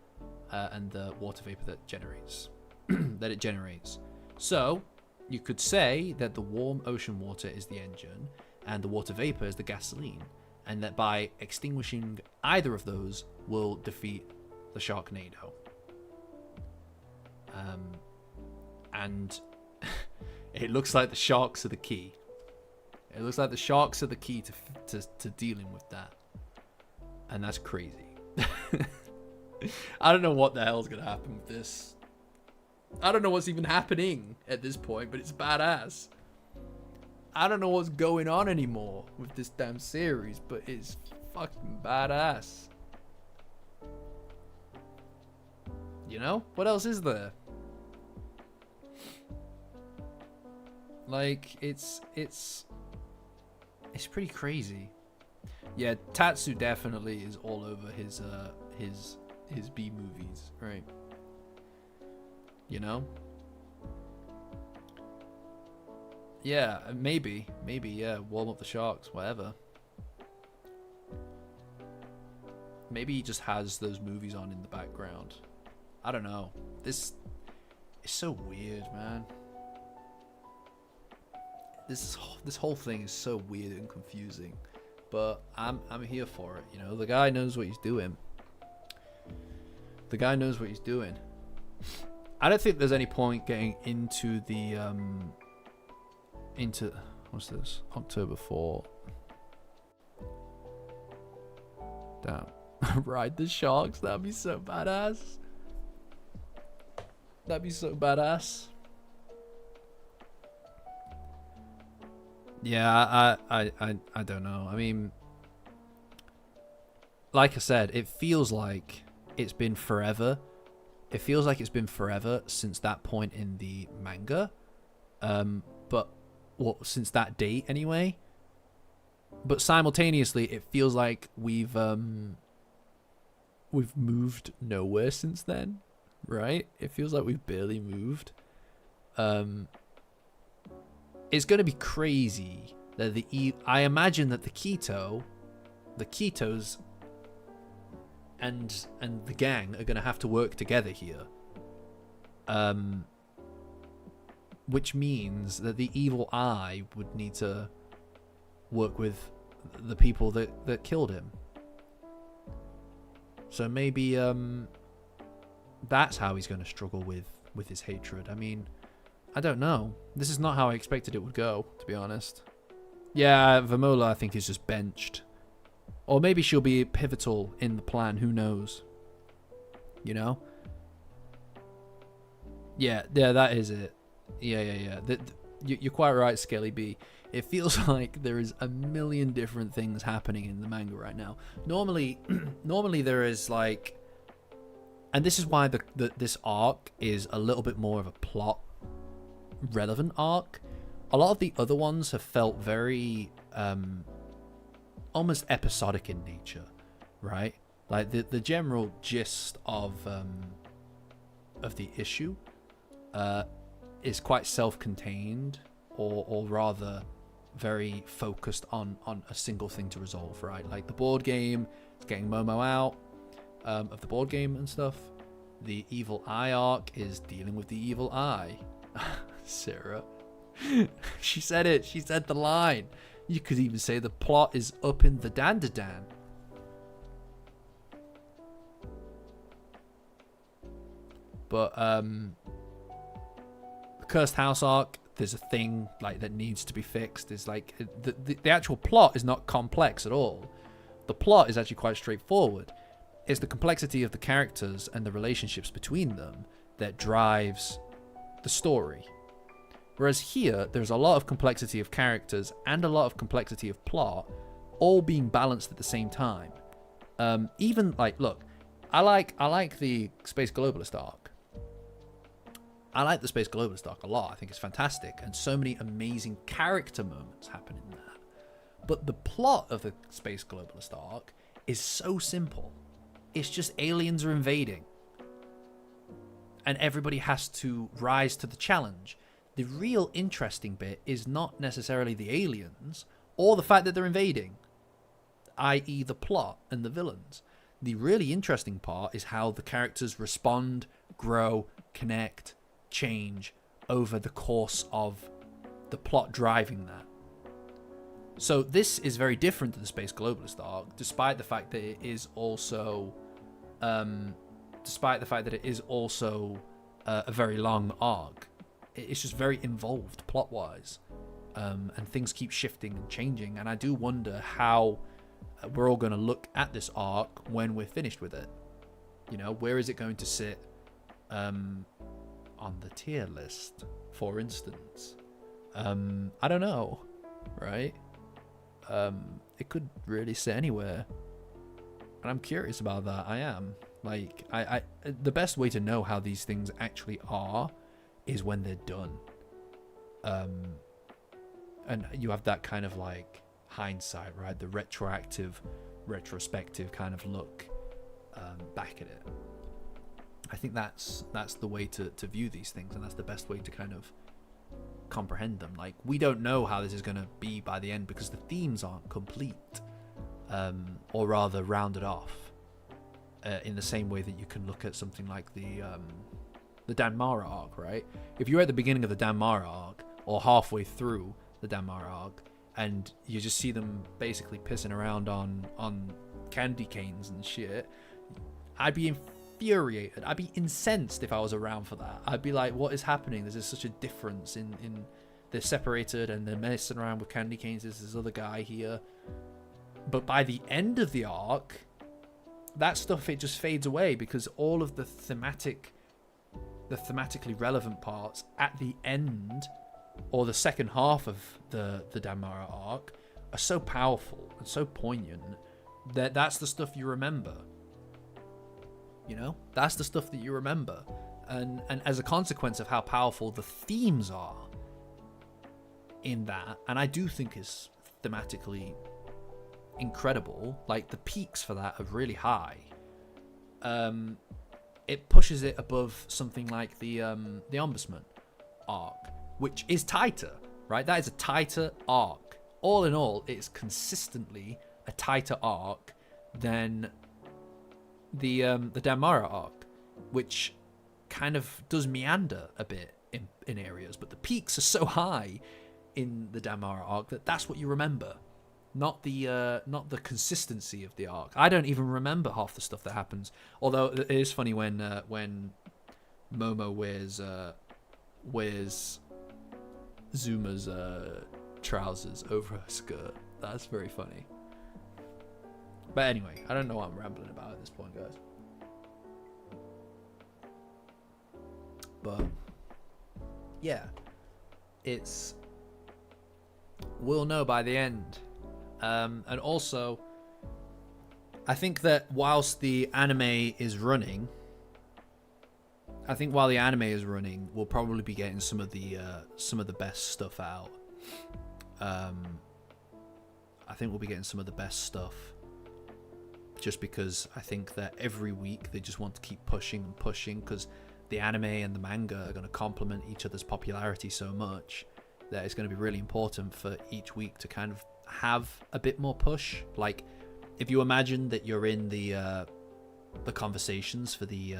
and the water vapor that it generates. So you could say that the warm ocean water is the engine and the water vapor is the gasoline, and that by extinguishing either of those will defeat the Sharknado. And it looks like the sharks are the key. It looks like the sharks are the key to dealing with that. And that's crazy. I don't know what the hell's going to happen with this. I don't know what's even happening at this point, but it's badass. I don't know what's going on anymore with this damn series, but it's fucking badass. You know? What else is there? Like, it's pretty crazy. Yeah, Tatsu definitely is all over his B movies, right? You know? Yeah, maybe, yeah, warm up the sharks, whatever. Maybe he just has those movies on in the background. I don't know. This is so weird, man. This whole thing is so weird and confusing, but I'm here for it. You know, the guy knows what he's doing. I don't think there's any point getting into the what's this? October 4. Damn. Ride the sharks. That'd be so badass. Yeah, I don't know. I mean, like I said, it feels like it's been forever. It feels like it's been forever since that point in the manga. But since that date anyway. But simultaneously, it feels like we've moved nowhere since then, right? It feels like we've barely moved. It's going to be crazy I imagine that the Ketos, and the gang are going to have to work together here. Which means that the evil eye would need to work with the people that killed him. So maybe that's how he's going to struggle with his hatred. I mean, I don't know. This is not how I expected it would go, to be honest. Yeah, Vamola I think is just benched. Or maybe she'll be pivotal in the plan, who knows? You know? Yeah, that is it. Yeah. You're quite right, Skelly B. It feels like there is a million different things happening in the manga right now. Normally there is like, and this is why this arc is a little bit more of a plot relevant arc. A lot of the other ones have felt very almost episodic in nature, right? Like the general gist of the issue is quite self-contained, or rather very focused on a single thing to resolve, right? Like the board game, it's getting Momo out of the board game and stuff. The evil eye arc is dealing with the evil eye. Sarah. She said it. She said the line. You could even say the plot is up in the Dandadan. But the Cursed House arc, there's a thing like that needs to be fixed. Is like the actual plot is not complex at all. The plot is actually quite straightforward. It's the complexity of the characters and the relationships between them that drives the story. Whereas here, there's a lot of complexity of characters and a lot of complexity of plot, all being balanced at the same time. Even like, look, I like the Space Globalist arc. I like the Space Globalist arc a lot. I think it's fantastic, and so many amazing character moments happen in that. But the plot of the Space Globalist arc is so simple. It's just aliens are invading, and everybody has to rise to the challenge. The real interesting bit is not necessarily the aliens or the fact that they're invading, i.e. the plot and the villains. The really interesting part is how the characters respond, grow, connect, change over the course of the plot driving that. So this is very different to the Space Globalist arc, despite the fact that it is also a very long arc. It's just very involved plot-wise, and things keep shifting and changing, and I do wonder how we're all going to look at this arc when we're finished with it. You know, where is it going to sit on the tier list, for instance? I don't know, right? It could really sit anywhere, and I'm curious about that. I am. Like, I the best way to know how these things actually are is when they're done. And you have that kind of like hindsight, right? The retrospective kind of look back at it. I think that's the way to view these things, and that's the best way to kind of comprehend them. Like, we don't know how this is going to be by the end because the themes aren't complete, or rather rounded off, in the same way that you can look at something like the Danmara arc, right? If you're at the beginning of the Danmara arc, or halfway through the Danmara arc, and you just see them basically pissing around on candy canes and shit, I'd be infuriated. I'd be incensed if I was around for that. I'd be like, what is happening? There's such a difference in they're separated and they're messing around with candy canes. There's this other guy here. But by the end of the arc, that stuff, it just fades away, because all of the thematically relevant parts at the end, or the second half of the Danmara arc, are so powerful and so poignant that that's the stuff you remember. You know, that's the stuff that you remember, and as a consequence of how powerful the themes are in that, and I do think is thematically incredible, like the peaks for that are really high. It pushes it above something like the Ombudsman arc, which is tighter, right? That is a tighter arc. all in all, it's consistently a tighter arc than the Damara arc, which kind of does meander a bit in areas, but the peaks are so high in the Damara arc that's what you remember, not the consistency of the arc. I don't even remember half the stuff that happens. Although it is funny when Momo wears Zuma's trousers over her skirt. That's very funny. But anyway, I don't know what I'm rambling about at this point, guys. But yeah, we'll know by the end. And also, I think that whilst the anime is running, we'll probably be getting some of the best stuff out. I think we'll be getting some of the best stuff, just because I think that every week they just want to keep pushing and pushing, because the anime and the manga are going to complement each other's popularity so much that it's going to be really important for each week to kind of have a bit more push. Like, if you imagine that you're in the conversations for the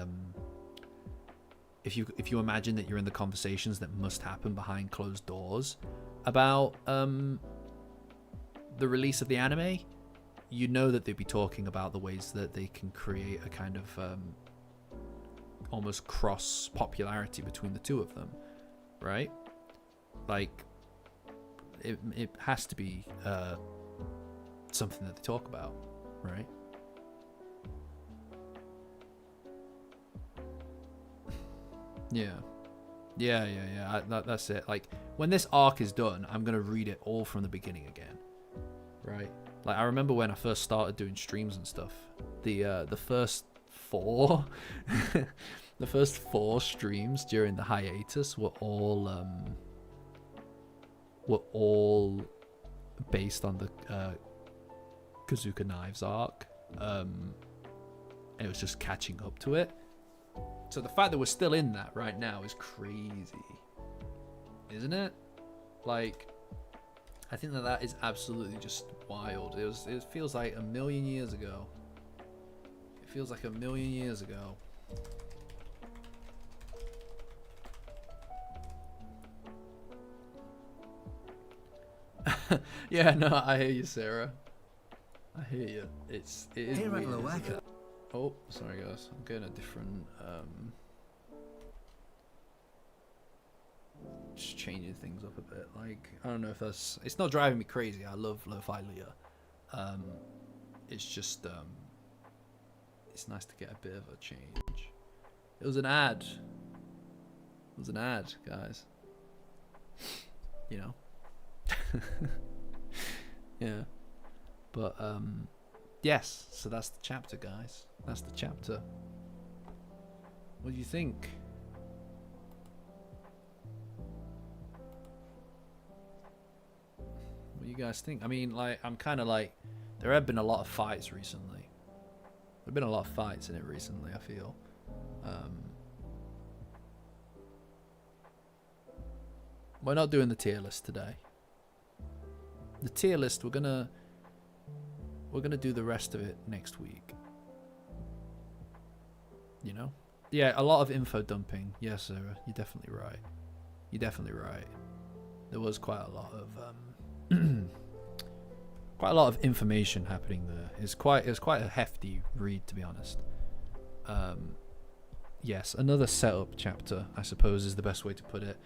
if you imagine that you're in the conversations that must happen behind closed doors about the release of the anime, you know that they'd be talking about the ways that they can create a kind of almost cross popularity between the two of them, right? Like, it has to be something that they talk about, right? Yeah. That's it. Like, when this arc is done, I'm gonna read it all from the beginning again, right? Like, I remember when I first started doing streams and stuff, the first four the first four streams during the hiatus were all based on the Kazuka Knives arc. It was just catching up to it. So the fact that we're still in that right now is crazy, isn't it? Like, I think that is absolutely just wild. It feels like a million years ago. It feels like a million years ago. Yeah, no, I hear you, Sarah. I hear you. It is weird, isn't it? Oh, sorry guys, I'm getting a different just changing things up a bit. Like, I don't know if it's not driving me crazy. I love Lo-Fi Leah. It's just it's nice to get a bit of a change. It was an ad, guys, you know. Yeah, but yes, so that's the chapter, guys. That's the chapter. What do you think? What do you guys think? I mean, like, I'm kind of like, there have been a lot of fights recently. There have been a lot of fights in it recently, I feel. We're not doing the tier list today. The tier list, we're gonna do the rest of it next week. You know? Yeah, a lot of info dumping. Yes, Sarah, you're definitely right. You're definitely right. There was quite a lot of information happening there. It was quite a hefty read, to be honest. Yes, another setup chapter, I suppose, is the best way to put it.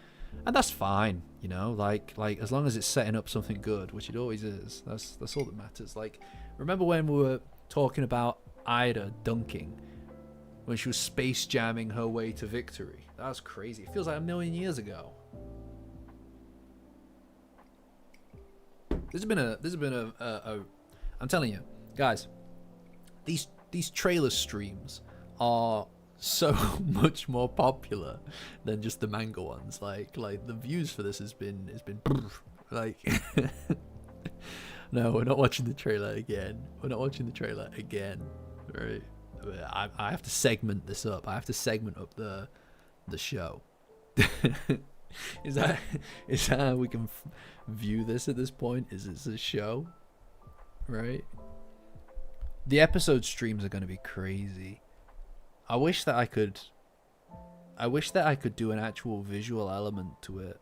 And that's fine, you know, like as long as it's setting up something good, which it always is. That's all that matters. Like, remember when we were talking about Ida dunking when she was space jamming her way to victory? That was crazy. It feels like a million years ago. This has been a I'm telling you, guys, these trailer streams are so much more popular than just the manga ones. Like the views for this has been like no, we're not watching the trailer again. Right? I have to segment this up. I have to segment up the show. Is that how we can view this at this point? Is this a show? Right? The episode streams are going to be crazy. I wish that I could do an actual visual element to it,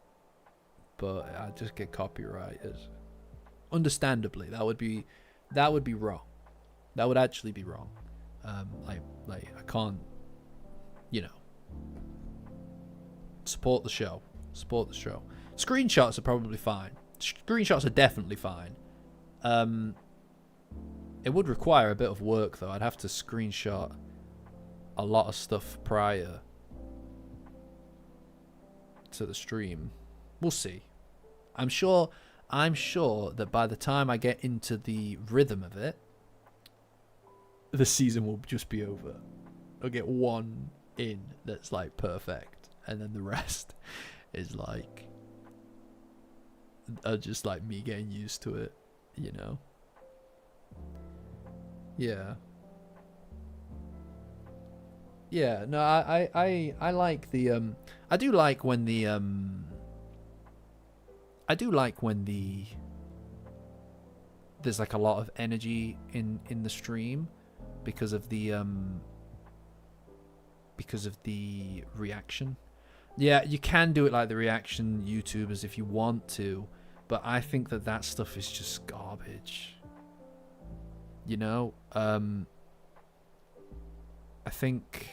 but I just get copyrighted. Understandably, that would be wrong. That would actually be wrong. Like I can't, support the show. Support the show. Screenshots are probably fine. Screenshots are definitely fine. It would require a bit of work though. I'd have to screenshot a lot of stuff prior to the stream. We'll see. I'm sure that by the time I get into the rhythm of it, the season will just be over. I'll get one in that's like perfect, and then the rest is like just like me getting used to it, Yeah, no, I like the I do like when there's like a lot of energy in the stream because of the reaction. Yeah, you can do it like the reaction YouTubers if you want to, but I think that stuff is just garbage. I think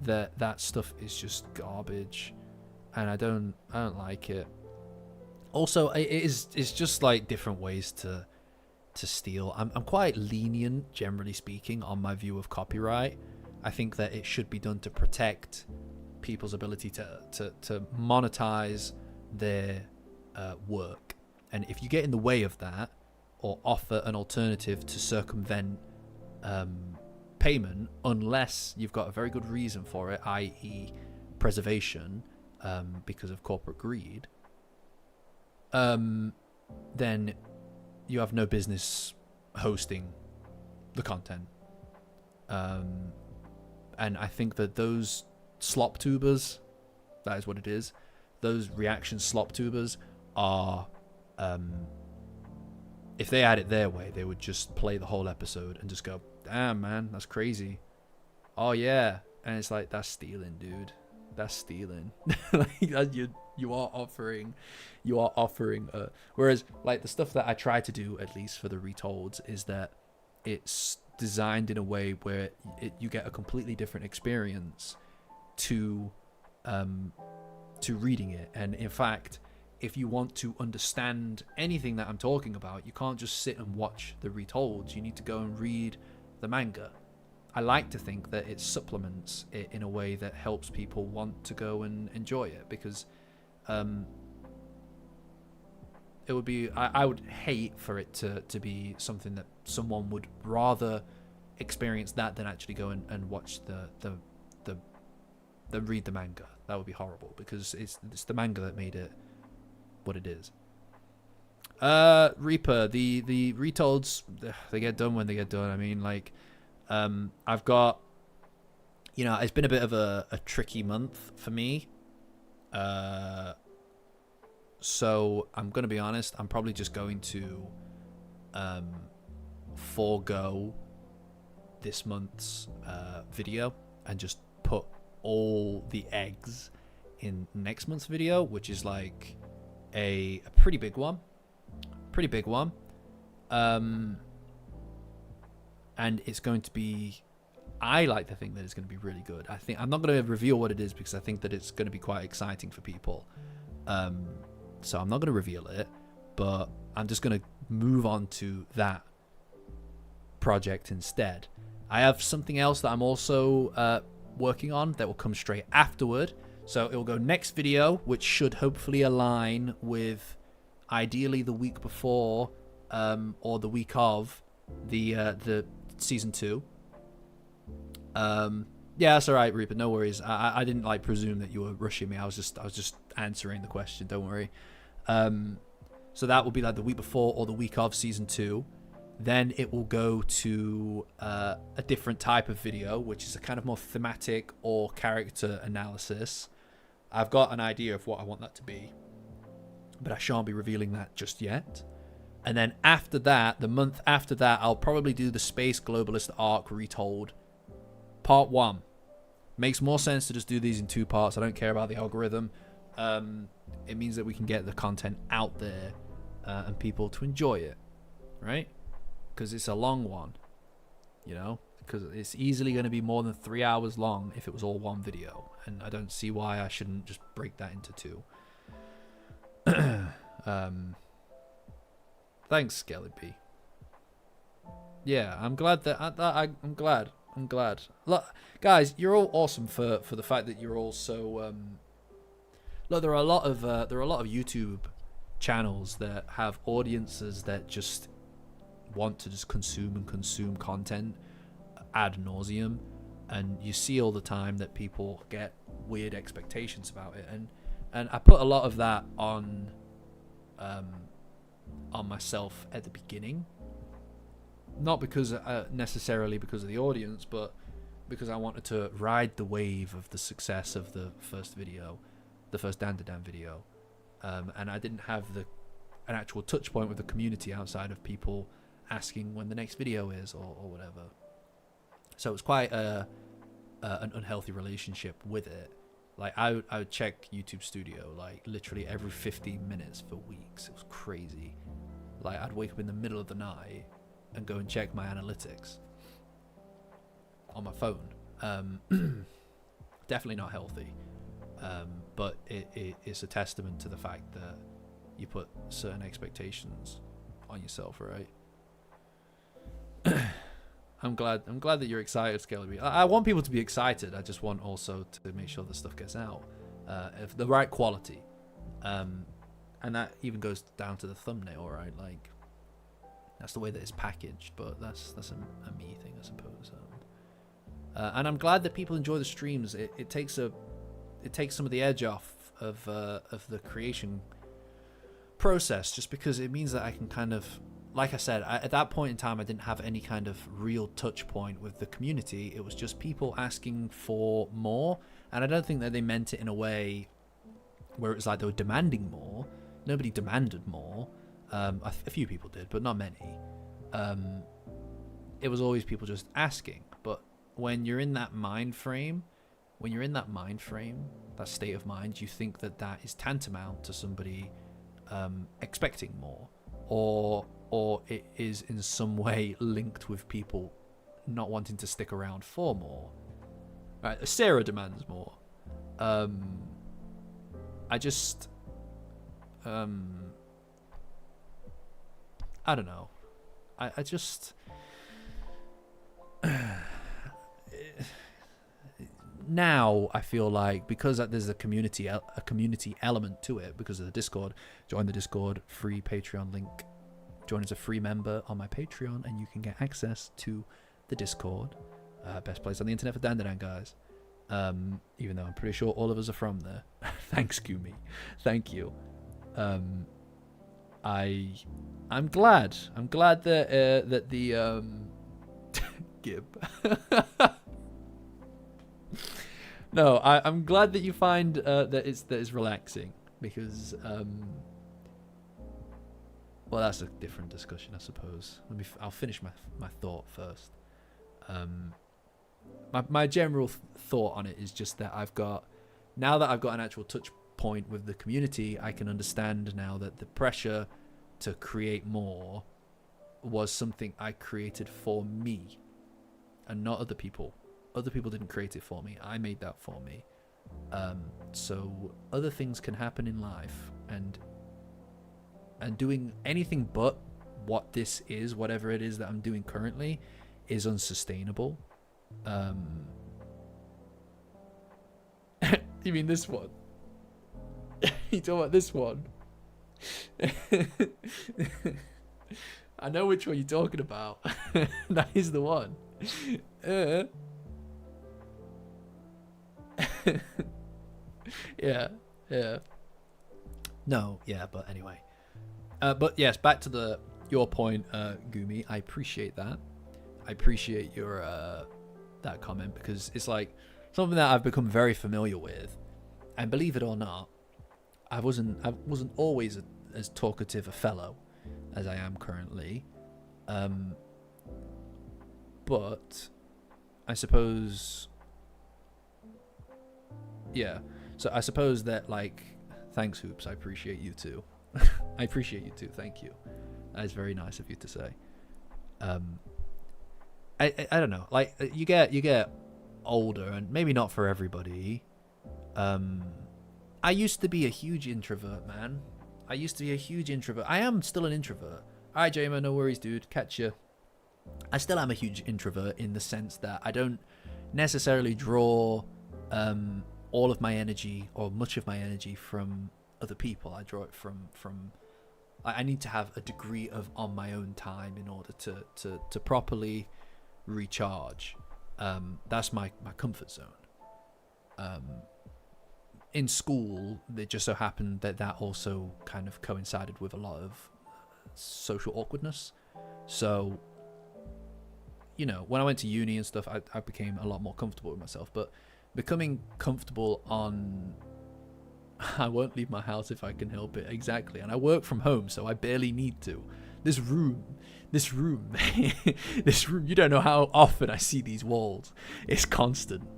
that stuff is just garbage, and I don't like it. Also, it's just like different ways to steal. I'm quite lenient, generally speaking, on my view of copyright. I think that it should be done to protect people's ability to monetize their work, and if you get in the way of that or offer an alternative to circumvent payment, unless you've got a very good reason for it, i.e. preservation, because of corporate greed, then you have no business hosting the content. And I think that those slop tubers, that is what it is, those reaction slop tubers are, if they had it their way, they would just play the whole episode and just go, damn man, that's crazy. Oh yeah. And it's like, that's stealing, dude. That's stealing. Like you are offering whereas like the stuff that I try to do, at least for the retolds, is that it's designed in a way where you get a completely different experience to reading it. And in fact, if you want to understand anything that I'm talking about, you can't just sit and watch the retolds. You need to go and read the manga. I like to think that it supplements it in a way that helps people want to go and enjoy it, because it would be, I would hate for it to be something that someone would rather experience that than actually go and watch the read the manga. That would be horrible, because it's the manga that made it what it is. Reaper, the retolds, they get done when they get done. I mean, like, I've got, it's been a bit of a tricky month for me. So I'm going to be honest, I'm probably just going to forego this month's video and just put all the eggs in next month's video, which is like a pretty big one. And it's going to be, I like to think that it's going to be really good. I think I'm not going to reveal what it is, because I think that it's going to be quite exciting for people. So I'm not going to reveal it, but I'm just going to move on to that project instead. I have something else that I'm also working on that will come straight afterward. So it will go next video, which should hopefully align with ideally the week before or the week of the season 2. Yeah, that's all right, Reaper. No worries. I didn't like presume that you were rushing me. I was just answering the question. Don't worry. So that will be like the week before or the week of season 2. Then it will go to a different type of video, which is a kind of more thematic or character analysis. I've got an idea of what I want that to be, but I shan't be revealing that just yet. And then after that, the month after that, I'll probably do the Space Globalist arc retold. Part 1. Makes more sense to just do these in 2 parts. I don't care about the algorithm. It means that we can get the content out there and people to enjoy it, right? Because it's a long one, you know? Because it's easily going to be more than 3 hours long if it was all one video. And I don't see why I shouldn't just break that into 2. Thanks, Skelly B. Yeah, I'm glad that I'm glad. Look, guys, you're all awesome for the fact that you're all so. Look, there are a lot of YouTube channels that have audiences that just want to just consume content ad nauseum, and you see all the time that people get weird expectations about it, and I put a lot of that on myself at the beginning, not because necessarily because of the audience, but because I wanted to ride the wave of the success of the first Dandadan video, and I didn't have an actual touch point with the community outside of people asking when the next video is or whatever. So it was quite an unhealthy relationship with it. Like I would check YouTube Studio like literally every 15 minutes for weeks. It was crazy. Like I'd wake up in the middle of the night and go and check my analytics on my phone. Definitely not healthy. But it's a testament to the fact that you put certain expectations on yourself, right? I'm glad that you're excited, Skelly. I want people to be excited. I just want also to make sure the stuff gets out of the right quality, and that even goes down to the thumbnail, right? Like that's the way that it's packaged, but that's a me thing, I suppose. And I'm glad that people enjoy the streams. It takes some of the edge off of the creation process, just because it means that I can kind of, like I said, at that point in time, I didn't have any kind of real touch point with the community. It was just people asking for more. And I don't think that they meant it in a way where it was like they were demanding more. Nobody demanded more. A few people did, but not many. It was always people just asking. But when you're in that mind frame, that state of mind, you think that is tantamount to somebody expecting more. Or it is in some way linked with people not wanting to stick around for more. Right, Sarah demands more. I just I don't know. I just now I feel like, because there's a community element to it because of the Discord. Join the Discord, free Patreon link. Join as a free member on my Patreon, and you can get access to the Discord. Best place on the internet for Dandadan, guys. Even though I'm pretty sure all of us are from there. Thanks, Gumi. Thank you. I'm glad that the Gib. No, I'm glad that you find that it's relaxing, because well, that's a different discussion, I suppose. I'll finish my thought first. My general thought on it is just that now that I've got an actual touch point with the community, I can understand now that the pressure to create more was something I created for me and not other people. Other people didn't create it for me. I made that for me. So other things can happen in life, and doing anything but what this is, whatever it is that I'm doing currently, is unsustainable. You mean this one? You talking about this one? I know which one you're talking about. That is the one. Yeah. No, yeah, but anyway. But yes, back to your point, Gumi. I appreciate that. I appreciate your that comment, because it's like something that I've become very familiar with, And believe it or not, I wasn't always as talkative a fellow as I am currently. But I suppose, yeah. So I suppose that, like, thanks, Hoops. I appreciate you too. I appreciate you too. Thank you. That is very nice of you to say. I don't know. Like, you get older, and maybe not for everybody. I used to be a huge introvert, man. I used to be a huge introvert. I am still an introvert. All right, Jamer, no worries, dude. Catch you. I still am a huge introvert in the sense that I don't necessarily draw all of my energy or much of my energy from other people. I draw it from I need to have a degree of on my own time in order to properly recharge. That's my comfort zone. In school, it just so happened that also kind of coincided with a lot of social awkwardness. So, you know, when I went to uni and stuff, I became a lot more comfortable with myself. But becoming comfortable on... I won't leave my house if I can help it. Exactly. And I work from home, so I barely need to. This room, this room, you don't know how often I see these walls. It's constant.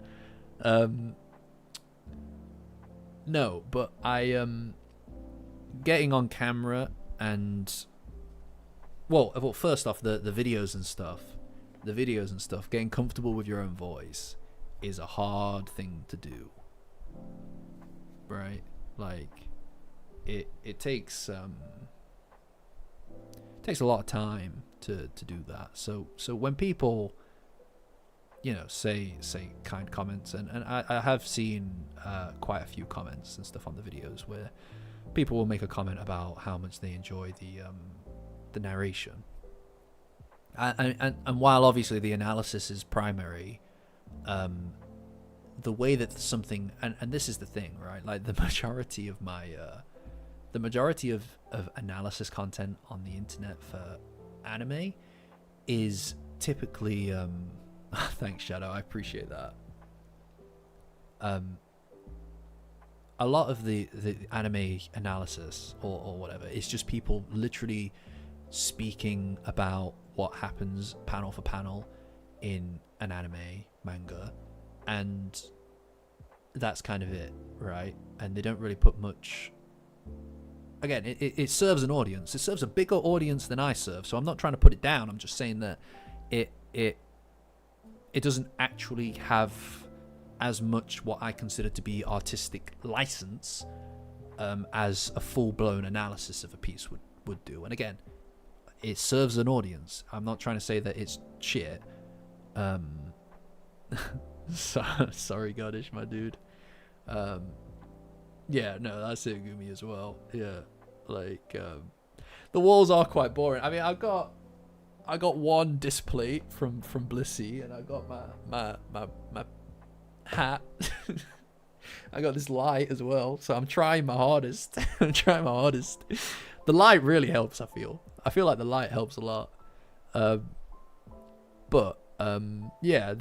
No, but I getting on camera and well, first off, the videos and stuff, getting comfortable with your own voice is a hard thing to do, right? Like, it takes a lot of time to do that. So when people, you know, say kind comments, and I have seen quite a few comments and stuff on the videos where people will make a comment about how much they enjoy the narration, and while obviously the analysis is primary, the way that something, and this is the thing, right? Like, the majority of my of analysis content on the internet for anime is typically thanks, Shadow, I appreciate that. A lot of the anime analysis or whatever is just people literally speaking about what happens panel for panel in an anime manga, and that's kind of it, right? And they don't really put much. Again, it serves an audience. It serves a bigger audience than I serve, so I'm not trying to put it down. I'm just saying that it doesn't actually have as much what I consider to be artistic license as a full-blown analysis of a piece would do. And again, it serves an audience. I'm not trying to say that it's shit. Sorry, Godish, my dude. Yeah, no, that's it, Gumi, as well. Yeah, like, the walls are quite boring. I mean, I got one display from Blissey, and I got my hat. I got this light as well, so I'm trying my hardest. The light really helps. I feel like the light helps a lot. But yeah,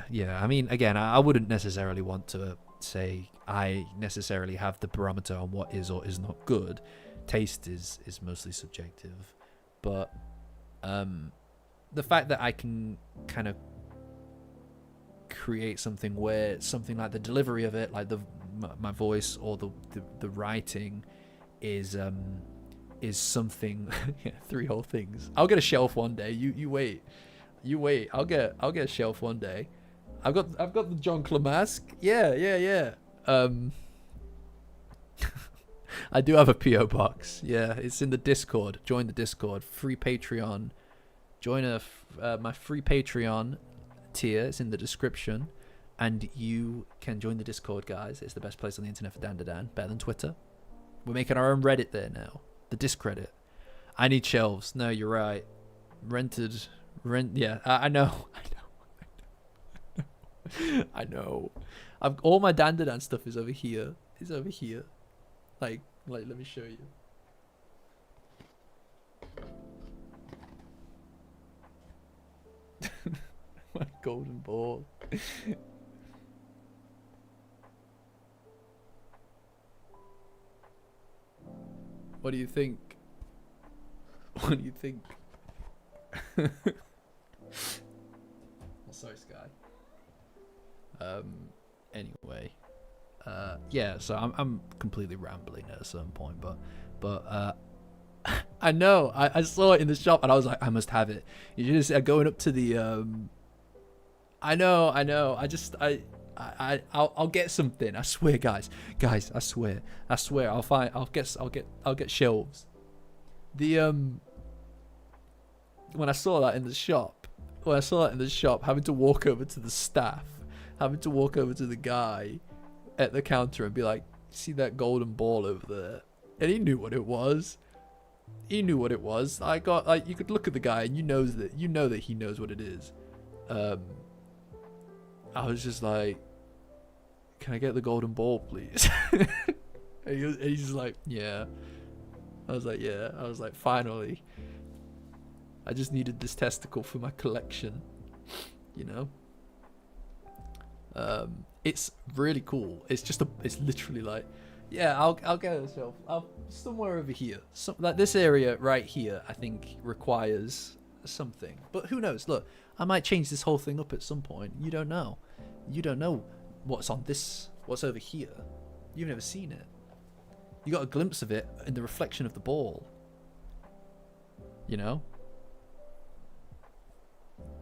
yeah. I mean, again, I wouldn't necessarily want to say I necessarily have the barometer on what is or is not good. Taste is mostly subjective, but the fact that I can kind of create something where something like the delivery of it, like my voice or the writing is something. Yeah, 3 whole things. I'll get a shelf one day. You wait. I'll get a shelf one day. I've got the John Clamask. Yeah. I do have a PO box. Yeah, it's in the Discord. Join the Discord. Free Patreon. Join my free Patreon tier. It's in the description, and you can join the Discord, guys. It's the best place on the internet for Dandadan. Better than Twitter. We're making our own Reddit there now. The Discredit. I need shelves. No, you're right. Rent. Yeah, I know. I know. All my Dandadan stuff is over here. Like, let me show you. My golden ball. What do you think? What do you think? Oh, sorry, Sky. Anyway, yeah. So I'm completely rambling at a certain point, but I know I saw it in the shop and I was like, I must have it. You just going up to the I know. I'll get something. I swear, guys. I swear. I'll get shelves. The when I saw that in the shop, having to walk over to the staff, having to walk over to the guy at the counter and be like, see that golden ball over there? And he knew what it was. I got like, you could look at the guy and you know that he knows what it is. I was just like, can I get the golden ball, please? and he's just like, yeah. I was like, yeah. I was like, finally. I just needed this testicle for my collection, you know. It's really cool. It's literally like, yeah, I'll get it myself. Somewhere over here. Like this area right here, I think requires something. But who knows? Look, I might change this whole thing up at some point. You don't know. You don't know what's over here. You've never seen it. You got a glimpse of it in the reflection of the ball. You know?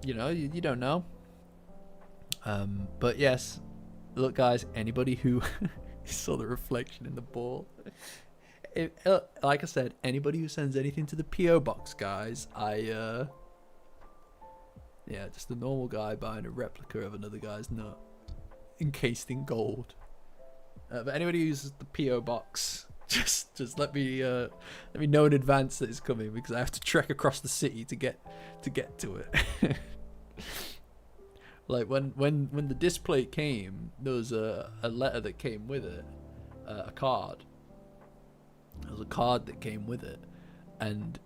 You don't know. But yes, look, guys, anybody who saw the reflection in the ball, like I said, anybody who sends anything to the PO box, guys, yeah, just a normal guy buying a replica of another guy's nut encased in gold. But anybody who uses the PO box, just let me know in advance that it's coming, because I have to trek across the city to get to it. Like when the display came, there was a letter that came with it, a card. There was a card that came with it, and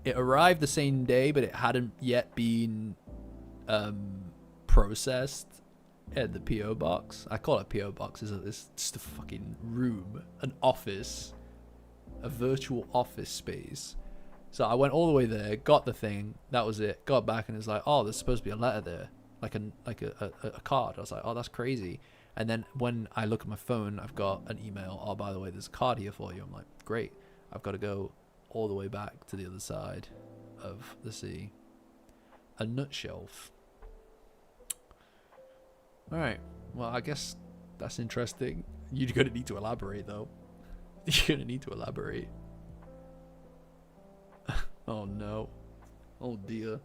it arrived the same day, but it hadn't yet been processed at the PO box. I call it PO box. It's just a fucking room, an office, a virtual office space. So I went all the way there, got the thing, that was it. Got back and it's like, oh, there's supposed to be a letter there, like a card. I was like, oh, that's crazy. And then when I look at my phone, I've got an email. Oh, by the way, there's a card here for you. I'm like, great. I've got to go all the way back to the other side of the sea. A nut shelf. All right. Well, I guess that's interesting. You're gonna need to elaborate, though. You're gonna need to elaborate. Oh no. Oh dear.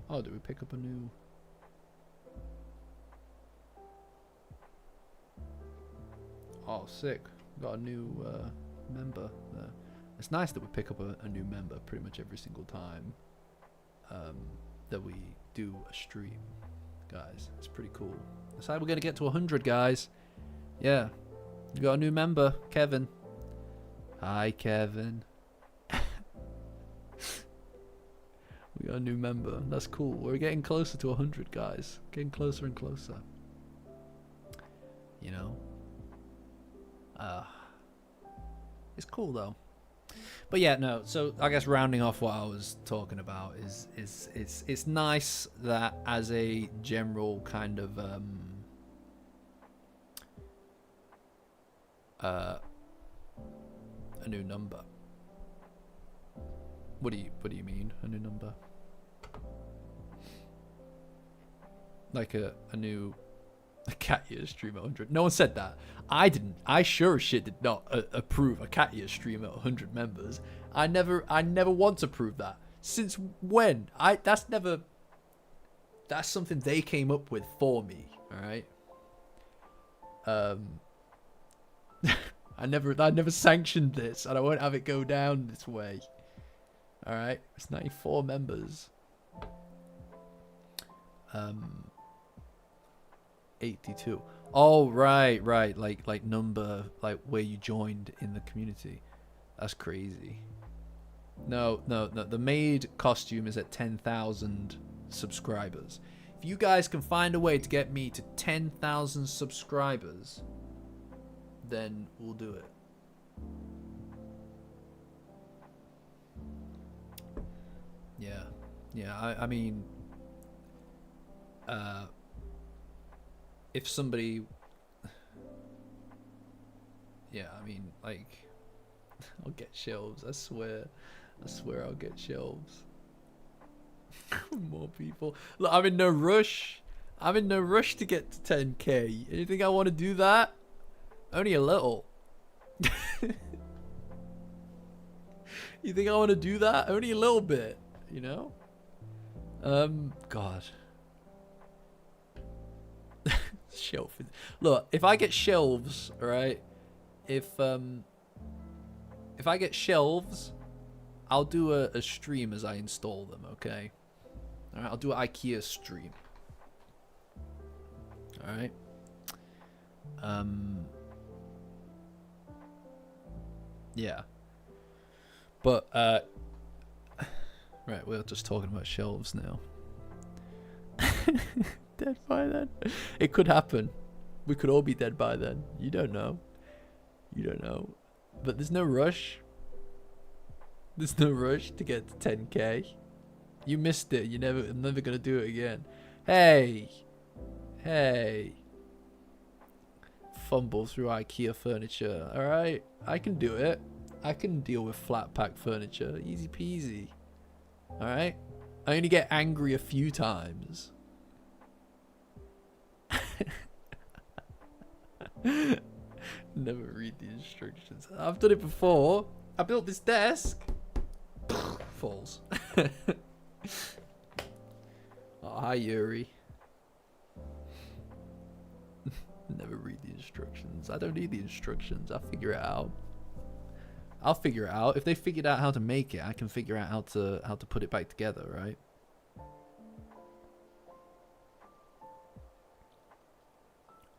Oh, did we pick up a new... Oh, sick. Got a new member there. It's nice that we pick up a new member pretty much every single time that we do a stream. Guys, it's pretty cool. That's how we're going to get to 100, guys. Yeah. We got a new member, Kevin. Hi, Kevin. We got a new member. That's cool. We're getting closer to 100, guys. Getting closer and closer. You know? It's cool, though. But yeah, no. So I guess rounding off what I was talking about is it's nice that as a general kind of a new number. What do you mean, a new number? Like a cat ear stream at 100. No one said that. I didn't. I sure as shit did not approve a cat ear stream at 100 members. I never once approved that. Since when? That's something they came up with for me. All right. I never sanctioned this, and I won't have it go down this way. All right. It's 94 members. 82. Oh, right. Like number, like where you joined in the community. That's crazy. No. The maid costume is at 10,000 subscribers. If you guys can find a way to get me to 10,000 subscribers, then we'll do it. Yeah, I mean, if somebody, yeah, I mean, like, I'll get shelves, I swear I'll get shelves. More people. Look, I'm in no rush to get to 10k. You think I want to do that? Only a little. You think I want to do that? Only a little bit, you know? God. Shelf. Look, if I get shelves, right? If I get shelves, I'll do a stream as I install them, okay? Alright, I'll do an IKEA stream. Alright. Yeah. But, right, we're just talking about shelves now. Dead by then. It could happen. We could all be dead by then. You don't know. You don't know. But there's no rush. There's no rush to get to 10k. You missed it. I'm never gonna do it again. Hey. Hey. Fumble through IKEA furniture. Alright. I can do it. I can deal with flat pack furniture. Easy peasy. Alright. I only get angry a few times. Never read the instructions. I've done it before. I built this desk. Falls. Oh, hi Yuri. Never read the instructions. I don't need the instructions. I'll figure it out. I'll figure it out. If they figured out how to make it, I can figure out how to put it back together, right?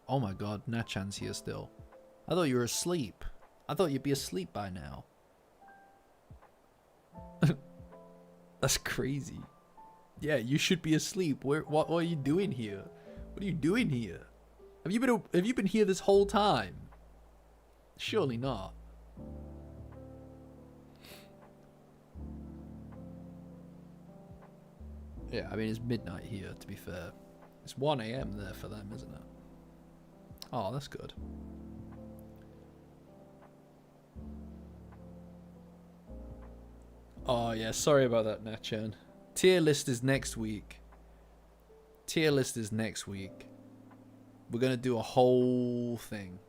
Oh my god, Nachan's here still. I thought you were asleep. I thought you'd be asleep by now. That's crazy. Yeah, you should be asleep. What are you doing here? What are you doing here? Have you been here this whole time? Surely not. Yeah, I mean it's midnight here, to be fair. It's 1 AM there for them, isn't it? Oh, that's good. Oh yeah, sorry about that, Nachan. Tier list is next week. Tier list is next week. We're gonna do a whole thing.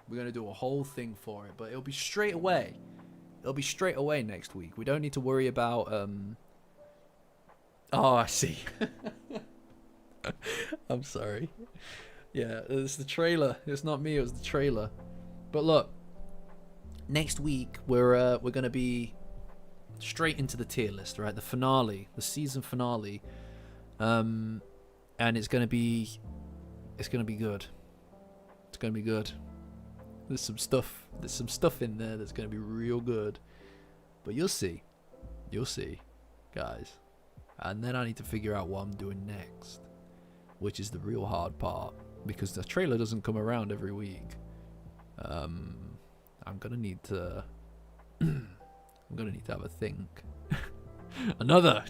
We're gonna do a whole thing for it, but it'll be straight away. It'll be straight away next week. We don't need to worry about Oh, I see. I'm sorry. Yeah, it's the trailer. It's not me. It was the trailer. But look, next week we're gonna be straight into the tier list, right? The finale, the season finale, and it's gonna be good. It's gonna be good. There's some stuff in there that's gonna be real good. But you'll see, guys. And then I need to figure out what I'm doing next, which is the real hard part, because the trailer doesn't come around every week. I'm gonna need to have a think. Another.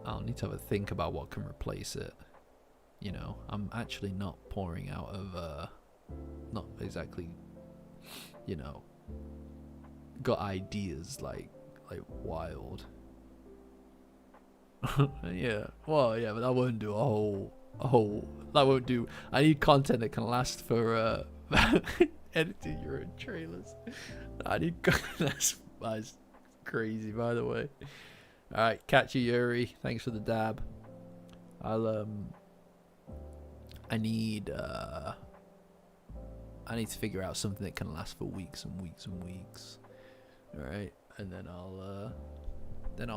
I'll need to have a think about what can replace it. You know, I'm actually not pouring out of not exactly, you know, got ideas like wild. Yeah, well, yeah, but that won't do a whole that won't do. I need content that can last for editing your own trailers. I need that's crazy, by the way. All right, catch you, Yuri. Thanks for the dab. I need to figure out something that can last for weeks and weeks and weeks. All right, and then I'll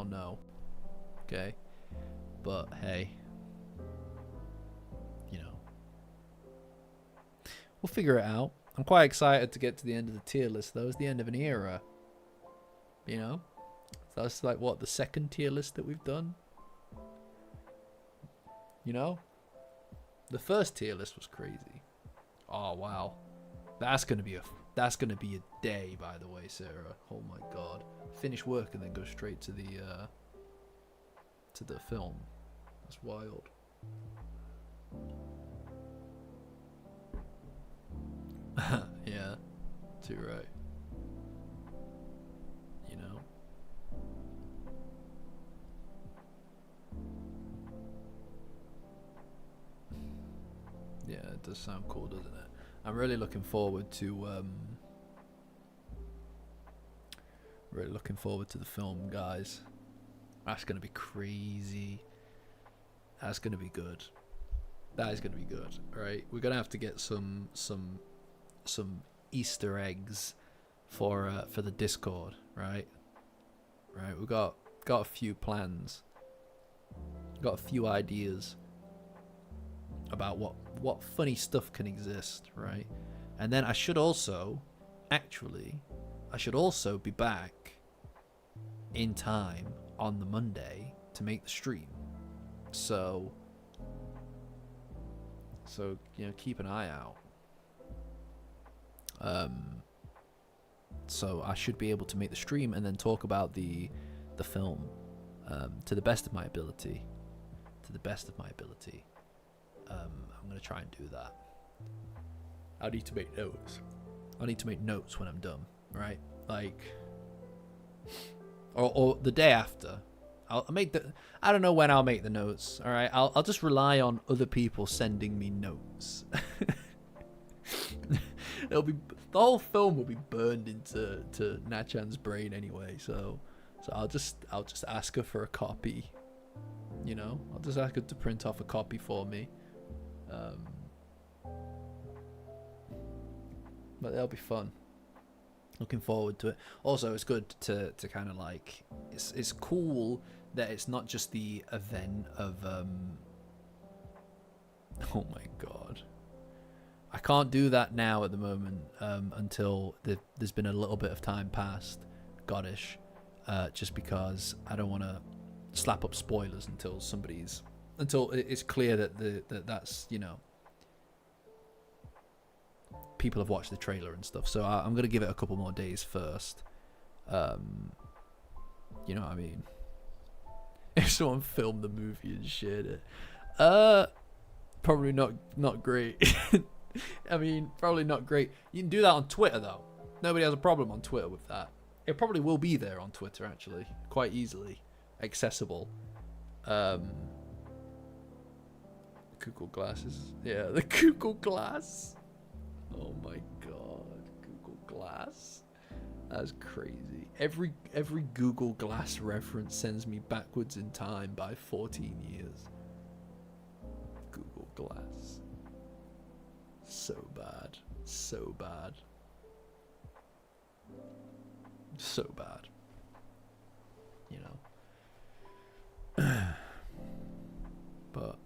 know. Okay, but hey, you know, we'll figure it out. I'm quite excited to get to the end of the tier list, though. It's the end of an era. You know, So that's like what, the second tier list that we've done. You know, the first tier list was crazy. Oh wow, that's gonna be a day. By the way, Sarah. Oh my god, finish work and then go straight to the film. That's wild. Yeah, too right. You know. Yeah, it does sound cool, doesn't it? I'm really looking forward to the film, guys. That's gonna be crazy. That's gonna be good. That is gonna be good. Right? We're gonna have to get some Easter eggs for the Discord, right? Right. We got a few plans. Got a few ideas about what funny stuff can exist, right? And then I should also be back in time on the Monday to make the stream. So you know, keep an eye out. So I should be able to make the stream and then talk about the film to the best of my ability. I'm gonna try and do that. I need to make notes. When I'm done, right? Like, or the day after. I'll make I don't know when I'll make the notes. All right, I'll just rely on other people sending me notes. The whole film will be burned into Nachan's brain anyway. So I'll just ask her for a copy. You know, I'll just ask her to print off a copy for me. But that'll be fun. Looking forward to it. Also, it's good to kind of like, it's cool that it's not just the event of oh my god, I can't do that now at the moment until there's been a little bit of time past, Goddish, just because I don't want to slap up spoilers until it's clear that that's, you know, people have watched the trailer and stuff. So I'm gonna give it a couple more days first. You know what I mean? If someone filmed the movie and shared it, probably not great. I mean, probably not great. You can do that on Twitter though. Nobody has a problem on Twitter with that. It probably will be there on Twitter actually, quite easily accessible. Google Glasses. Yeah, the Google Glass. Oh my god, Google Glass. That's crazy. Every Google Glass reference sends me backwards in time by 14 years. Google Glass. So bad. So bad. So bad. You know. But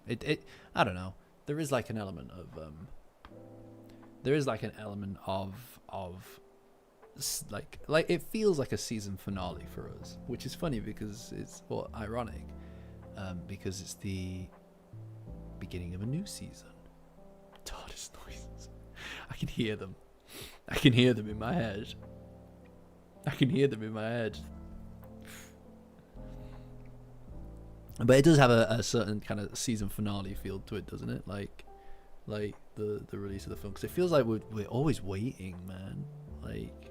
it I don't know. There is like an element of like it feels like a season finale for us, which is funny because it's ironic, because it's the beginning of a new season. TARDIS noises. I can hear them in my head. But it does have a certain kind of season finale feel to it, doesn't it? Like the release of the film, because it feels like we're always waiting, man. Like,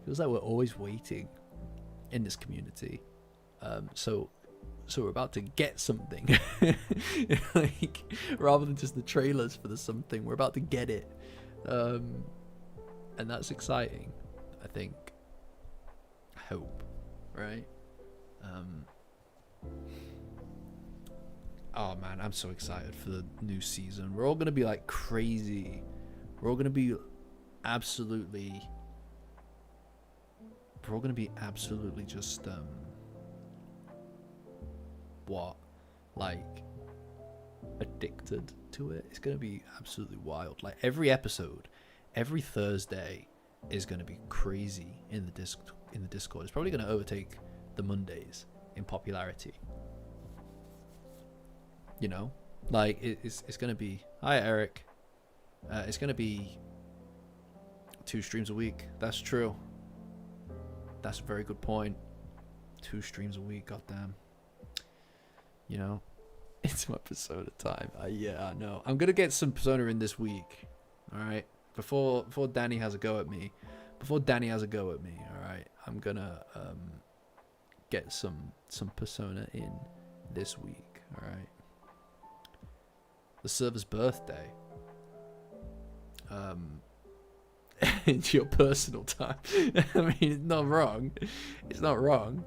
feels like we're always waiting in this community. So we're about to get something. Like, rather than just the trailers for the something, we're about to get it. And that's exciting, I think. I hope, right? Oh man, I'm so excited for the new season. We're all gonna be like crazy. We're all gonna be absolutely just like addicted to it. It's gonna be absolutely wild. Like every episode, every Thursday is gonna be crazy in in the Discord. It's probably going to overtake the Mondays in popularity. You know, like it's going to be. Hi, Eric. It's going to be 2 streams a week. That's true. That's a very good point. 2 streams a week. Goddamn. You know, it's my Persona time. Yeah, I know. I'm gonna get some Persona in this week. All right. Before Danny has a go at me. All right. I'm gonna get some Persona in this week. All right. The server's birthday. Into your personal time. I mean, it's not wrong.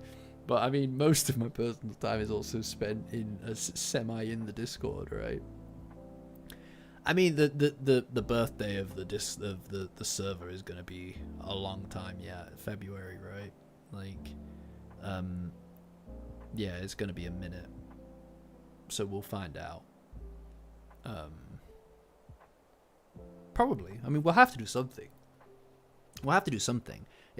But I mean, most of my personal time is also spent in a semi in the Discord, right? I mean, the birthday of the server is gonna be a long time, yeah, February, right? Like, yeah, it's gonna be a minute, so we'll find out. Probably. I mean, we'll have to do something. Yeah,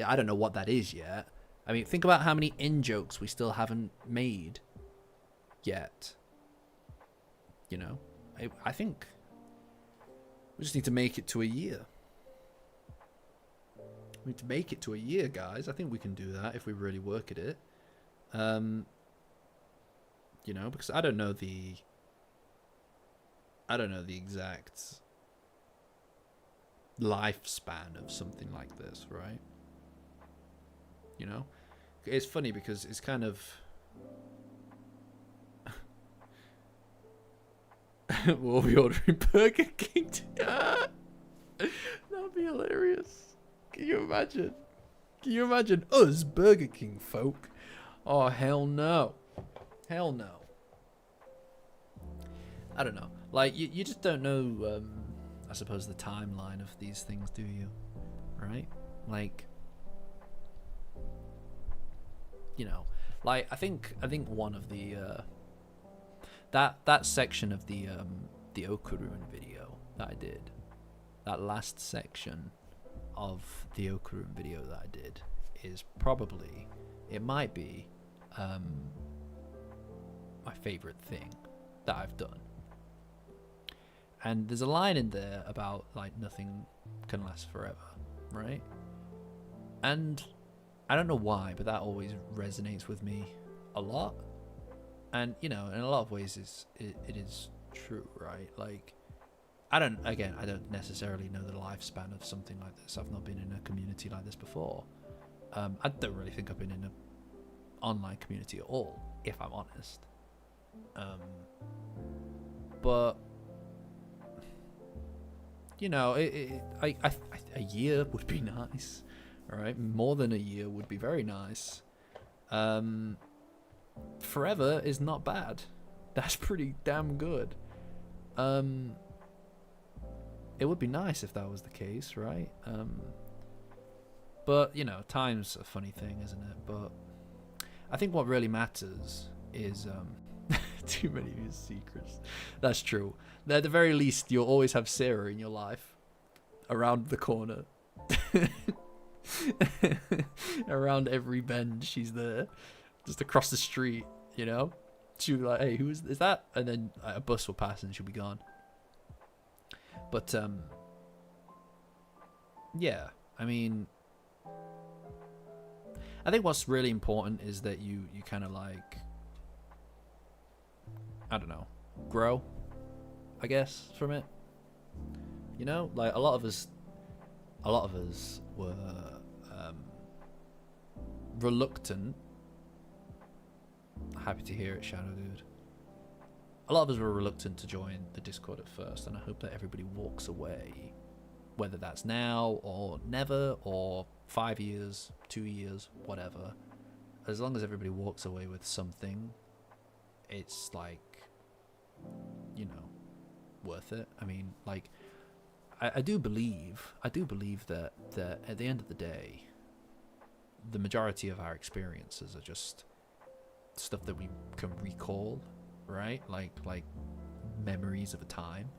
I don't know what that is yet. I mean, think about how many in-jokes we still haven't made yet. You know? I think we just need to make it to a year. We need to make it to a year, guys. I think we can do that if we really work at it. You know, because I don't know the exact lifespan of something like this, right? You know, it's funny because it's kind of we'll be ordering Burger King. That'd be hilarious. Can you imagine us Burger King folk? Oh, hell no. I don't know. Like, you just don't know, I suppose, the timeline of these things, do you? Right? Like, you know, like, I think one of the, that section of the Okarun video that I did, that last section of the Okarun video that I did is probably, it might be, my favorite thing that I've done. And there's a line in there about, like, nothing can last forever, right? And I don't know why, but that always resonates with me a lot. And, you know, in a lot of ways it is true, right? Like, I don't necessarily know the lifespan of something like this. I've not been in a community like this before. I don't really think I've been in an online community at all, if I'm honest. But you know, a year would be nice, all right? More than a year would be very nice. Forever is not bad. That's pretty damn good. It would be nice if that was the case, right? But, you know, time's a funny thing, isn't it? But I think what really matters is too many of his secrets. That's true. At the very least, you'll always have Sarah in your life. Around the corner. Around every bend, she's there. Just across the street, you know? She'll be like, hey, who is that? And then a bus will pass and she'll be gone. But, yeah. I mean, I think what's really important is that you kind of like, I don't know, grow, I guess, from it. You know, like a lot of us were reluctant. Happy to hear it, Shadow Dude. A lot of us were reluctant to join the Discord at first, and I hope that everybody walks away, whether that's now or never, or 5 years, 2 years, whatever. As long as everybody walks away with something, it's like, you know, worth it. I mean, like, I do believe that at the end of the day, the majority of our experiences are just stuff that we can recall, right? Like memories of a time.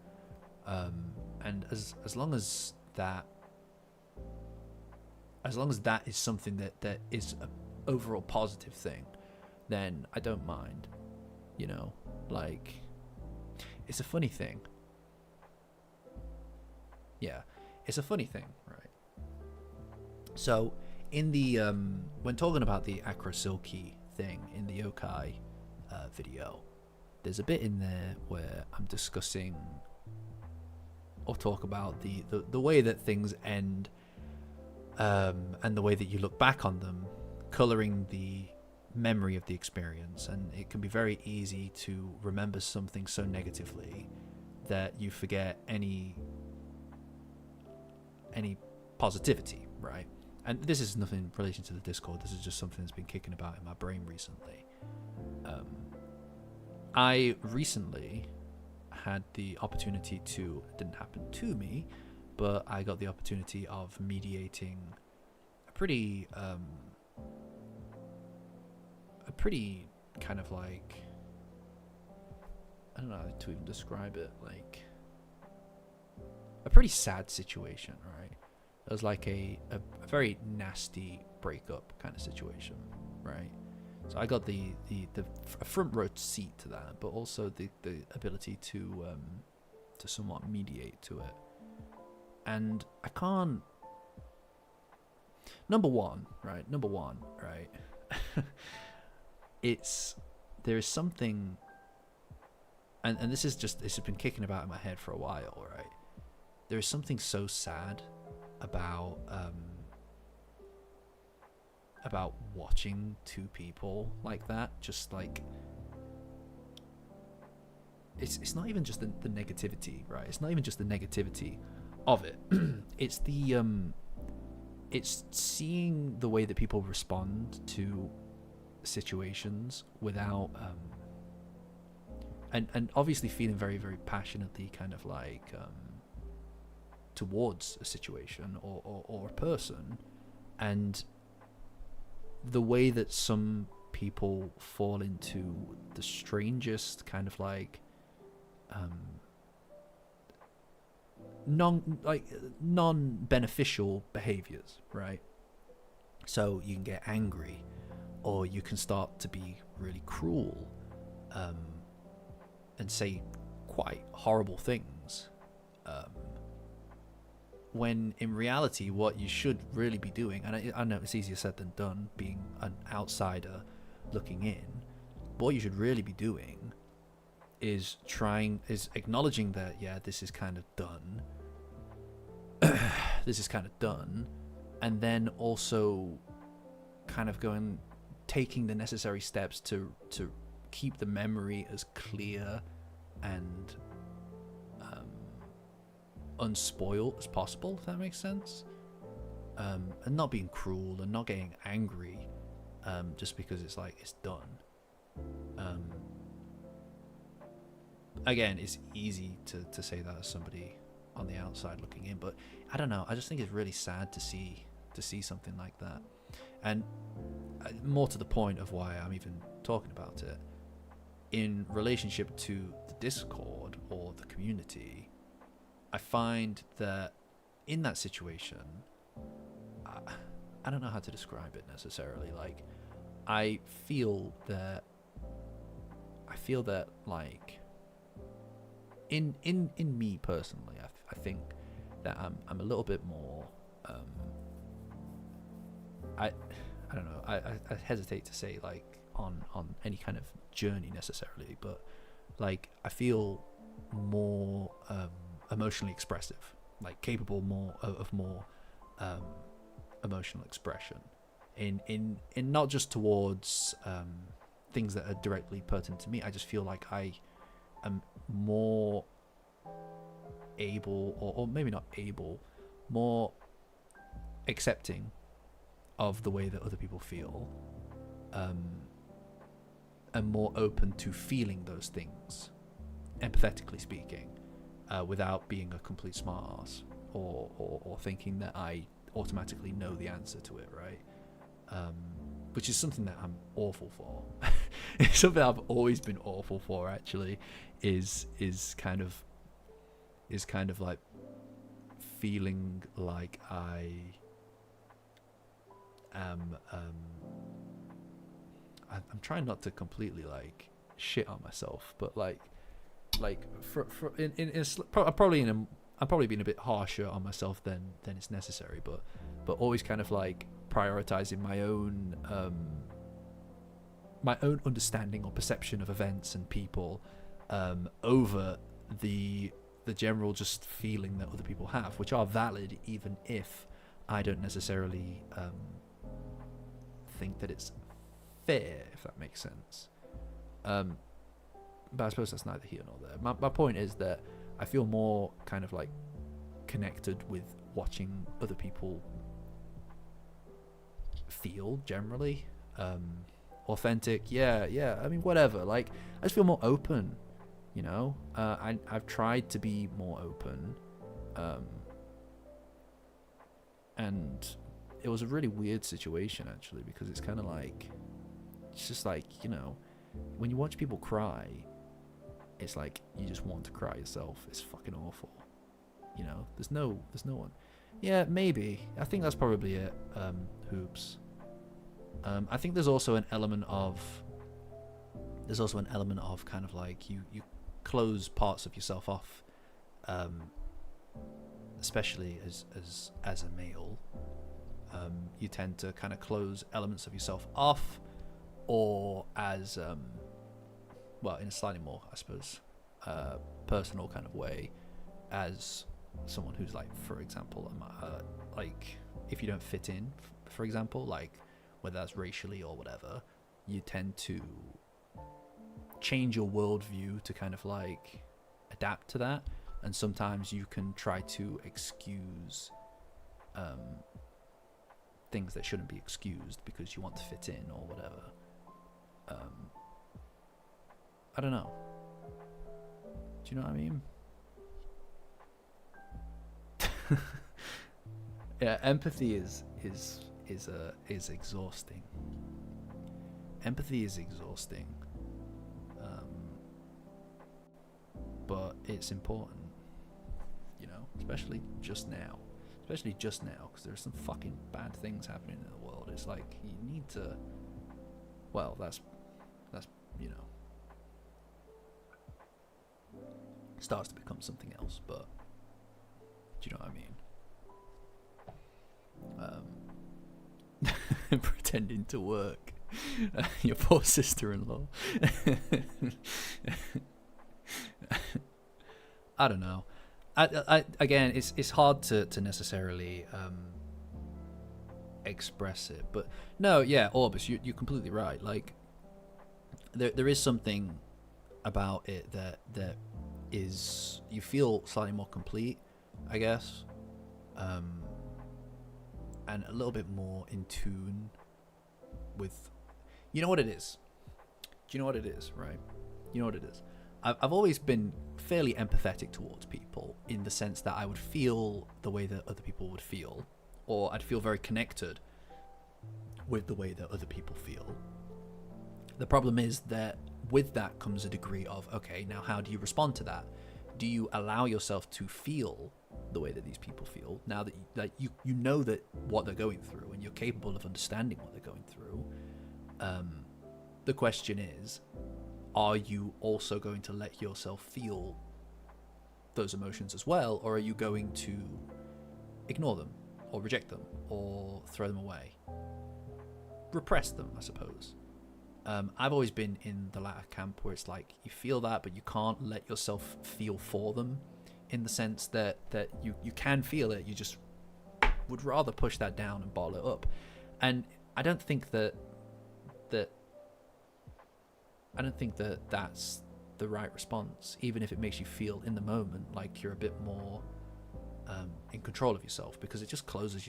And as long as that as long as that is something that is an overall positive thing, then I don't mind. You know, like, it's a funny thing. Yeah, it's a funny thing, right? So in the when talking about the Acro Silky thing in the yokai video, there's a bit in there where I'm discussing or talk about the way that things end, and the way that you look back on them, coloring the memory of the experience. And it can be very easy to remember something so negatively that you forget any positivity, right? And this is nothing in relation to the Discord. This is just something that's been kicking about in my brain recently. I recently had the opportunity to, it didn't happen to me, but I got the opportunity of mediating a pretty kind of like, I don't know how to even describe it, like a pretty sad situation, right? It was like a very nasty breakup kind of situation, right? So I got the a front row seat to that, but also the ability to somewhat mediate to it. And I can't. Number one, right? There is something, and this is just, it's been kicking about in my head for a while, right? There is something so sad about watching two people like that, just like, it's not even just the negativity, right? It's not even just the negativity of it. It's it's seeing the way that people respond to situations without and obviously feeling very, very passionately kind of like towards a situation or a person, and the way that some people fall into the strangest kind of like non-beneficial behaviors, right? So you can get angry, or you can start to be really cruel, and say quite horrible things, when in reality what you should really be doing, and I know it's easier said than done being an outsider looking in, but what you should really be doing is acknowledging that, yeah, this is kind of done, and then also kind of taking the necessary steps to keep the memory as clear and unspoiled as possible, if that makes sense, and not being cruel and not getting angry just because it's like it's done. Again, it's easy to say that as somebody on the outside looking in, but I don't know, I just think it's really sad to see something like that. And more to the point of why I'm even talking about it, in relationship to the Discord or the community, I find that in that situation, I don't know how to describe it necessarily. Like, I feel that like in me personally, I think that I'm a little bit more I don't know, I hesitate to say like on any kind of journey necessarily, but like I feel more emotionally expressive, like capable more of more emotional expression in not just towards things that are directly pertinent to me. I just feel like I am more able, or maybe not able, more accepting of the way that other people feel, and more open to feeling those things, empathetically speaking, without being a complete smartass or thinking that I automatically know the answer to it, right? Which is something that I'm awful for. It's something I've always been awful for, actually, is kind of like feeling like am I'm trying not to completely like shit on myself, but like I'm probably being a bit harsher on myself than it's necessary, but always kind of like prioritizing my own understanding or perception of events and people over the general just feeling that other people have, which are valid even if I don't necessarily think that it's fair, if that makes sense. But I suppose that's neither here nor there. My point is that I feel more kind of like connected with watching other people feel generally. Authentic, yeah. I mean, whatever. Like, I just feel more open, you know? I've tried to be more open. And it was a really weird situation, actually, because it's kind of like, it's just like, you know, when you watch people cry, it's like you just want to cry yourself. It's fucking awful, you know. There's no one. Yeah, maybe. I think that's probably it. Hoops. I think there's also an element of kind of like you close parts of yourself off, especially as a male. You tend to kind of close elements of yourself off, or as well, in a slightly more, I suppose, personal kind of way, as someone who's like, for example, like if you don't fit in, for example, like whether that's racially or whatever, you tend to change your worldview to kind of like adapt to that, and sometimes you can try to excuse things that shouldn't be excused because you want to fit in or whatever. I don't know. Do you know what I mean? Yeah, empathy is exhausting. Empathy is exhausting. But it's important, you know, especially just now, because there's some fucking bad things happening in the world. It's like you need to, well, that's you know, starts to become something else, but do you know what I mean? Pretending to work. Your poor sister-in-law. I don't know. I again, it's hard to necessarily express it, but no, yeah, Orbis, you're completely right. Like, there is something about it that is, you feel slightly more complete, I guess, and a little bit more in tune with, you know what it is. Do you know what it is, right? You know what it is. I've always been fairly empathetic towards people, in the sense that I would feel the way that other people would feel, or I'd feel very connected with the way that other people feel. The problem is that with that comes a degree of, okay, now how do you respond to that? Do you allow yourself to feel the way that these people feel, now that you know that what they're going through, and you're capable of understanding what they're going through? The question is, are you also going to let yourself feel those emotions as well, or are you going to ignore them, or reject them, or throw them away, repress them, I suppose? I've always been in the latter camp, where it's like you feel that, but you can't let yourself feel for them, in the sense that you can feel it, you just would rather push that down and bottle it up. And I don't think that that's the right response, even if it makes you feel in the moment like you're a bit more in control of yourself, because it just closes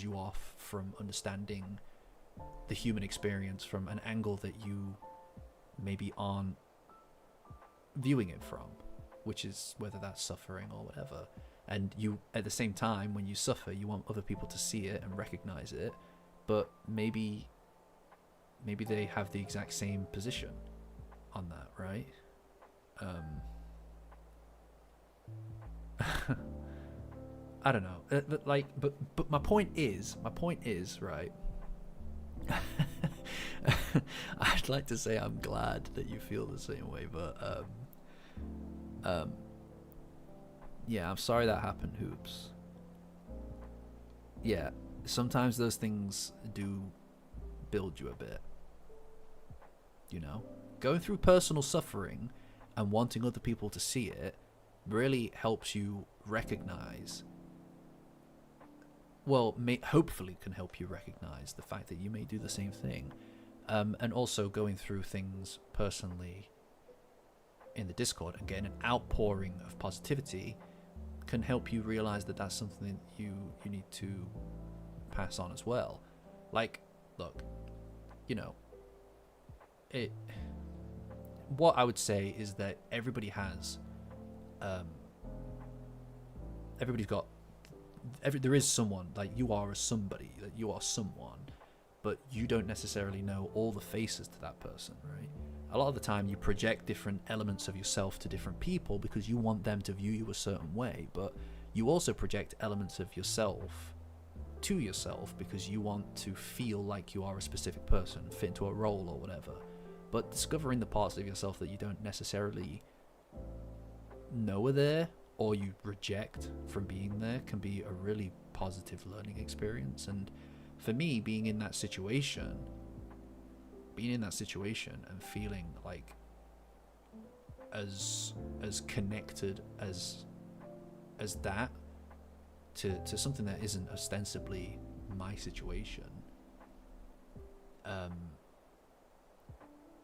you off from understanding the human experience from an angle that you maybe aren't viewing it from, which is whether that's suffering or whatever. And you, at the same time, when you suffer, you want other people to see it and recognize it, but maybe they have the exact same position on that, right? I don't know. Like, but my point is, right? I'd like to say I'm glad that you feel the same way, but yeah, I'm sorry that happened, Hoops. Yeah, sometimes those things do build you a bit. You know, going through personal suffering and wanting other people to see it really helps you recognize, well, hopefully can help you recognize the fact that you may do the same thing. And also going through things personally in the Discord and getting an outpouring of positivity can help you realize that that's something you need to pass on as well. Like, look, you know, what I would say is that everybody has, there is someone, like, you are a somebody, that you are someone, but you don't necessarily know all the faces to that person, right? A lot of the time you project different elements of yourself to different people because you want them to view you a certain way, but you also project elements of yourself to yourself because you want to feel like you are a specific person, fit into a role or whatever. But discovering the parts of yourself that you don't necessarily know are there, or you reject from being there, can be a really positive learning experience. And for me, being in that situation and feeling like as connected as that to something that isn't ostensibly my situation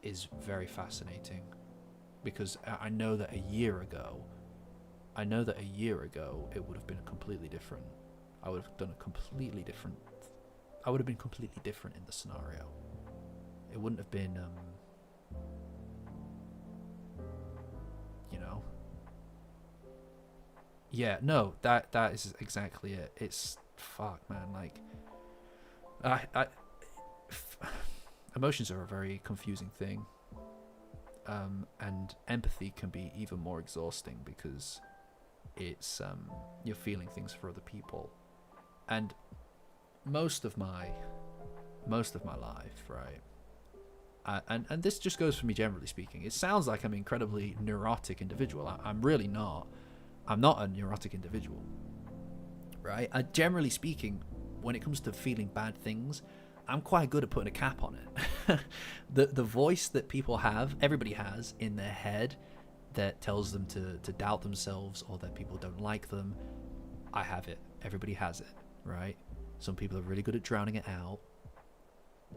is very fascinating, because I know that a year ago it would have been completely different. I would have been completely different in the scenario. It wouldn't have been you know, yeah, no, that is exactly it. It's fuck, man, like emotions are a very confusing thing, and empathy can be even more exhausting because it's you're feeling things for other people. And most of my life, right, and this just goes for me generally speaking, it sounds like I'm an incredibly neurotic individual. I'm really not. I'm not a neurotic individual, right? Generally speaking, when it comes to feeling bad things, I'm quite good at putting a cap on it. the voice that people have, everybody has in their head, that tells them to doubt themselves or that people don't like them, I have it. Everybody has it, right? Some people are really good at drowning it out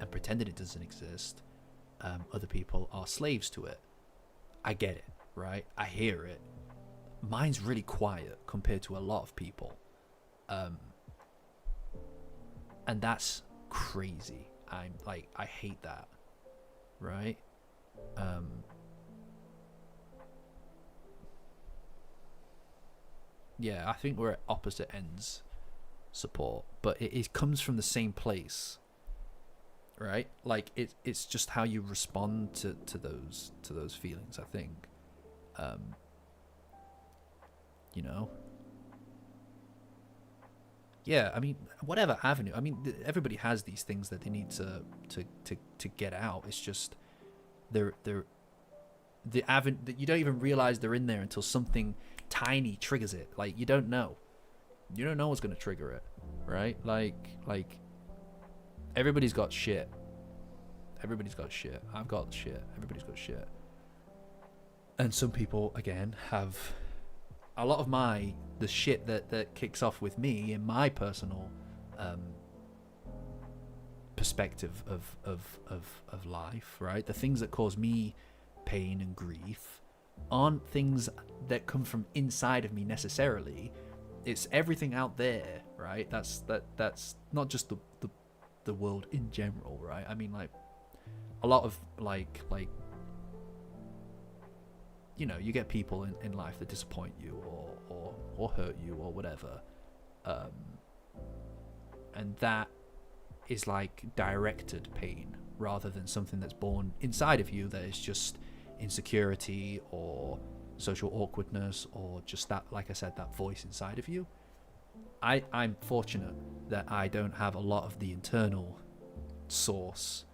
and pretending it doesn't exist. Other people are slaves to it. I get it, right? I hear it. Mine's really quiet compared to a lot of people. And that's crazy. I'm like, I hate that, right? Yeah, I think we're at opposite ends, support, but it comes from the same place, right? Like it's just how you respond to those feelings, I think. You know, yeah, I mean, whatever avenue, I mean, everybody has these things that they need to get out. It's just they're the avenue that you don't even realize they're in there until something tiny triggers it. Like you don't know what's going to trigger it, right? Like everybody's got shit. I've got shit. Everybody's got shit. And some people, again, have a lot of the shit that kicks off with me in my personal perspective of life, right? The things that cause me pain and grief aren't things that come from inside of me necessarily. It's everything out there, right? That's not just the world in general, right? I mean, like a lot of like you know, you get people in life that disappoint you or hurt you or whatever, and that is like directed pain rather than something that's born inside of you that is just insecurity or social awkwardness or just that, like I said, that voice inside of you. I'm fortunate that I don't have a lot of the internal source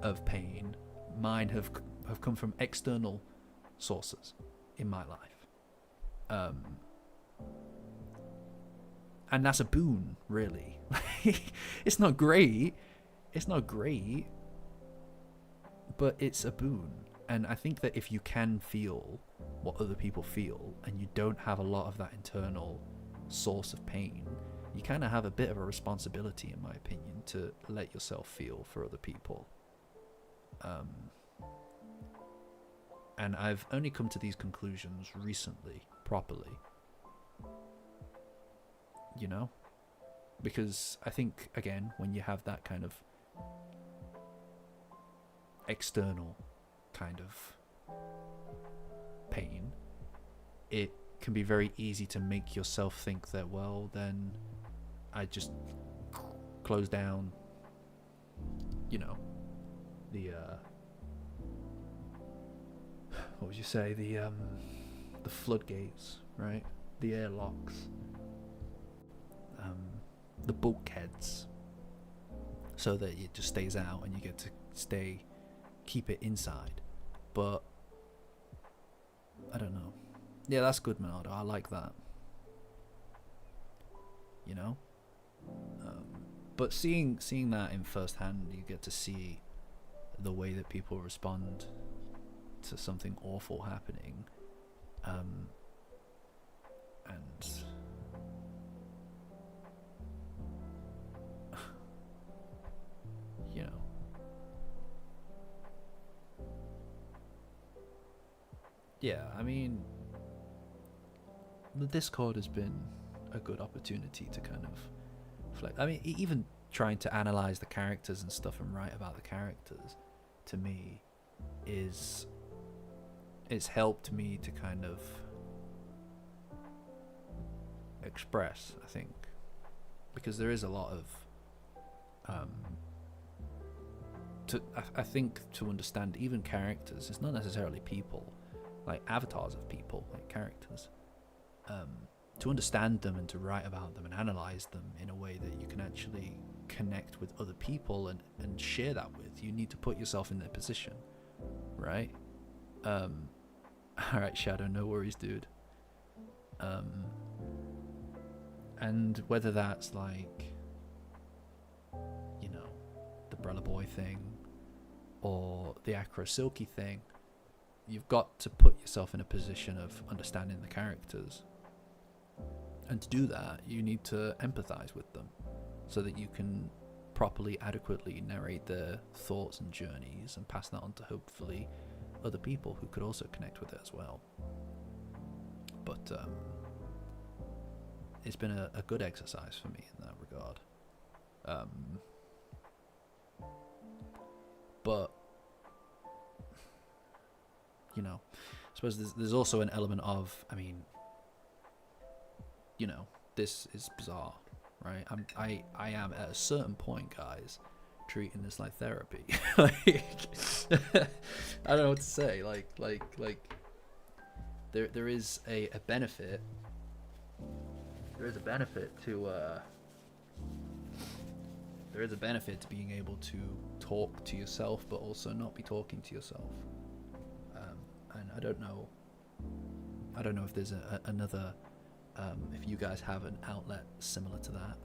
of pain. Mine have come from external sources in my life, and that's a boon, really. It's not great, but it's a boon. And I think that if you can feel what other people feel and you don't have a lot of that internal source of pain, you kind of have a bit of a responsibility, in my opinion, to let yourself feel for other people. And I've only come to these conclusions recently, properly. You know? Because I think, again, when you have that kind of external kind of pain, it can be very easy to make yourself think that, well, then I just close down, you know, the what would you say, the floodgates, right? The airlocks, the bulkheads, so that it just stays out and you get to keep it inside. But I don't know. Yeah, that's good, Menardo. I like that. You know? But seeing that in first hand, you get to see the way that people respond to something awful happening. And you know, yeah, I mean, the Discord has been a good opportunity to kind of I mean, even trying to analyze the characters and stuff and write about the characters, to me, it's helped me to kind of express, I think, because there is a lot of I think to understand even characters, it's not necessarily people, like avatars of people, like characters, to understand them and to write about them and analyze them in a way that you can actually connect with other people and share that with, you need to put yourself in their position, right? Alright, Shadow, no worries, dude. And whether that's like, you know, the Brella Boy thing or the Acro Silky thing, you've got to put yourself in a position of understanding the characters. And to do that, you need to empathize with them so that you can properly, adequately narrate their thoughts and journeys and pass that on to hopefully other people who could also connect with it as well. But it's been a good exercise for me in that regard. But you know, I suppose there's also an element of, I mean, you know, this is bizarre, right? I am at a certain point, guys, treating this like therapy. Like, I don't know what to say. Like there is a benefit. There is a benefit to being able to talk to yourself, but also not be talking to yourself. And I don't know if there's another. If you guys have an outlet similar to that,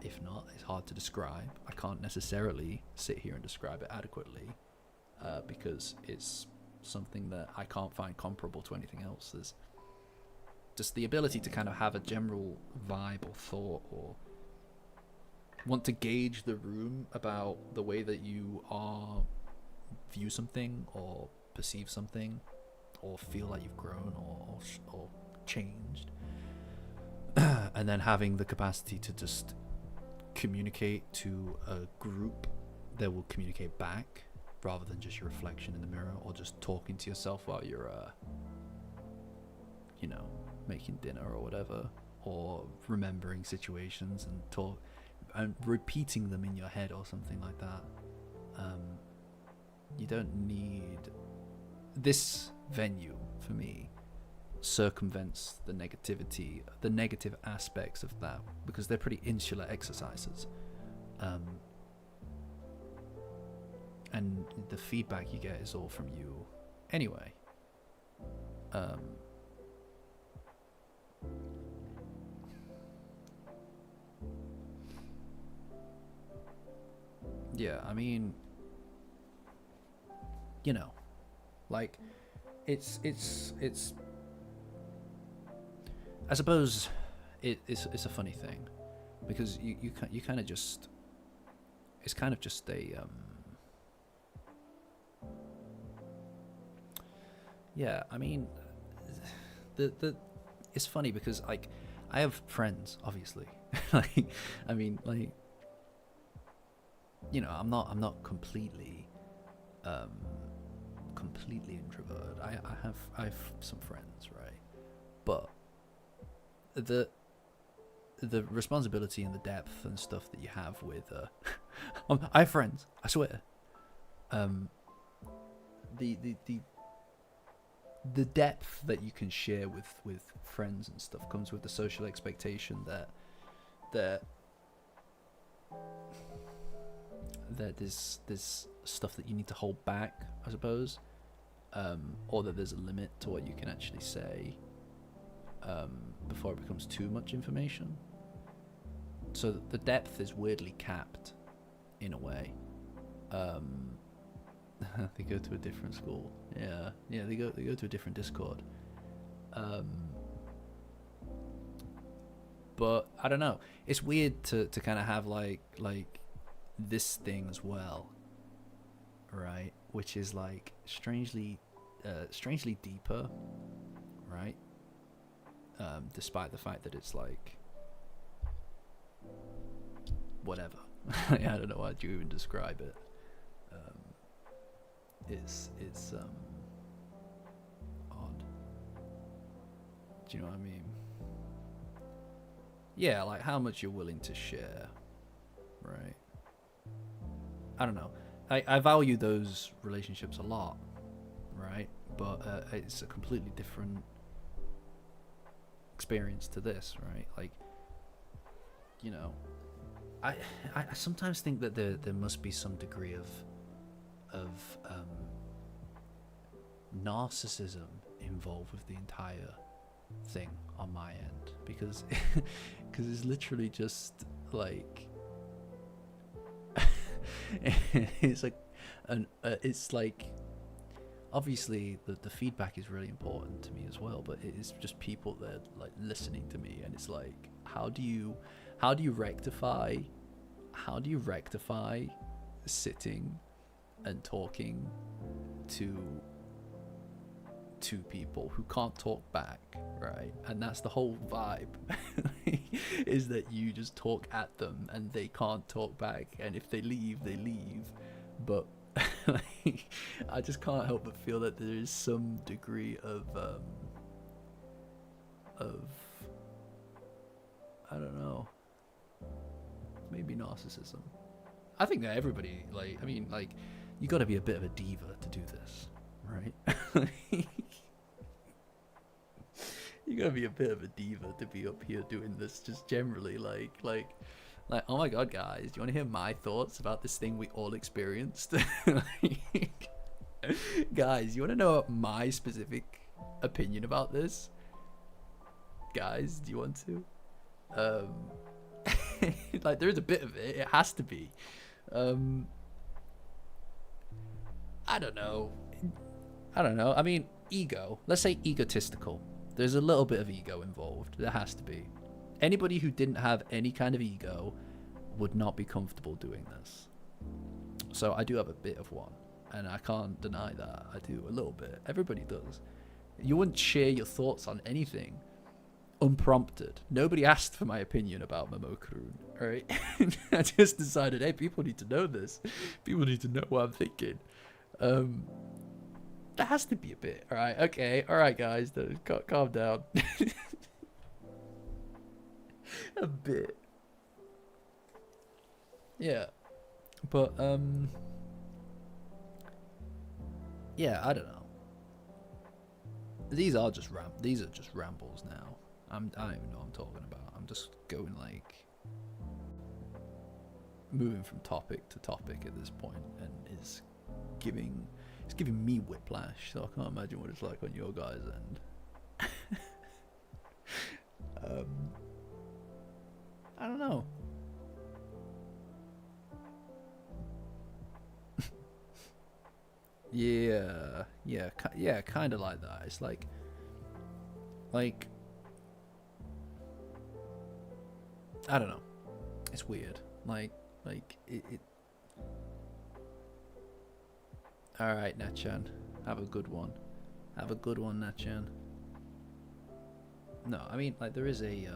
if not, it's hard to describe. I can't necessarily sit here and describe it adequately, because it's something that I can't find comparable to anything else. There's just the ability to kind of have a general vibe or thought, or want to gauge the room about the way that you view something or perceive something, or feel like you've grown or changed, and then having the capacity to just communicate to a group that will communicate back rather than just your reflection in the mirror, or just talking to yourself while you're you know, making dinner or whatever, or remembering situations and repeating them in your head or something like that. You don't need this venue for me. circumvents the negativity, the negative aspects of that, because they're pretty insular exercises. And the feedback you get is all from you anyway. Yeah, I mean, you know, like, it's I suppose it's a funny thing, because you kind of just, it's kind of just a yeah, I mean, the it's funny because, like, I have friends, obviously. Like, I mean, like, you know, I'm not completely introverted. I have some friends, right? But the responsibility and the depth and stuff that you have with I have friends, I swear. The depth that you can share with friends and stuff comes with the social expectation that there's stuff that you need to hold back, I suppose, or that there's a limit to what you can actually say before it becomes too much information. So the depth is weirdly capped in a way. They go to a different school. Yeah, they go to a different Discord. But I don't know. It's weird to kind of have like this thing as well, right? Which is like strangely deeper, right? Despite the fact that it's like whatever. I don't know how to even describe it. It's odd. Do you know what I mean? Yeah, like how much you're willing to share, right? I don't know. I value those relationships a lot, right? But it's a completely different experience to this, right? Like, you know, I sometimes think that there must be some degree of narcissism involved with the entire thing on my end, because it's literally just like it's like it's like, obviously the feedback is really important to me as well, but it's just people that like listening to me, and it's like, how do you rectify sitting and talking to people who can't talk back, right? And that's the whole vibe, is that you just talk at them and they can't talk back, and if they leave, they leave. But like, I just can't help but feel that there is some degree of I don't know, maybe narcissism. I think that everybody, like, I mean, like, you got to be a bit of a diva to do this, right? You gotta be a bit of a diva to be up here doing this, just generally, like, oh my god, guys, do you want to hear my thoughts about this thing we all experienced? Like, guys, you want to know my specific opinion about this? Guys, do you want to? Like, there is a bit of it. It has to be. I don't know. I mean, ego. Let's say egotistical. There's a little bit of ego involved. There has to be. Anybody who didn't have any kind of ego would not be comfortable doing this. So I do have a bit of one, and I can't deny that. I do a little bit. Everybody does. You wouldn't share your thoughts on anything unprompted. Nobody asked for my opinion about Momokurun, alright? I just decided, hey, people need to know this. People need to know what I'm thinking. There has to be a bit, alright? Okay, alright, guys, calm down. A bit. Yeah. But, yeah, I don't know. these are just rambles now. I don't even know what I'm talking about. I'm just going like moving from topic to topic at this point, and it's giving me whiplash. So I can't imagine what it's like on your guys' end. I don't know. Yeah, kind of like that. It's like I don't know. It's weird. Like it. All right, Natchan, have a good one. Have a good one, Natchan. No, I mean like there is a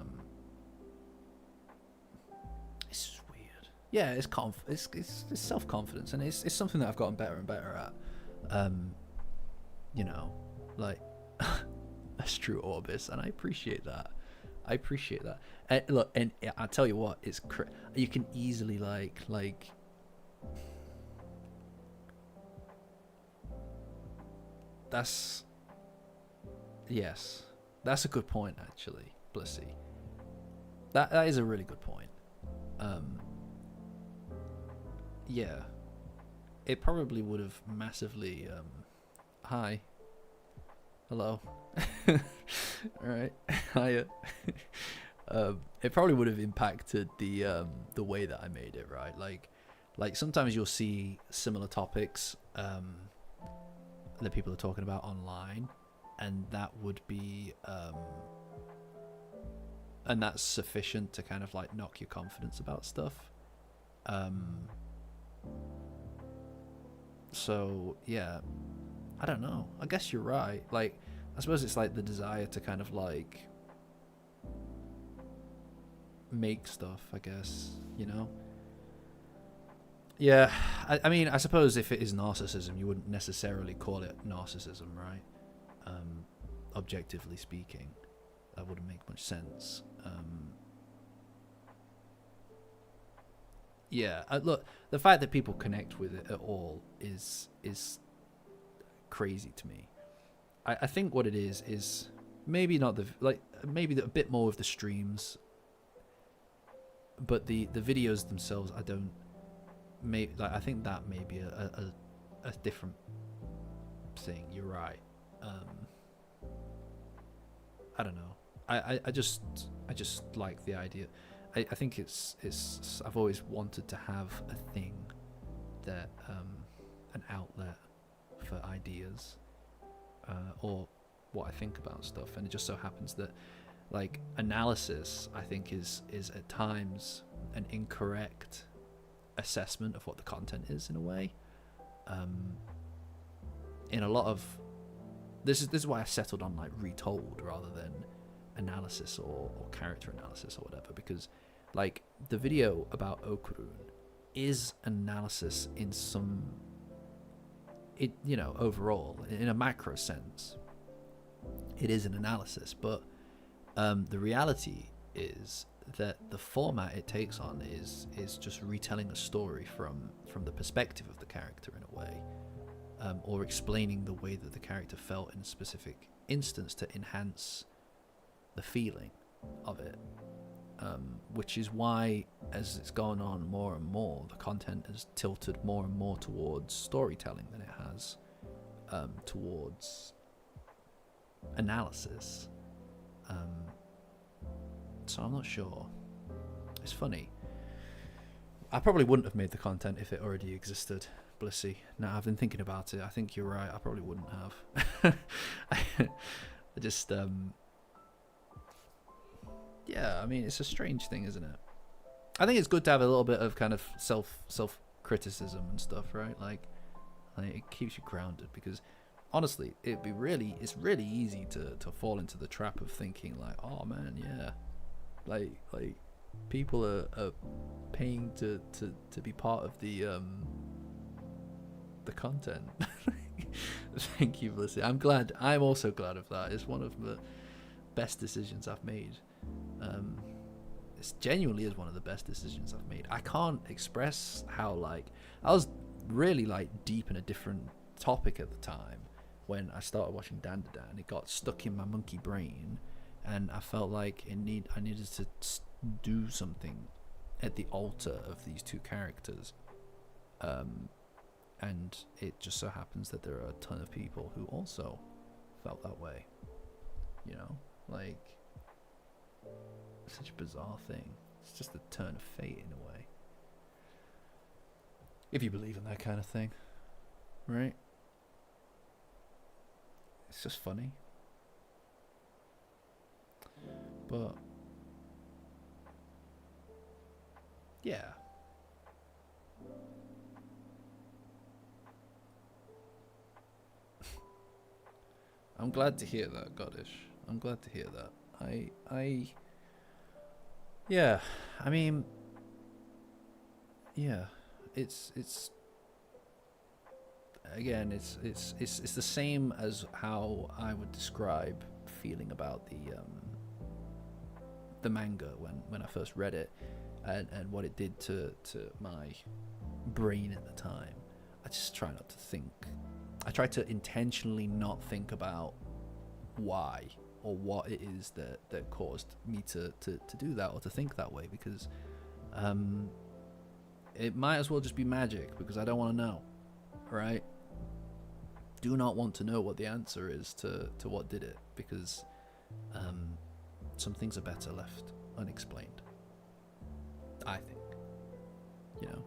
It's just weird. Yeah, it's self-confidence, and it's something that I've gotten better and better at. You know, like that's true, Orbis, and I appreciate that. And look, and I tell you what, it's you can easily like that's a good point actually, Blissy. That is a really good point. Yeah, it probably would have massively hi, hello. All right. Hiya. It probably would have impacted the way that I made it, right? Like sometimes you'll see similar topics that people are talking about online, and that would be and that's sufficient to kind of like knock your confidence about stuff. So yeah, I don't know. I guess you're right. Like, I suppose it's like the desire to kind of like make stuff, I guess, you know? Yeah, I mean, I suppose if it is narcissism, you wouldn't necessarily call it narcissism, right? Objectively speaking, that wouldn't make much sense. Yeah, look, the fact that people connect with it at all is crazy to me. I think what it is maybe not maybe a bit more of the streams, but the videos themselves, I think that may be a different thing. You're right. I don't know. I just like the idea. I think it's I've always wanted to have a thing that an outlet for ideas or what I think about stuff, and it just so happens that like analysis, I think is at times an incorrect assessment of what the content is in a way. In a lot of this is why I settled on like retold rather than analysis or character analysis or whatever, because like the video about Okurun is analysis in some, you know, overall in a macro sense it is an analysis, but the reality is that the format it takes on is just retelling a story from the perspective of the character in a way, or explaining the way that the character felt in a specific instance to enhance the feeling of it, which is why as it's gone on more and more, the content has tilted more and more towards storytelling than it has towards analysis. So I'm not sure. It's funny. I probably wouldn't have made the content if it already existed, Blissy. Now I've been thinking about it. I think you're right. I probably wouldn't have. I just yeah, I mean, it's a strange thing, isn't it? I think it's good to have a little bit of kind of self criticism and stuff, right? Like it keeps you grounded, because honestly, it's really easy to fall into the trap of thinking like, oh man, yeah, like people are paying to be part of the content. Thank you, Blissy. I'm also glad of that. It's one of the best decisions I've made. It genuinely is one of the best decisions I've made. I can't express how like I was really like deep in a different topic at the time when I started watching Dandadan. It got stuck in my monkey brain, and I felt like I needed to do something at the altar of these two characters. And it just so happens that there are a ton of people who also felt that way. You know, like, such a bizarre thing. It's just a turn of fate in a way. If you believe in that kind of thing, right? It's just funny. But yeah. I'm glad to hear that, Goddish. I'm glad to hear that. Yeah, I mean, yeah, it's again, it's the same as how I would describe feeling about the manga when I first read it, and what it did to my brain at the time. I just try not to think. I try to intentionally not think about why or what it is that caused me to do that or to think that way, because it might as well just be magic, because I don't want to know, right? Do not want to know what the answer is to what did it, because some things are better left unexplained, I think, you know.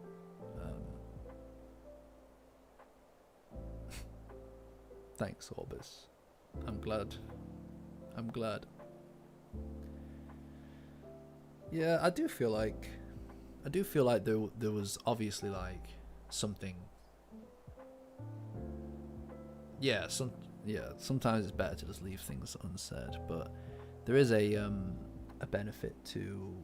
Thanks, Orbis. I'm glad. Yeah, I do feel like there was obviously like something. Yeah, sometimes it's better to just leave things unsaid, but there is a benefit to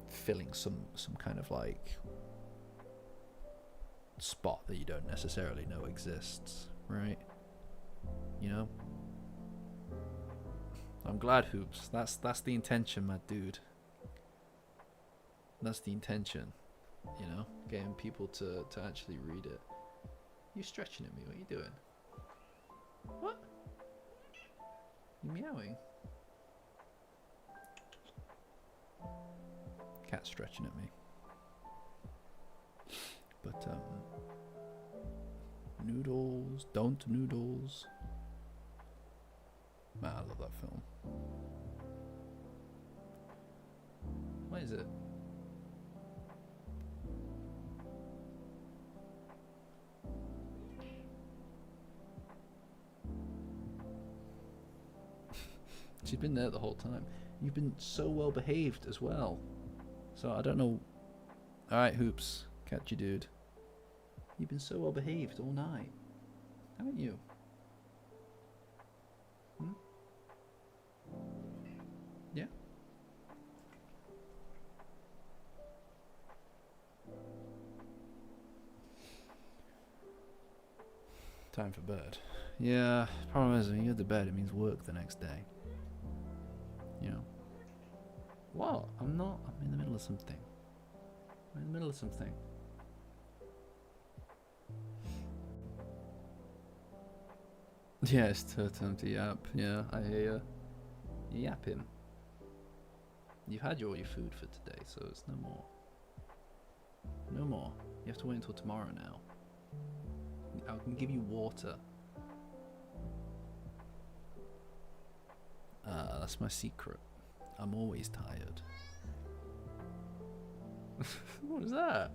filling some kind of like spot that you don't necessarily know exists, right? You know? I'm glad, Hoops. That's the intention, my dude. That's the intention, you know? Getting people to actually read it. You stretching at me? What are you doing? What? You meowing? Cat stretching at me. But Noodles, Don't Noodles. Man, I love that film. What is it? She's been there the whole time. You've been so well behaved as well. So I don't know. Alright, Hoops. Catch you, dude. You've been so well behaved all night. Haven't you? Hmm? Yeah? Time for bed. Yeah, problem is when you go to bed, it means work the next day. You know. What? I'm not. I'm in the middle of something. I'm in the middle of something. Yeah, it's time to yap. Yeah, I hear you. You yap him. You've had all your food for today, so it's no more. No more. You have to wait until tomorrow now. I can give you water. That's my secret. I'm always tired. What was that?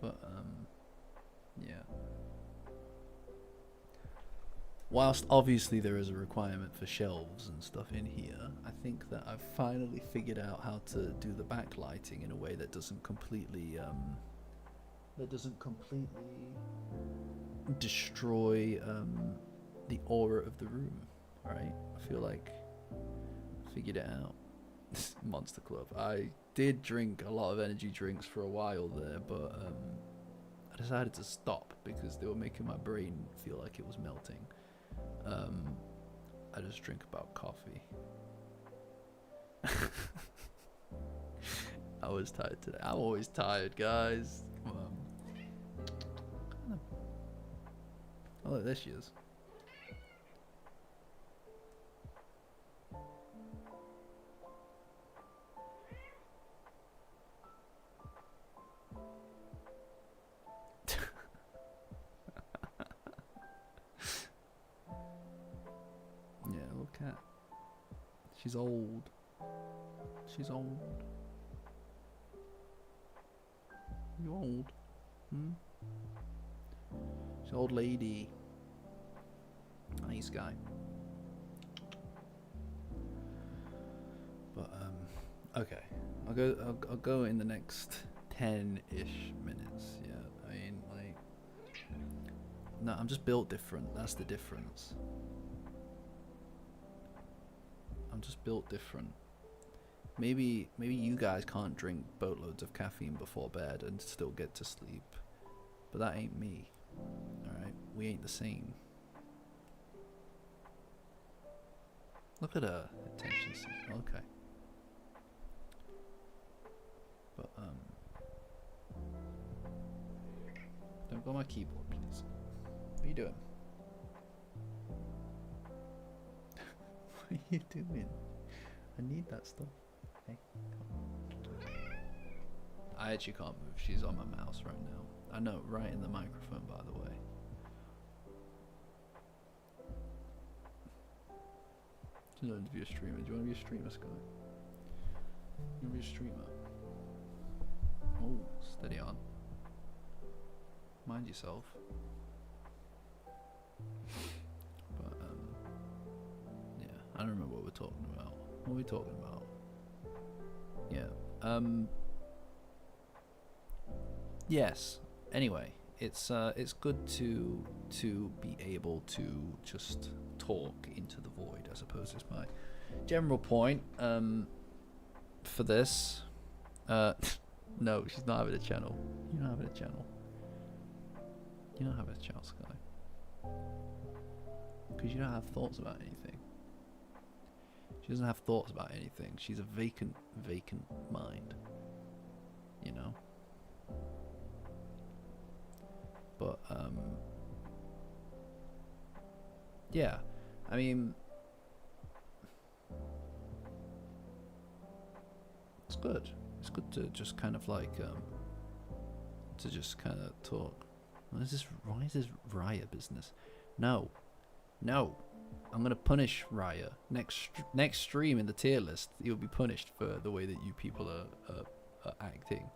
But yeah. Whilst obviously there is a requirement for shelves and stuff in here, I think that I've finally figured out how to do the backlighting in a way that doesn't completely destroy the aura of the room, right? I feel like I figured it out. Monster Club. I did drink a lot of energy drinks for a while there, but I decided to stop because they were making my brain feel like it was melting. I just drink about coffee. I was tired today. I'm always tired, guys. Come on. Oh, look, there she is. Yeah, look at. She's old. She's old. You old? Hmm? She's an old lady. Nice guy. But okay. I'll go in the next 10-ish minutes. Yeah, I mean, like, no, I'm just built different. That's the difference. I'm just built different. Maybe you guys can't drink boatloads of caffeine before bed and still get to sleep, but that ain't me. All right, we ain't the same. Look at her attention seeking. Okay. But don't go on my keyboard, please. What are you doing? What are you doing? I need that stuff. Hey, I actually can't move. She's on my mouse right now. I know, right in the microphone, by the way. She's going to be a streamer. Do you want to be a streamer, Sky? You want to be a streamer? Oh, steady on. Mind yourself. But, yeah, I don't remember what we're talking about. What are we talking about? Yeah. Yes. Anyway, it's good to be able to just talk into the void, I suppose is my general point. For this, no, she's not having a channel. You're not having a channel. You don't have a channel, Sky, because you don't have thoughts about anything. She doesn't have thoughts about anything. She's a vacant mind. You know? But, yeah. I mean, it's good. It's good to just kind of like, to just kind of talk. Why is this Raya business? No. No. I'm gonna punish Raya next stream in the tier list. You'll be punished for the way that you people are acting.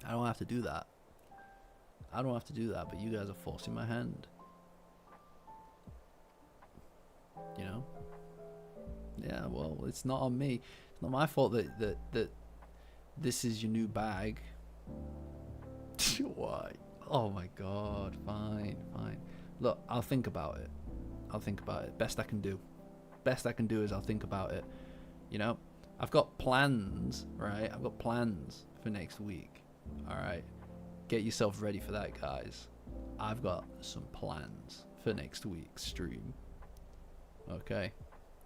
I don't have to do that. I don't have to do that, but you guys are forcing my hand. You know? Yeah. Well, it's not on me. It's not my fault that this is your new bag. Why? Oh my God. Fine. Look, I'll think about it. Best I can do. Best I can do is I'll think about it. You know, I've got plans, right? I've got plans for next week. All right, get yourself ready for that, guys. I've got some plans for next week's stream. Okay,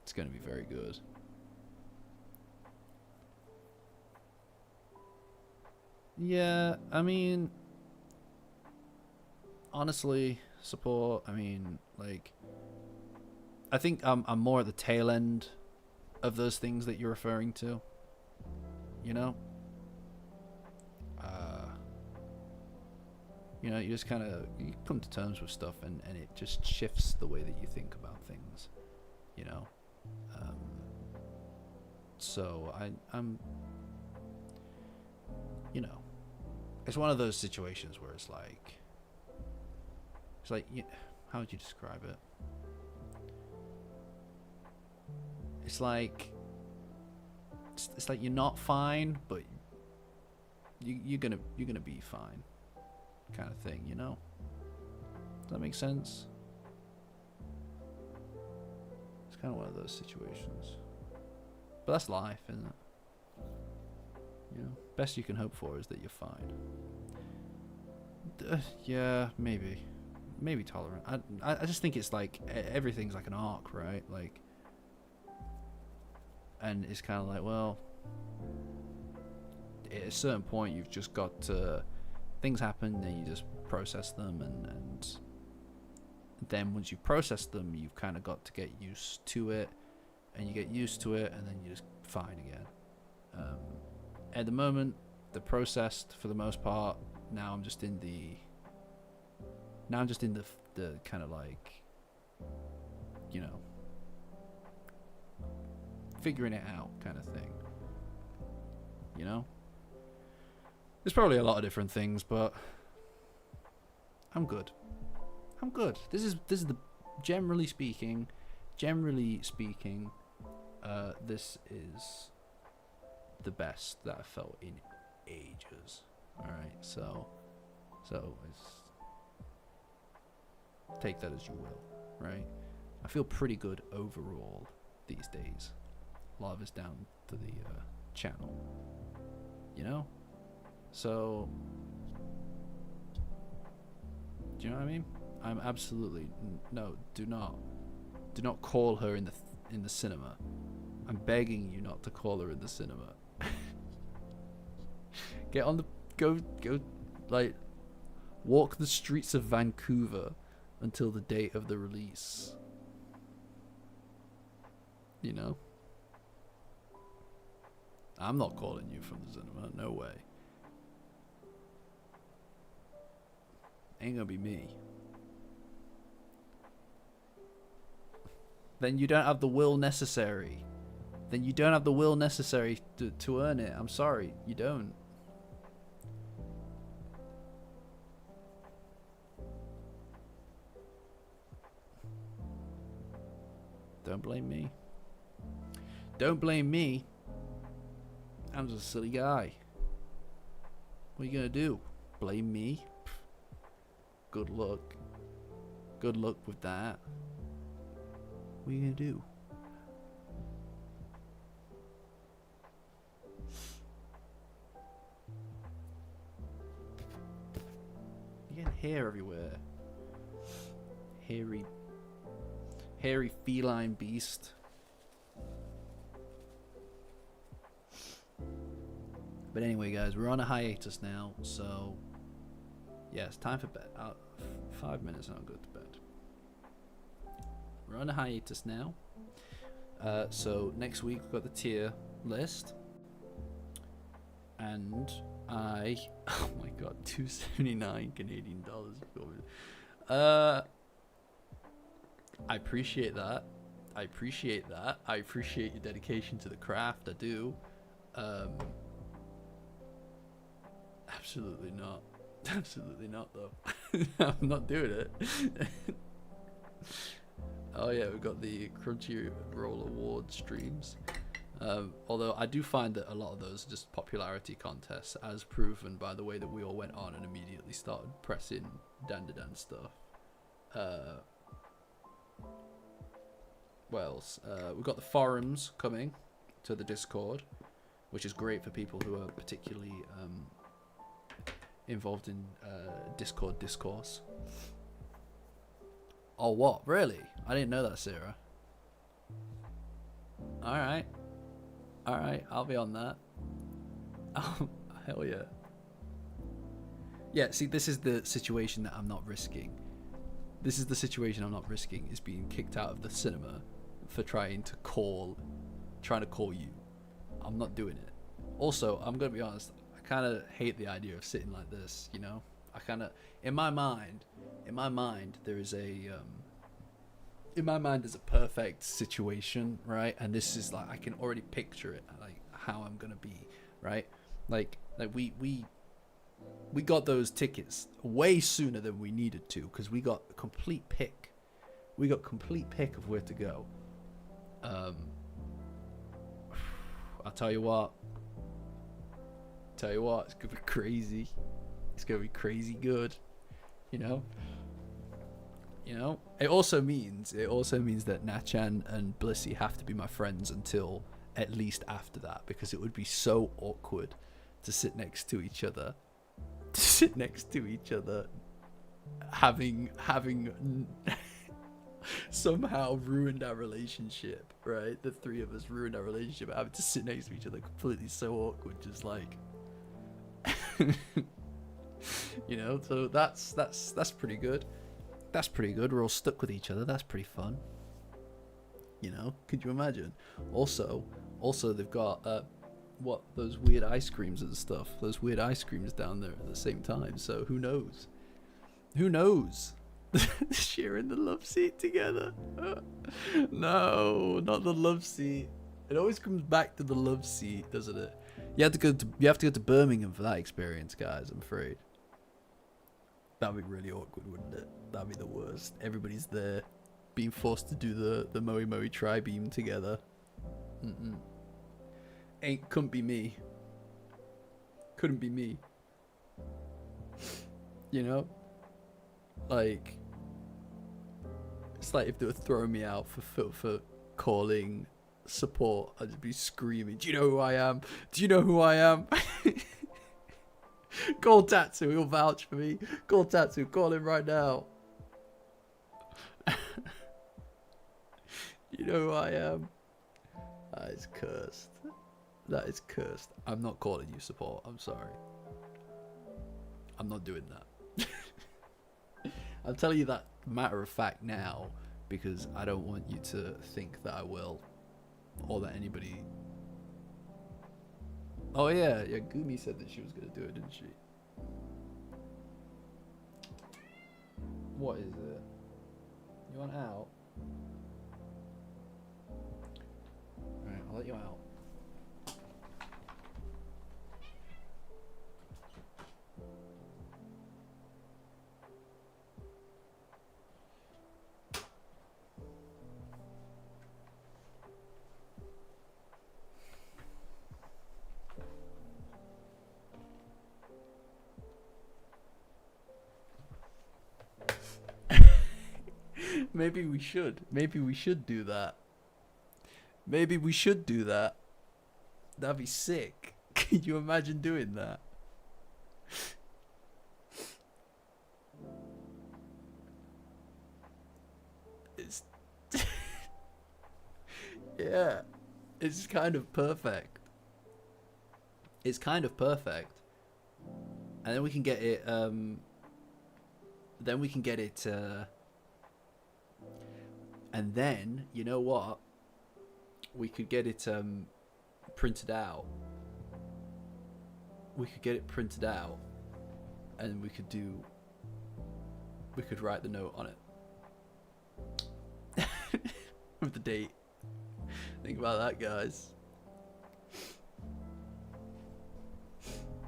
it's gonna be very good. Yeah, I mean, honestly, support. I mean, like, I think I'm more at the tail end of those things that you're referring to. You know? You know, you just kind of come to terms with stuff, and it just shifts the way that you think about things. You know? So I'm, you know, it's one of those situations where it's like, how would you describe it? It's like you're not fine, but you're gonna be fine, kind of thing, you know? Does that make sense? It's kind of one of those situations, but that's life, isn't it? You know, best you can hope for is that you're fine. Yeah, maybe. maybe tolerant. I just think it's like everything's like an arc, right? Like, and it's kind of like, well, at a certain point you've just got to, things happen, then you just process them, and then once you've processed them, you've kind of got to get used to it, and you get used to it, and then you're just fine again. At the moment, they're processed for the most part. Now I'm just in the kind of like, you know, figuring it out kind of thing. You know? There's probably a lot of different things, but I'm good. I'm good. This is the generally speaking, this is the best that I felt in ages. All right, so it's, take that as you will, right? I feel pretty good overall these days. A lot of it's down to the channel, you know. So, do you know what I mean? I'm absolutely no. Do not call her in the cinema. I'm begging you not to call her in the cinema. Get on the go like walk the streets of Vancouver until the date of the release. You know? I'm not calling you from the cinema, no way. Ain't gonna be me. Then you don't have the will necessary. Then you don't have the will necessary to earn it. I'm sorry, you don't. Don't blame me. Don't blame me. I'm just a silly guy. What are you gonna do? Blame me? Good luck. Good luck with that. What are you gonna do? You're getting hair everywhere. Hairy feline beast. But anyway, guys, we're on a hiatus now, so yeah, it's time for bed. 5 minutes and I'll go to bed. We're on a hiatus now. So next week we've got the tier list, and oh my god, $279 Canadian dollars. I appreciate that. I appreciate your dedication to the craft. I do. Absolutely not. Absolutely not, though. I'm not doing it. Oh yeah, we've got the Crunchyroll Award streams. Although I do find that a lot of those are just popularity contests, as proven by the way that we all went on and immediately started pressing Dandadan stuff. What else? We've got the forums coming to the Discord, which is great for people who are particularly involved in Discord discourse. Oh, what? Really? I didn't know that, Sarah. Alright. Alright, I'll be on that. Oh, hell yeah. Yeah, see, this is the situation that I'm not risking. This is the situation I'm not risking, is being kicked out of the cinema for trying to call you. I'm not doing it. Also, I'm gonna be honest, I kind of hate the idea of sitting like this, you know? I kind of, in my mind, there's a perfect situation, right? And this is like, I can already picture it, like how I'm gonna be, right? Like we got those tickets way sooner than we needed to, because we got a complete pick. We got complete pick of where to go. I'll tell you what, it's gonna be crazy. It's gonna be crazy good, you know. It also means that Nachan and Blissy have to be my friends until at least after that, because it would be so awkward to sit next to each other having somehow ruined our relationship, right? The three of us ruined our relationship, having to sit next to each other, completely so awkward, just like, you know. So that's pretty good. That's pretty good. We're all stuck with each other. That's pretty fun. You know, could you imagine? Also they've got what, those weird ice creams and stuff. Those weird ice creams down there at the same time. So who knows? Who knows? Sharing the love seat together. No, not the love seat. It always comes back to the love seat, doesn't it? You have to go to Birmingham for that experience, guys. I'm afraid. That'd be really awkward, wouldn't it? That'd be the worst. Everybody's there, being forced to do the Moe Moe tri-beam together. Couldn't be me. Couldn't be me. You know? Like, it's like if they were throwing me out for calling support, I'd just be screaming, "Do you know who I am? Do you know who I am?" Call Tatsu, he'll vouch for me. Call Tatsu, call him right now. You know who I am? That is cursed. That is cursed. I'm not calling you support, I'm sorry. I'm not doing that. I'll tell you that matter of fact now, because I don't want you to think that I will, or that anybody... Oh yeah, Gumi said that she was going to do it, didn't she? What is it? You want out? Alright, I'll let you out. Maybe we should. Maybe we should do that. Maybe we should do that. That'd be sick. Can you imagine doing that? It's yeah. It's kind of perfect. It's kind of perfect. And then we can get it and then, you know what? We could get it printed out. We could get it printed out, and we could write the note on it. With the date. Think about that, guys.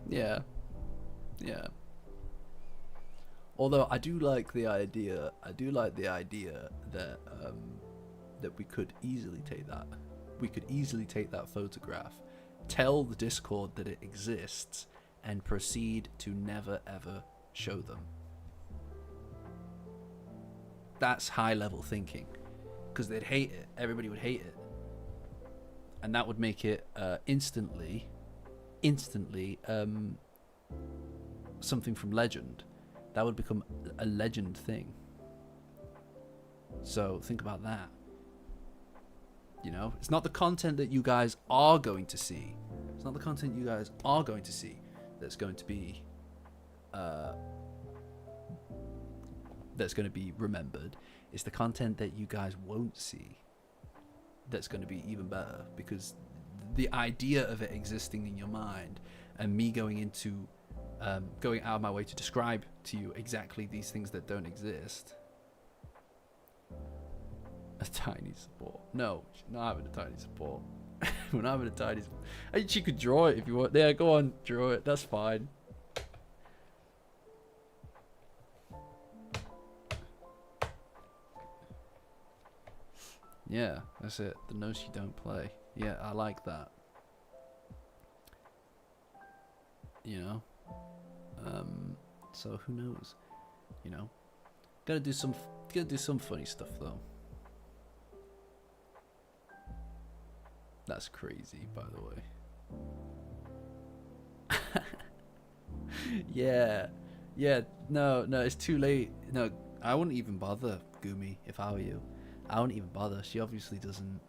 Yeah. Yeah. Although I do like the idea that that we could easily take that. We could easily take that photograph, tell the Discord that it exists, and proceed to never ever show them. That's high level thinking, because they'd hate it. Everybody would hate it, and that would make it instantly something from Legend. That would become a Legend thing. So think about that. You know, it's not the content that you guys are going to see. It's not the content you guys are going to see that's going to be remembered. It's the content that you guys won't see that's going to be even better, because the idea of it existing in your mind and me going out of my way to describe to you exactly these things that don't exist. A tiny support. No, she's not having a tiny support. We're not having a tiny support. I think she could draw it if you want. There, go on, draw it. That's fine. Yeah, that's it. The notes you don't play. Yeah, I like that. You know? So who knows? You know? Gotta do some funny stuff though. That's crazy, by the way. Yeah. Yeah, no, it's too late. No, I wouldn't even bother, Gumi, if I were you. I wouldn't even bother. She obviously doesn't.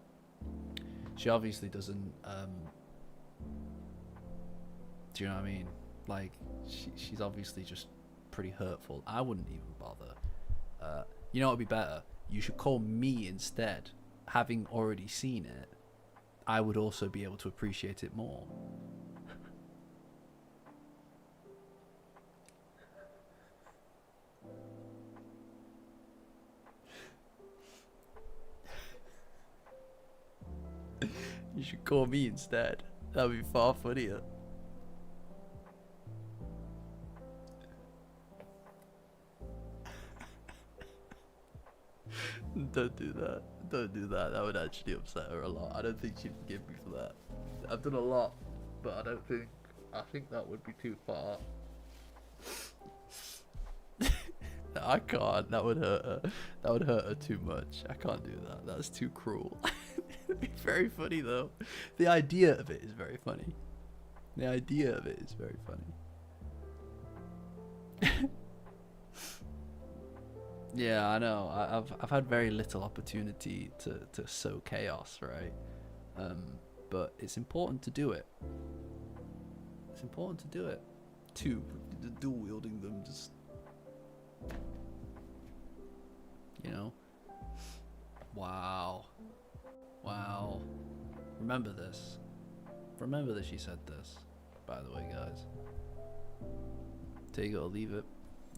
Do you know what I mean? Like, she's obviously just pretty hurtful. I wouldn't even bother. You know what would be better? You should call me instead. Having already seen it, I would also be able to appreciate it more. You should call me instead. That would be far funnier. Don't do that. Don't do that. That would actually upset her a lot. I don't think she'd forgive me for that. I've done a lot, but I think that would be too far. I can't. That would hurt her. That would hurt her too much. I can't do that. That's too cruel. It'd be very funny though. The idea of it is very funny. The idea of it is very funny. Yeah, I know. I've had very little opportunity to sow chaos, right? But it's important to do it. It's important to do it. Two, dual wielding them, just, you know. Wow. Remember this. Remember that she said this. By the way, guys. Take it or leave it.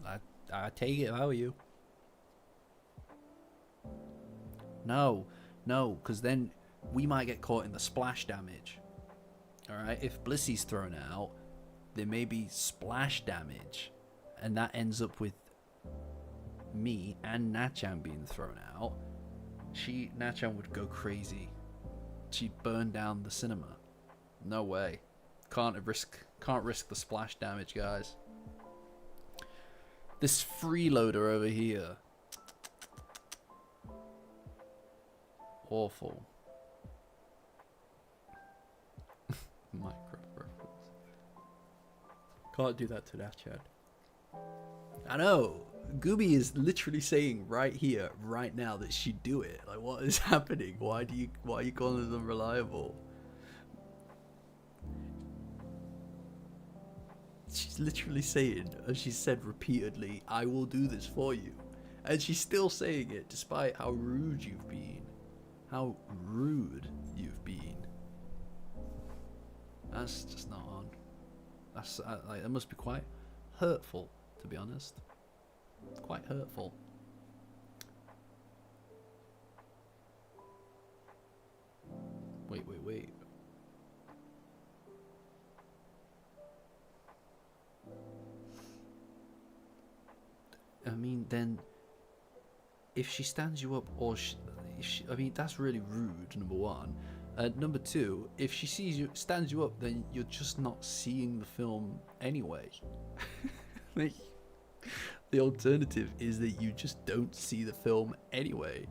I take it if I were you. No, because then we might get caught in the splash damage. Alright, if Blissy's thrown out, there may be splash damage. And that ends up with me and Nachan being thrown out. Nachan would go crazy. She'd burn down the cinema. No way. Can't risk the splash damage, guys. This freeloader over here. Awful. Micro reference. Can't do that to Nachan. I know. Gooby is literally saying right here, right now, that she'd do it. Like, what is happening? Why are you calling us unreliable? She's literally saying, as she said repeatedly, I will do this for you. And she's still saying it despite how rude you've been. How rude you've been. That's just not on. That's like, that must be quite hurtful, to be honest. Quite hurtful. Wait. I mean, then, if she stands you up, or I mean, that's really rude, number one. Number two, if she stands you up, then you're just not seeing the film anyway. Like, the alternative is that you just don't see the film anyway.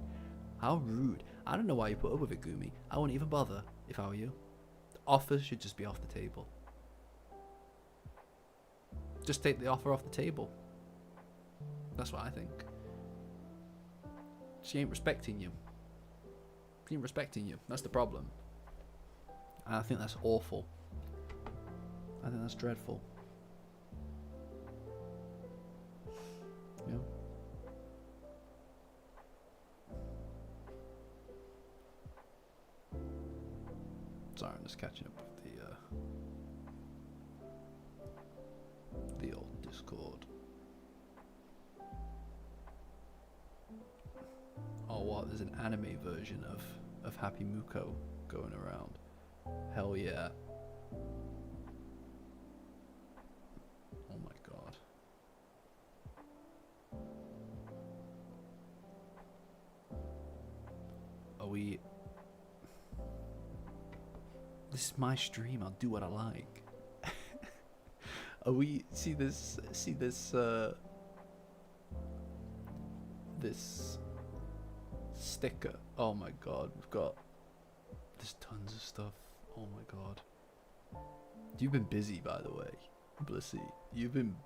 How rude. I don't know why you put up with it, Gumi. I wouldn't even bother if I were you. The offer should just be off the table. Just take the offer off the table. That's what I think. She ain't respecting you. She ain't respecting you. That's the problem. And I think that's awful. I think that's dreadful. Yeah. Sorry, I'm just catching up with the old Discord. Oh, what? There's an anime version of Happy Muko going around. Hell yeah. Oh my god. Are we... This is my stream, I'll do what I like. Are we... See this sticker. Oh my god, there's tons of stuff. Oh my god. You've been busy, by the way, Blissy. You've been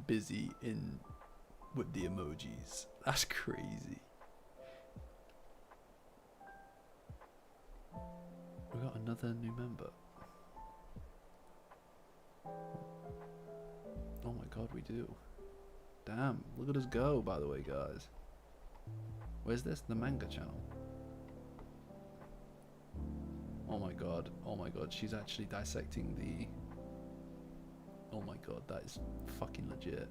busy in with the emojis. That's crazy. We got another new member. Oh my god, we do. Damn, look at us go, by the way, guys. Where's this? The manga channel. Oh my god, she's actually dissecting the... Oh my god, that is fucking legit.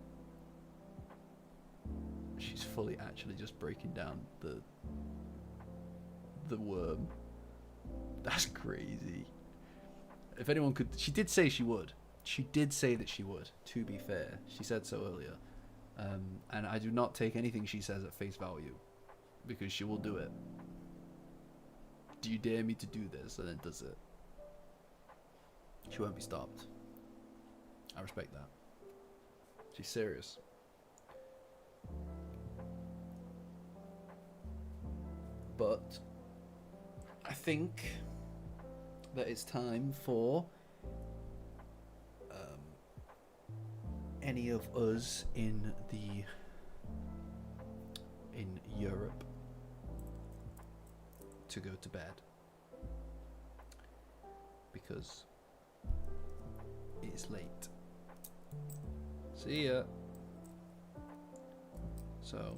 She's fully actually just breaking down the worm. That's crazy. If anyone could... She did say she would. She did say that she would, to be fair. She said so earlier. And I do not take anything she says at face value. Because she will do it. Do you dare me to do this? And then does it. She won't be stopped. I respect that. She's serious. But I think that it's time for any of us in Europe to go to bed, because it's late. See ya. So,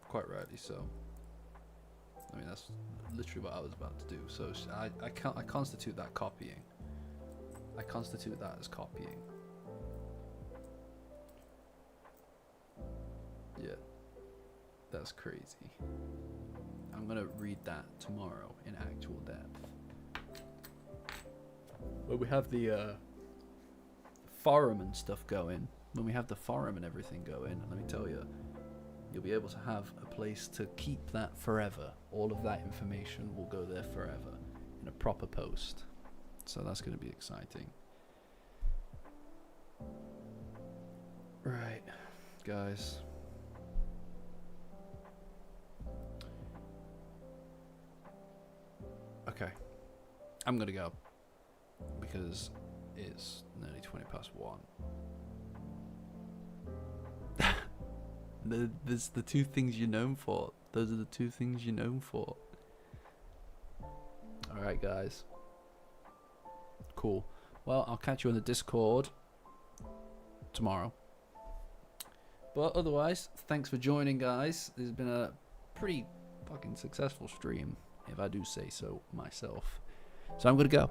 quite rightly so. I mean, that's literally what I was about to do. So I constitute that copying. I constitute that as copying. Yeah, that's crazy. I'm gonna read that tomorrow in actual depth. When we have the forum and stuff going, when we have the forum and everything going, let me tell you, you'll be able to have a place to keep that forever. All of that information will go there forever in a proper post. So that's going to be exciting. Right, guys. Okay, I'm going to go because it's nearly 20 past 1. There's the two things you're known for. Those are the two things you're known for. Alright, guys. Cool. Well, I'll catch you on the Discord tomorrow. But otherwise, thanks for joining, guys. This has been a pretty fucking successful stream, if I do say so myself. So I'm going to go.